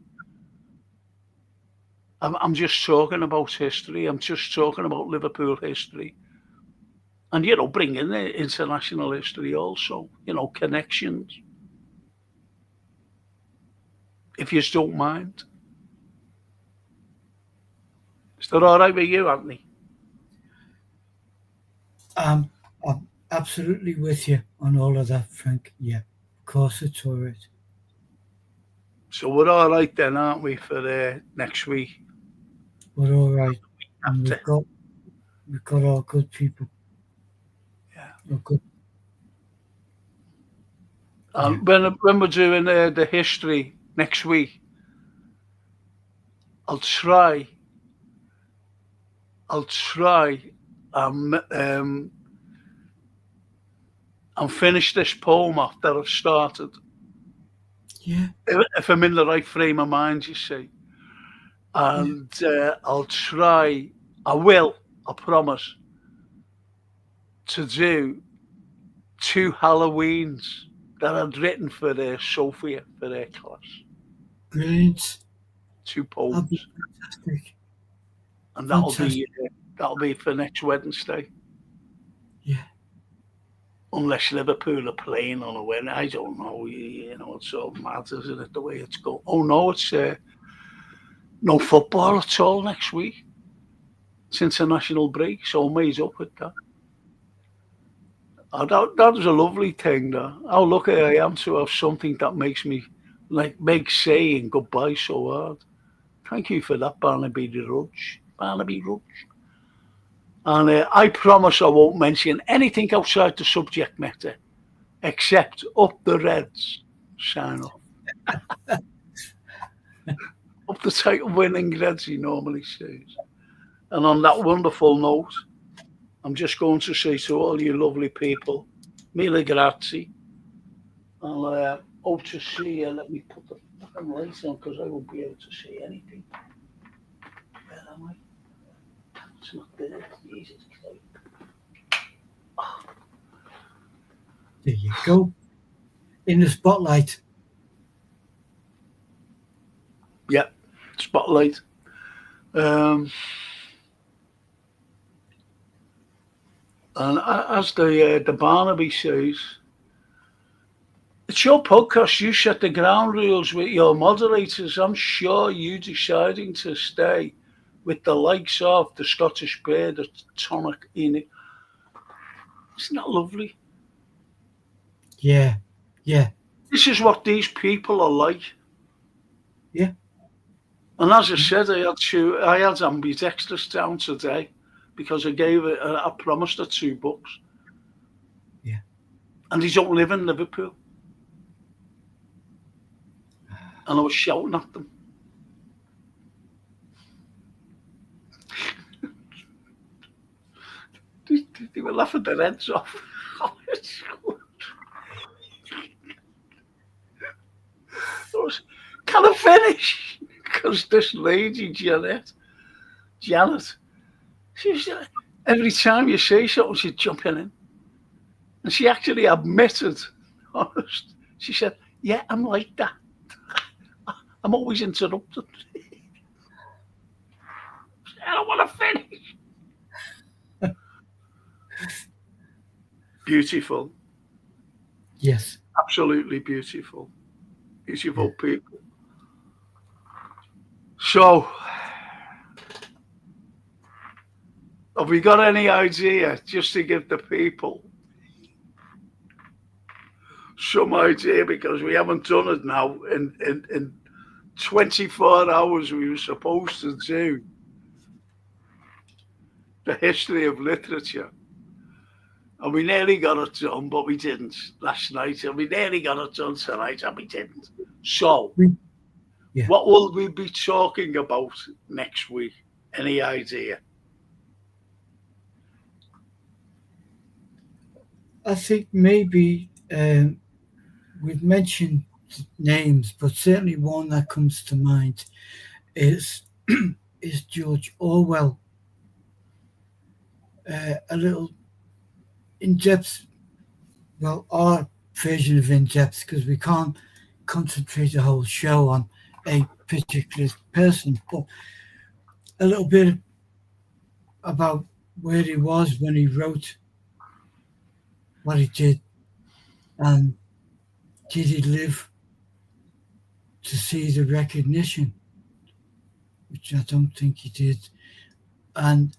I'm just talking about history. I'm just talking about Liverpool history. And, you know, bring in the international history also, you know, connections. If you don't mind. Is that all right with you, Anthony? I'm absolutely with you on all of that, Frank. Yeah, of course it's all right. So we're all right then, aren't we, for next week? We're all right. And we've got our good people. Yeah. Our good. And when we're doing the history next week, I'll try and finish this poem off that I've started. Yeah. If I'm in the right frame of mind, you see. And I'll try, I promise, to do 2 Halloweens that I'd written for Sophia, for their class. Brilliant. 2 That'll poems. be fantastic. And Fantastic. that'll be for next Wednesday. Yeah. Unless Liverpool are playing on a win. I don't know. You know, it's so mad, isn't it, the way it's going? Oh, no, it's no football at all next week. It's international break, so I'm made up with that. That was a lovely thing, though. How lucky I am to have something that makes me, makes saying goodbye so hard. Thank you for that, Barnaby Rudge. And I promise I won't mention anything outside the subject matter, except up the Reds. Sign off. Up the title winning Reds, he normally says. And on that wonderful note, I'm just going to say to all you lovely people, mille grazie. I'll hope to see you. Let me put the fucking lights on because I won't be able to see anything. Where am I? It's not there. Jesus Christ. Oh. There you go. In the spotlight. Yep, spotlight. And as the Barnaby says, it's your podcast. You set the ground rules with your moderators. I'm sure you deciding to stay with the likes of the Scottish Bear, the tonic in it. Isn't that lovely? Yeah. This is what these people are like. Yeah. And as I said, I had ambidextrous down today because I gave it. I promised her $2. Yeah. And they don't live in Liverpool. And I was shouting at them. They were laughing their heads off. Can I finish? Because this lady, Janet, she's every time you say something, she's jumping in. And she actually admitted, honest, she said, yeah, I'm like that. I'm always interrupted. I don't want to finish. Beautiful. Yes. Absolutely beautiful. Beautiful people. So, have we got any idea, just to give the people some idea, because we haven't done it now in 24 hours. We were supposed to do the history of literature, and we nearly got it done, but we didn't last night, and we nearly got it done tonight, and we didn't. So, what will we be talking about next week? Any idea? I think maybe we've mentioned names, but certainly one that comes to mind is George Orwell. A little in-depth, well, our version of in-depth, because we can't concentrate the whole show on a particular person, but a little bit about where he was when he wrote what he did, and did he live to see the recognition, which I don't think he did. And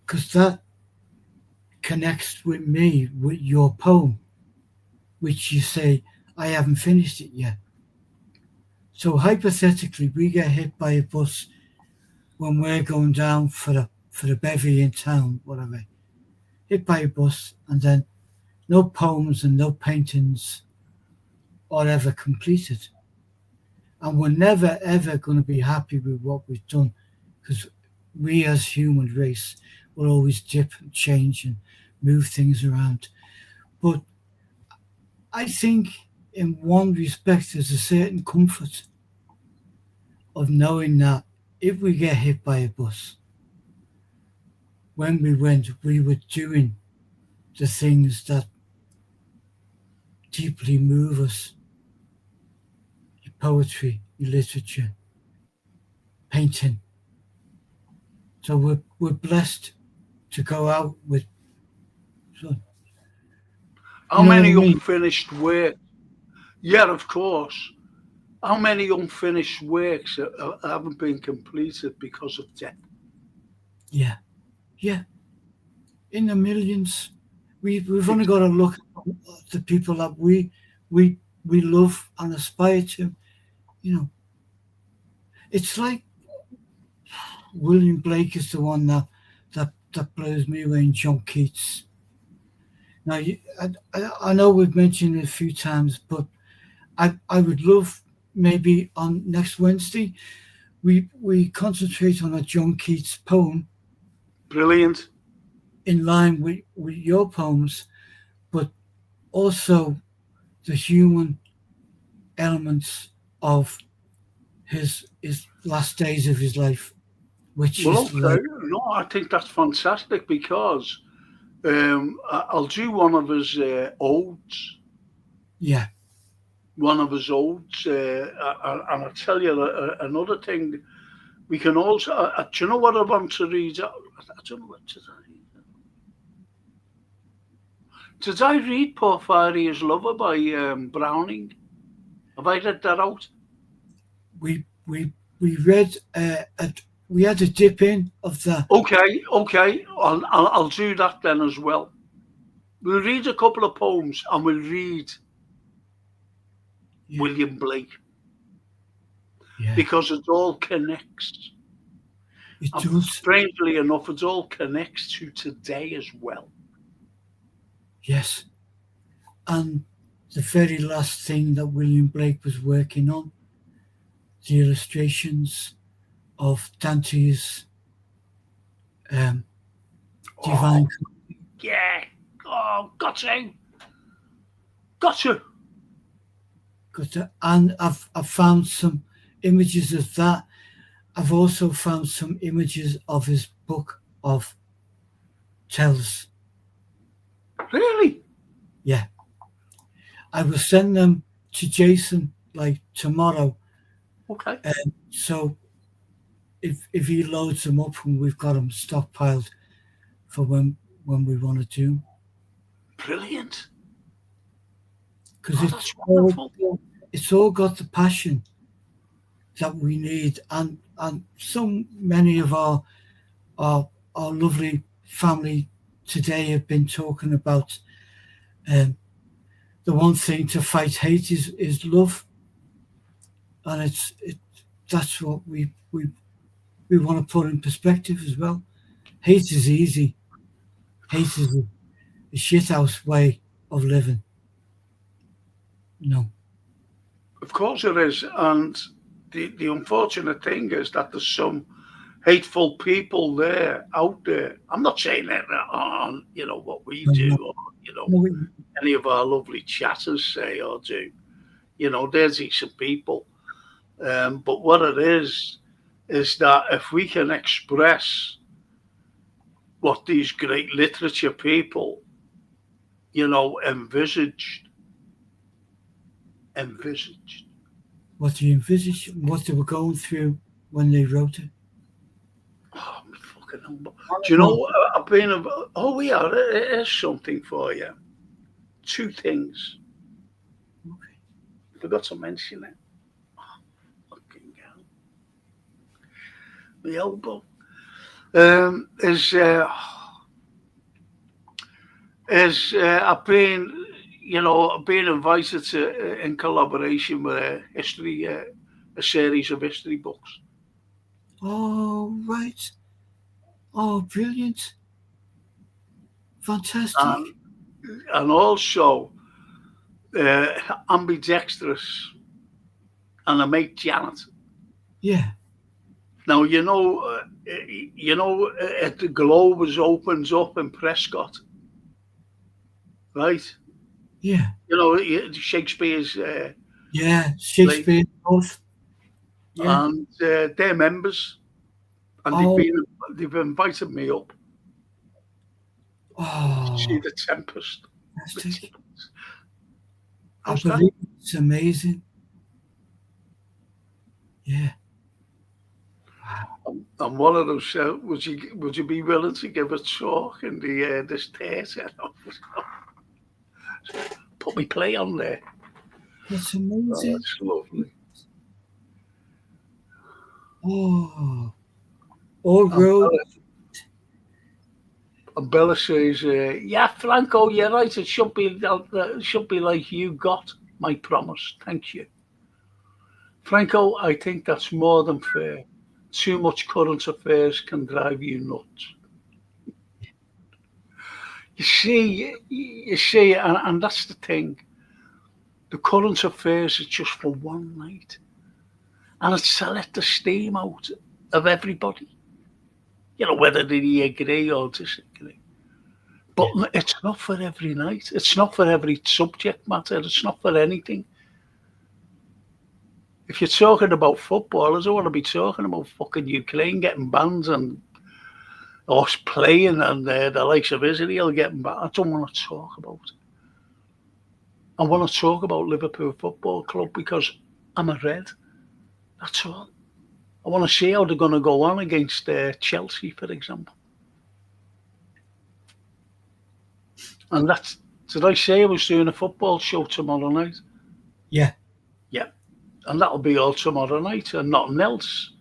because that connects with me, with your poem, which you say, I haven't finished it yet. So hypothetically, we get hit by a bus when we're going down for the bevy in town, whatever. Hit by a bus, and then no poems and no paintings are ever completed. And we're never, ever going to be happy with what we've done, because we as human race will always dip and change and move things around. But I think in one respect there's a certain comfort of knowing that if we get hit by a bus, when we went, we were doing the things that deeply move us. Your poetry, your literature, painting. So we're blessed to go out with. So, How you know what I many mean? unfinished work? Yeah, of course. How many unfinished works haven't been completed because of death? Yeah, yeah. In the millions, we've only Ex- got to look at the people that we we love and aspire to. You know, it's like William Blake is the one that blows me away, and John Keats. Now, I know we've mentioned it a few times, but I would love, maybe on next Wednesday we concentrate on a John Keats poem Brilliant. in line with your poems, but also the human elements of his last days of his life, which Well, is okay. like, No, I think that's fantastic because I'll do one of his odes. yeah, One of his odes, and I'll tell you another thing. We can also. Do you know what I want to read? I don't know what to read. Did I read Porphyria's Lover by Browning? Have I read that out? we read we had a dip in of that. Okay, okay. I'll do that then as well. We'll read a couple of poems and we'll read Yeah, William Blake yeah, because it all connects. it And does. strangely enough, it all connects to today as well. Yes, and the very last thing that William Blake was working on, the illustrations of Dante's um, Oh, Divine. yeah. Oh, got to. Got to. And I've found some images of that. I've also found some images of his book of tells. Really? Yeah, I will send them to Jason like tomorrow. Okay. So if he loads them up and we've got them stockpiled for when we want to do, Brilliant. because Oh, that's wonderful. it's all got the passion that we need, and so many of our our lovely family today have been talking about um, the one thing to fight hate is love, and that's what we want to put in perspective as well. Hate is easy. Hate is a shithouse way of living. No, Of course it is. And the unfortunate thing is that there's some hateful people there out there. I'm not saying that on, what we no, do no, or, no. any of our lovely chatters say or do. They're decent people. But what it is that if we can express what these great literature people, envisaged. What do you envisage? What they were going through when they wrote it? Oh, my fucking hell. Do you No, know, I've been, oh, yeah, there's something for you. Two things. okay. Forgot to mention it. Fucking hell. My elbow. Is I've been, being invited to in collaboration with a series of history books. Oh, right. Oh, brilliant. And Fantastic. and also ambidextrous, and I make Janet. Yeah. Now the Globus opens up in Prescott, right? Yeah. Shakespeare's Yeah. play, Shakespeare. Both. Yeah. and they're members, and Oh. they've invited me up to see Oh. the Tempest. Fantastic. I How's that? believe it's amazing. Yeah. And one of them said, "Would you be willing to give a talk in this theatre?" Put me play on there. That's Oh, amazing. that's lovely. Oh. All road. And Bella says, "Yeah, Franco, you're right. It should be like you got my promise. Thank you, Franco. I think that's more than fair. Too much current affairs can drive you nuts. You see, and that's the thing. The current affairs is just for one night, and it's to let the steam out of everybody. Whether they agree or disagree. But it's not for every night. It's not for every subject matter. It's not for anything. If you're talking about football, I don't want to be talking about fucking Ukraine getting banned and us playing and the likes of Israel getting banned. I don't want to talk about it. I want to talk about Liverpool Football Club because I'm a Red. That's all. I want to see how they're going to go on against Chelsea, for example. And did I say I was doing a football show tomorrow night? Yeah. Yeah. And that'll be all tomorrow night and nothing else.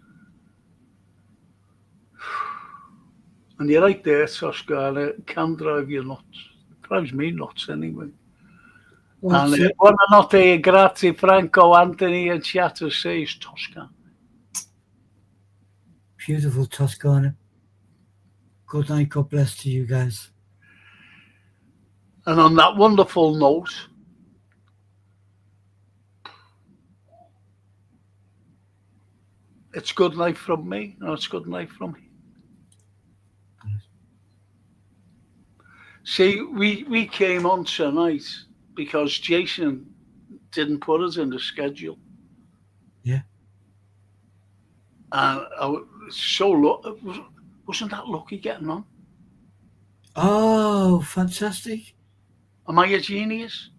And you're right there, Tosca, it can drive you nuts. It drives me nuts anyway. Well, And buonanotte, grazie, Franco, Anthony, and Chatter says Tosca. beautiful Toscana. Good night. God bless to you guys. And on that wonderful note, it's good night from me. No, it's good night from him. See, we came on tonight because Jason didn't put us in the schedule. Yeah. And I was wasn't that lucky getting on? Oh, fantastic. Am I a genius?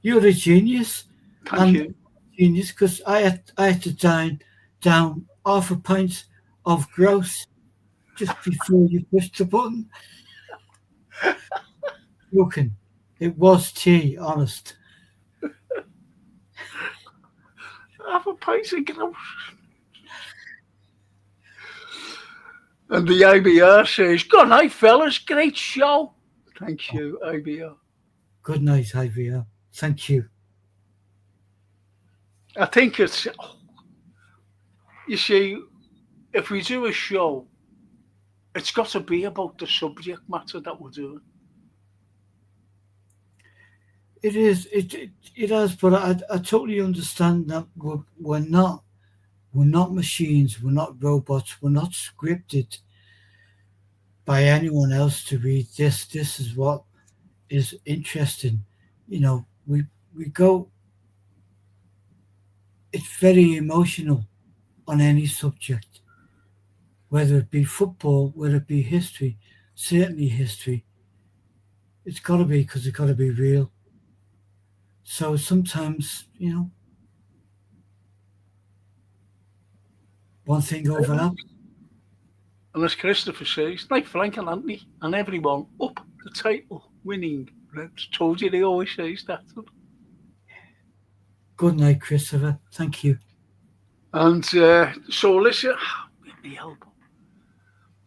You're a genius. Thank you. Genius, because I had to down half a pint of gross just before you pushed the button. Looking, it was tea, honest. Half a pint of gross. And the IBR says, "Good night, fellas. Great show." Thank you, IBR. Good night, IVR. Thank you. I think it's, you see, if we do a show, it's got to be about the subject matter that we're doing. It is. It is. But I totally understand that we're not machines. We're not robots. We're not scripted by anyone else to read this. This is what is interesting. We go. It's very emotional on any subject, whether it be football, whether it be history. Certainly history. It's got to be, because it's got to be real. So sometimes, one thing overlaps. And as Christopher says, like Frank and Anthony and everyone up the title, winning. Reds. Told you they always says that. Good night, Christopher. Thank you. And so listen, get me elbow.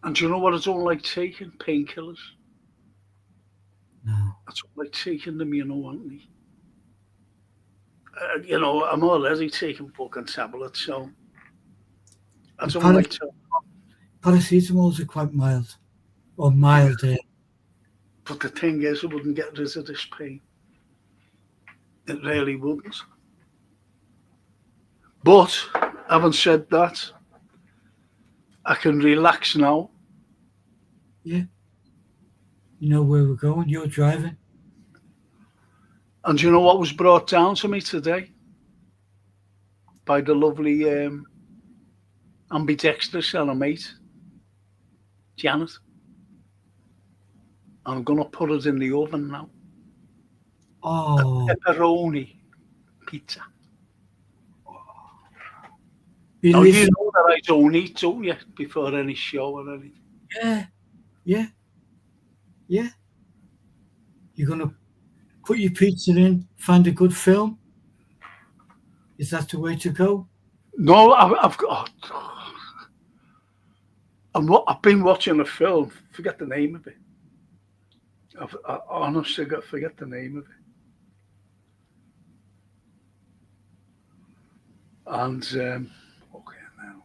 And do you know what I don't like taking? Painkillers. No. I don't like taking them, Anthony. I'm already taking fucking tablets, so I don't like to. Paracetamols are quite mild, or mild. But the thing is, it wouldn't get rid of this pain. It really wouldn't. But having said that, I can relax now. Yeah. You know where we're going. You're driving. And do you know what was brought down to me today? By the lovely ambidextrous mate, Janet. I'm going to put it in the oven now. Oh. Pepperoni pizza. Now, Believe you know that I don't eat, don't you, before any show or anything? Yeah. You're going to put your pizza in, find a good film? Is that the way to go? No, I've got... I've been watching a film, forget the name of it. I honestly forget the name of it. And, okay, now.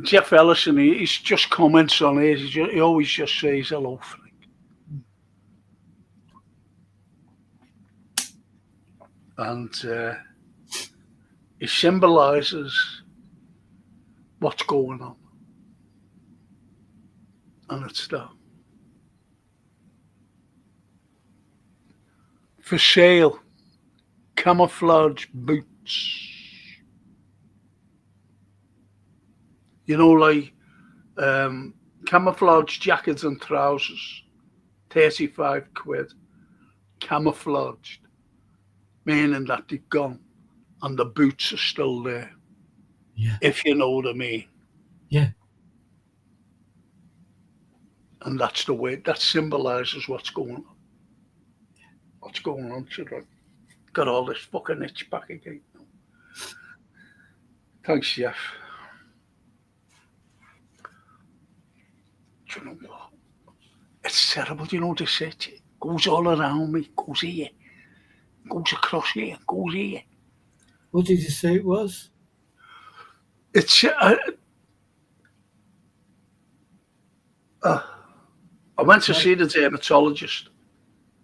Jeff Ellison, he's just comments on it. He always just says hello, Frank. And it symbolises what's going on. And it's that. For sale, camouflage boots. You know, like camouflage jackets and trousers, 35 quid, camouflaged, meaning that they've gone and the boots are still there. Yeah. If you know what I mean. Yeah. And that's the way, that symbolises what's going on. What's going on, children? Got all this fucking itch back again. Thanks, Jeff. Do you know what? It's terrible, you know, this itch. It goes all around me, goes here, goes across here, goes here. What did you say it was? It's I went to see the dermatologist.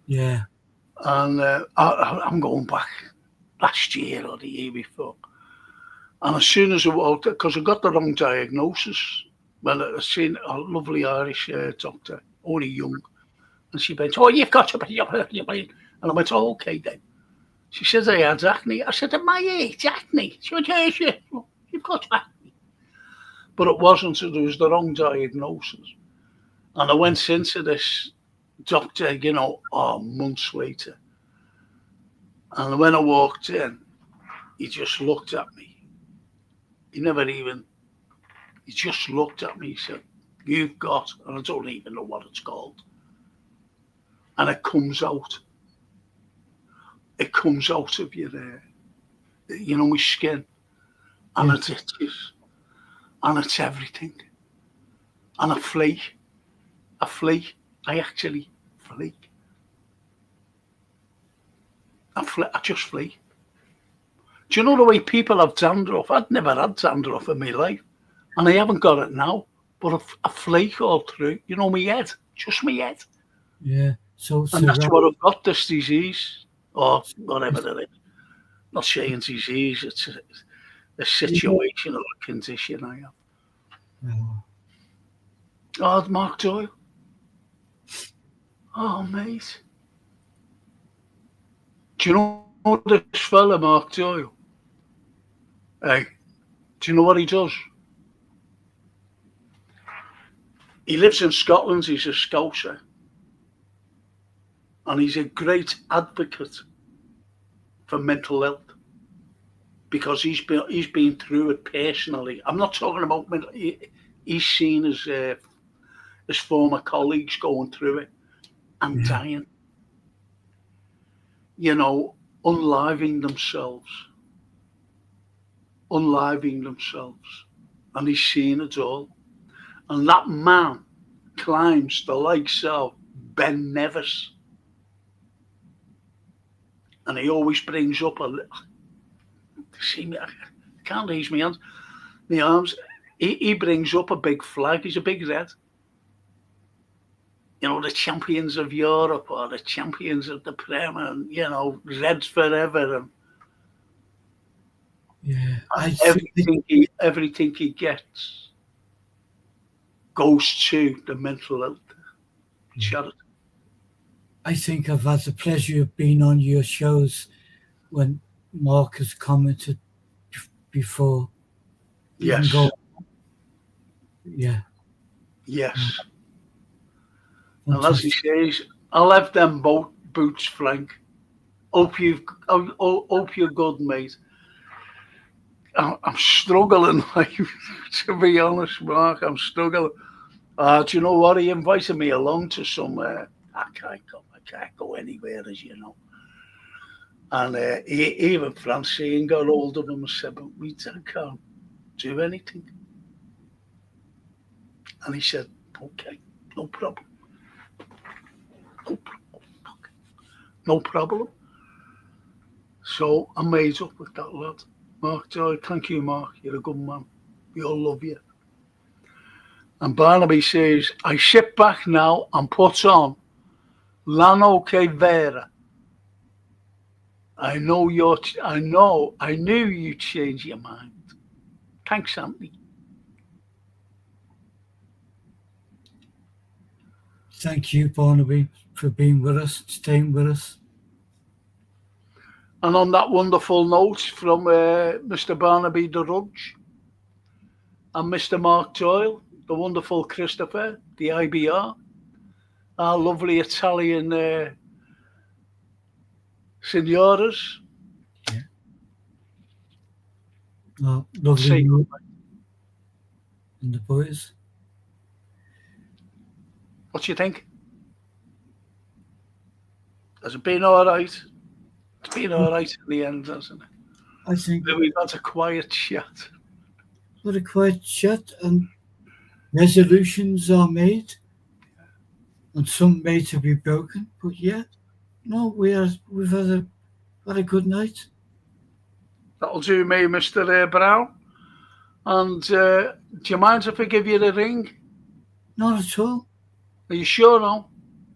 Yeah. And I'm going back last year or the year before. And as soon as I walked, because I got the wrong diagnosis, well, I seen a lovely Irish doctor, only young, and she went, "Oh, you've got to be," and I went, "Oh, okay then." She says I had acne. I said, "At my age, acne?" She went, "Yes, you've got acne." But it wasn't, so there was the wrong diagnosis. And I went into this doctor, you know, months later. And when I walked in, he just looked at me. He just looked at me. He said, "You've got," and I don't even know what it's called. And it comes out. It comes out of you there. You know, my skin. And it itches. And it's everything. And I flake. I actually flake. I just flake. Do you know the way people have dandruff? I'd never had dandruff in my life. And I haven't got it now. But I flake all through. You know, my head. Just my head. Yeah. So that's what I've got, this disease. Or whatever it is. Not saying disease. It's a situation or a condition I have. Oh, Mark Doyle. Oh, mate. Do you know this fella, Mark Doyle? Hey, do you know what he does? He lives in Scotland. He's a Scouser. And he's a great advocate for mental health. Because he's been through it personally. I'm not talking about mental. He's seen his former colleagues going through it and dying. You know, unliving themselves. And he's seen it all. And that man climbs the likes of Ben Nevis. and he always brings up see me, I can't raise my arms. He brings up a big flag. He's a big red. You know, the champions of Europe or the champions of the Prem, and you know, Reds forever, and Yeah, everything he gets goes to the mental health charity. I think I've had the pleasure of being on your shows when Mark has commented before. Yes. Yeah. Yes. Fantastic. And as he says, I'll have them boots, Frank. Hope you're good, mate. I'm struggling, like, to be honest, Mark. I'm struggling. Do you know what? He invited me along to somewhere. I can't go anywhere, as you know. And even Francine got hold of him and said, but we can't do anything. And he said, okay, no problem. No problem. So I made up with that lad. Mark Joy, thank you, Mark. You're a good man. We all love you. And Barnaby says, I sit back now and put on Lano Que Vera. I knew you'd change your mind. Thanks, Anthony. Thank you, Barnaby, for being with us, staying with us. And on that wonderful note from Mr. Barnaby the Rudge and Mr. Mark Doyle, the wonderful Christopher, the IBR, our lovely Italian signoras. Yeah. Oh, lovely you and the boys. What do you think? Has it been all right? It's been all right in the end, hasn't it? I think we've had a quiet chat. What a quiet chat, and resolutions are made, and some made to be broken. But yeah, no, we've had a good night. That'll do me, Mr. Brown. And do you mind if I give you the ring? Not at all. Are you sure now?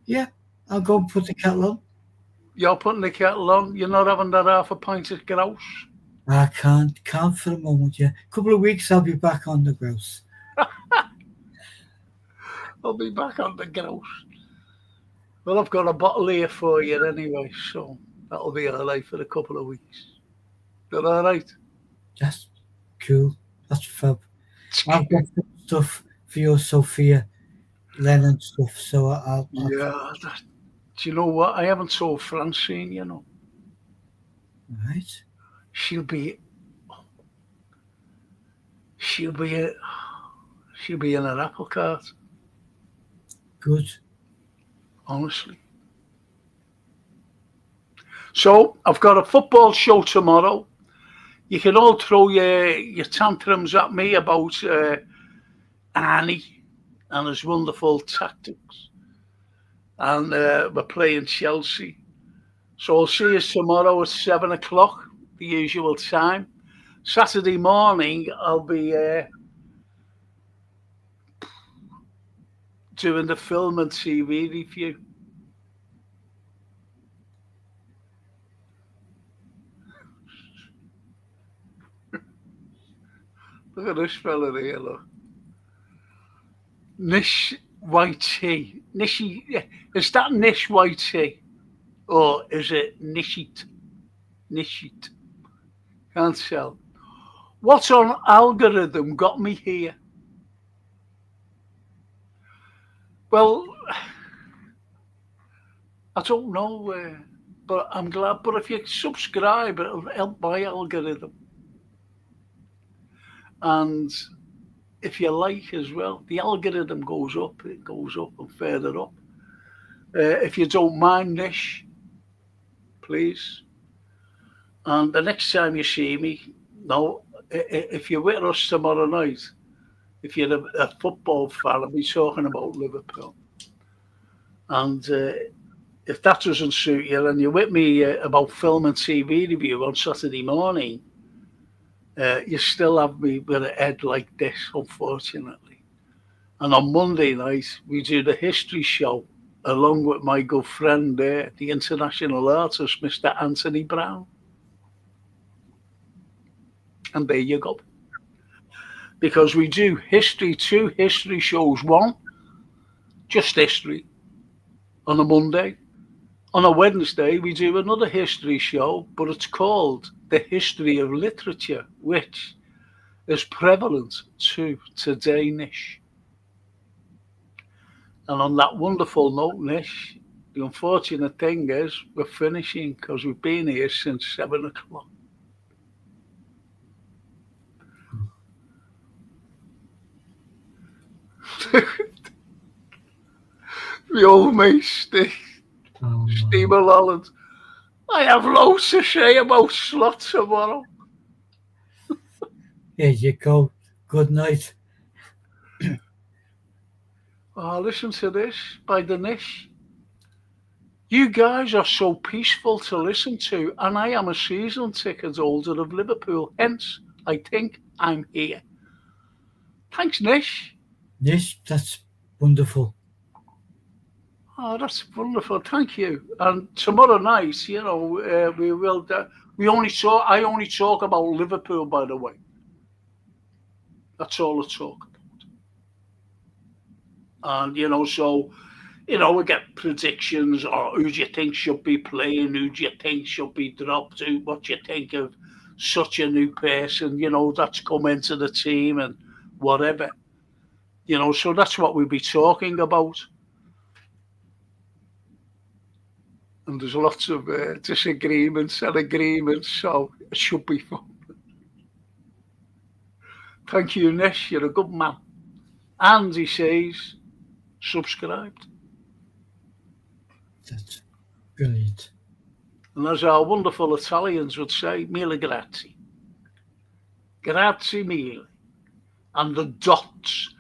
Yeah, I'll go and put the kettle on. You're putting the kettle on? You're not having that half a pint of grouse? I can't for a moment, yeah. A couple of weeks I'll be back on the grouse. I'll be back on the grouse. Well, I've got a bottle here for you anyway, so that'll be all right for a couple of weeks. Is that all right? That's cool. That's fab. I've got some stuff for your Sophia Lennon stuff, so I'll yeah, do you know what? I haven't told Francine, you know. Right. She'll be in her apple cart. Good. Honestly. So I've got a football show tomorrow. You can all throw your tantrums at me about Arnie and his wonderful tactics. And we're playing Chelsea. So I'll see you tomorrow at 7 o'clock, the usual time. Saturday morning, I'll be doing the film and TV review. Look at this fella here, look. Nish YT. Nishi, is that Nish YT? Or is it Nishit? Nishit. Can't tell. What on algorithm got me here? Well, I don't know, but I'm glad. But if you subscribe, it'll help my algorithm. And if you like as well, the algorithm goes up. It goes up and further up. If you don't mind, Nish, please. And the next time you see me, no, if you're with us tomorrow night, if you're a football fan, I'll be talking about Liverpool. And if that doesn't suit you, and you're with me about film and TV review on Saturday morning, you still have me with a head like this, unfortunately. And on Monday night, we do the history show along with my good friend there, the international artist, Mr. Anthony Brown. And there you go. Because we do history, 2 history shows. One, just history on a Monday. On a Wednesday, we do another history show, but it's called The History of Literature, which is prevalent to today, Nish. And on that wonderful note, Nish, the unfortunate thing is we're finishing because we've been here since 7 o'clock. The old mate, Steve Holland. I have loads to say about Slot tomorrow. Here you go. Good night. Oh, listen to this by the Nish. You guys are so peaceful to listen to, and I am a season ticket holder of Liverpool. Hence, I think I'm here. Thanks, Nish. Nish, that's wonderful. Oh, that's wonderful. Thank you. And tomorrow night, you know, we will. I only talk about Liverpool, by the way. That's all I talk about. And you know, so you know, we get predictions, or who do you think should be playing, who do you think should be dropped, what do you think of such a new person, you know, that's come into the team and whatever. You know, so that's what we'll be talking about. And there's lots of disagreements and agreements, so it should be fun. Thank you, Nish. You're a good man. And he says, subscribed. That's brilliant. And as our wonderful Italians would say, mille grazie. Grazie mille. And the dots.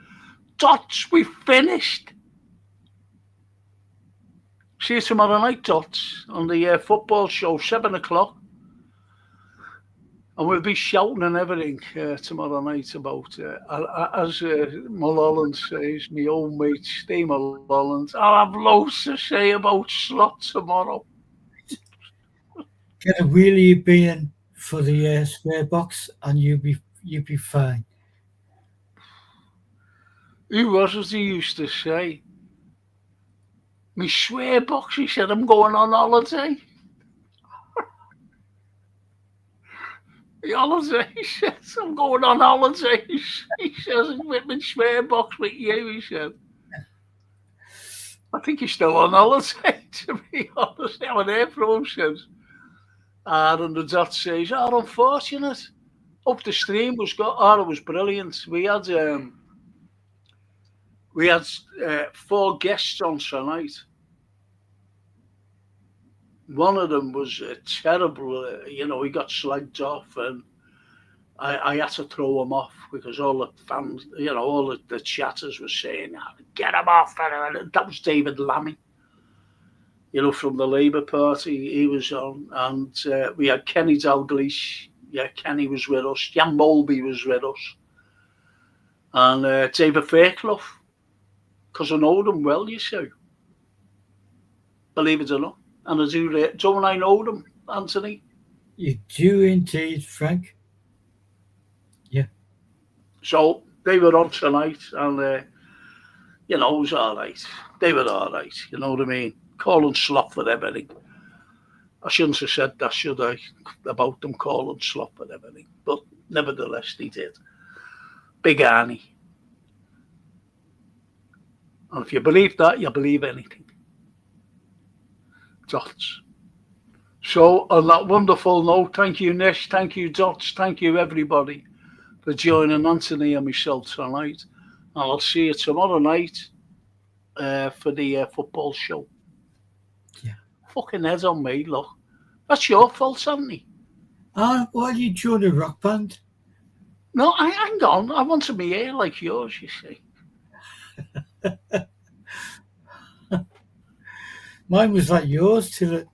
Dots, we finished. See you tomorrow night, Dots, on the football show, 7 o'clock. And we'll be shouting and everything tomorrow night about, as Mulholland says, my old mate Steve Mulholland, I'll have loads to say about Slot tomorrow. Get a wheelie bin for the square box and you'll be fine. Who was it he used to say? Me swear box, he said, I'm going on holiday. Holiday, he says, I'm going on holidays. He says, with my swear box with you, he said. I think he's still on holiday, to be honest. I haven't heard from him since. And the dot says, oh, unfortunate. Hope the stream was good. Oh, it was brilliant. We had 4 guests on tonight. One of them was terrible, you know, he got slagged off and I had to throw him off because all the fans, you know, all the chatters were saying, get him off. And that was David Lammy, you know, from the Labour Party. He was on. And we had Kenny Dalglish. Yeah, Kenny was with us. Jan Molby was with us. And David Fairclough, because I know them well, you see. Believe it or not. And I do, don't I know them, Anthony? You do indeed, Frank. Yeah. So they were on tonight, and you know, it was all right. They were all right. You know what I mean? Calling slop for everything. I shouldn't have said that, should I? About them calling slop for everything, but nevertheless, they did. Big Arnie. And if you believe that, you believe anything. Dots. So on that wonderful note, thank you, Nish, thank you, Dots, thank you, everybody, for joining Anthony and myself tonight. And I'll see you tomorrow night for the football show. Yeah. Fucking head on me, look. That's your fault, Anthony. Why do you join a rock band? No, hang on. I want to be here like yours, you see. Mine was like yours till it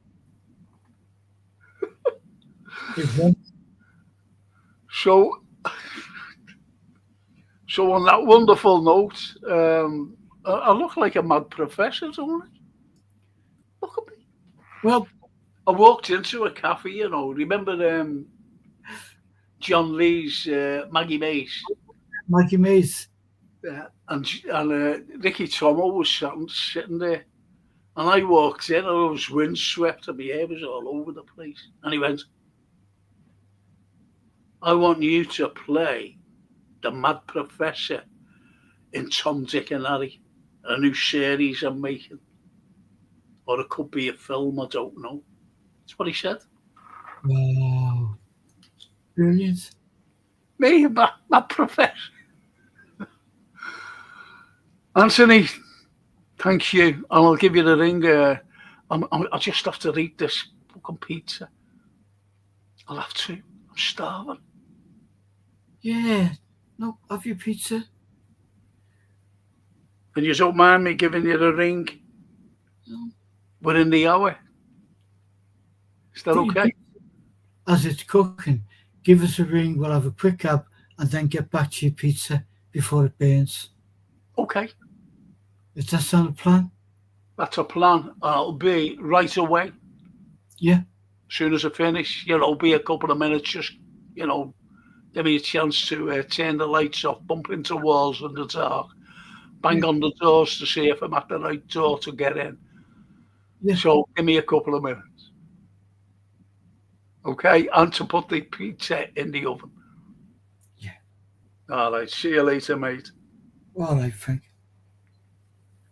went. So on that wonderful note, I look like a mad professor, don't I? Look at me. Well, I walked into a cafe, you know. Remember John Lee's Maggie Mays? Mikey Mays. Yeah, and Ricky Tomo was sitting there. And I walked in, and I was windswept, and my hair was all over the place. And he went, I want you to play the Mad Professor in Tom, Dick and Harry, a new series I'm making. Or it could be a film, I don't know. That's what he said. Wow. Brilliant. Me, Mad Professor. Anthony, thank you. And I'll give you the ring. I just have to eat this fucking pizza. I'll have to. I'm starving. Yeah. No, have your pizza. And you don't mind me giving you the ring? No. Within the hour? Is that okay? As it's cooking, give us a ring. We'll have a quick cab and then get back to your pizza before it burns. Okay. Does that sound a plan? That's a plan. It'll be right away. Yeah. As soon as I finish, it'll be a couple of minutes, just, give me a chance to turn the lights off, bump into walls in the dark, bang on the doors to see if I'm at the right door to get in. Yeah. So give me a couple of minutes. Okay? And to put the pizza in the oven. Yeah. All right. See you later, mate. All right, Frank.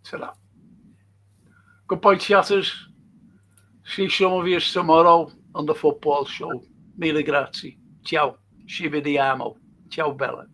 Ta-ra. Goodbye, chatters. See some of you tomorrow on the football show. Mille grazie. Ciao. Ci vediamo. Ciao, Bella.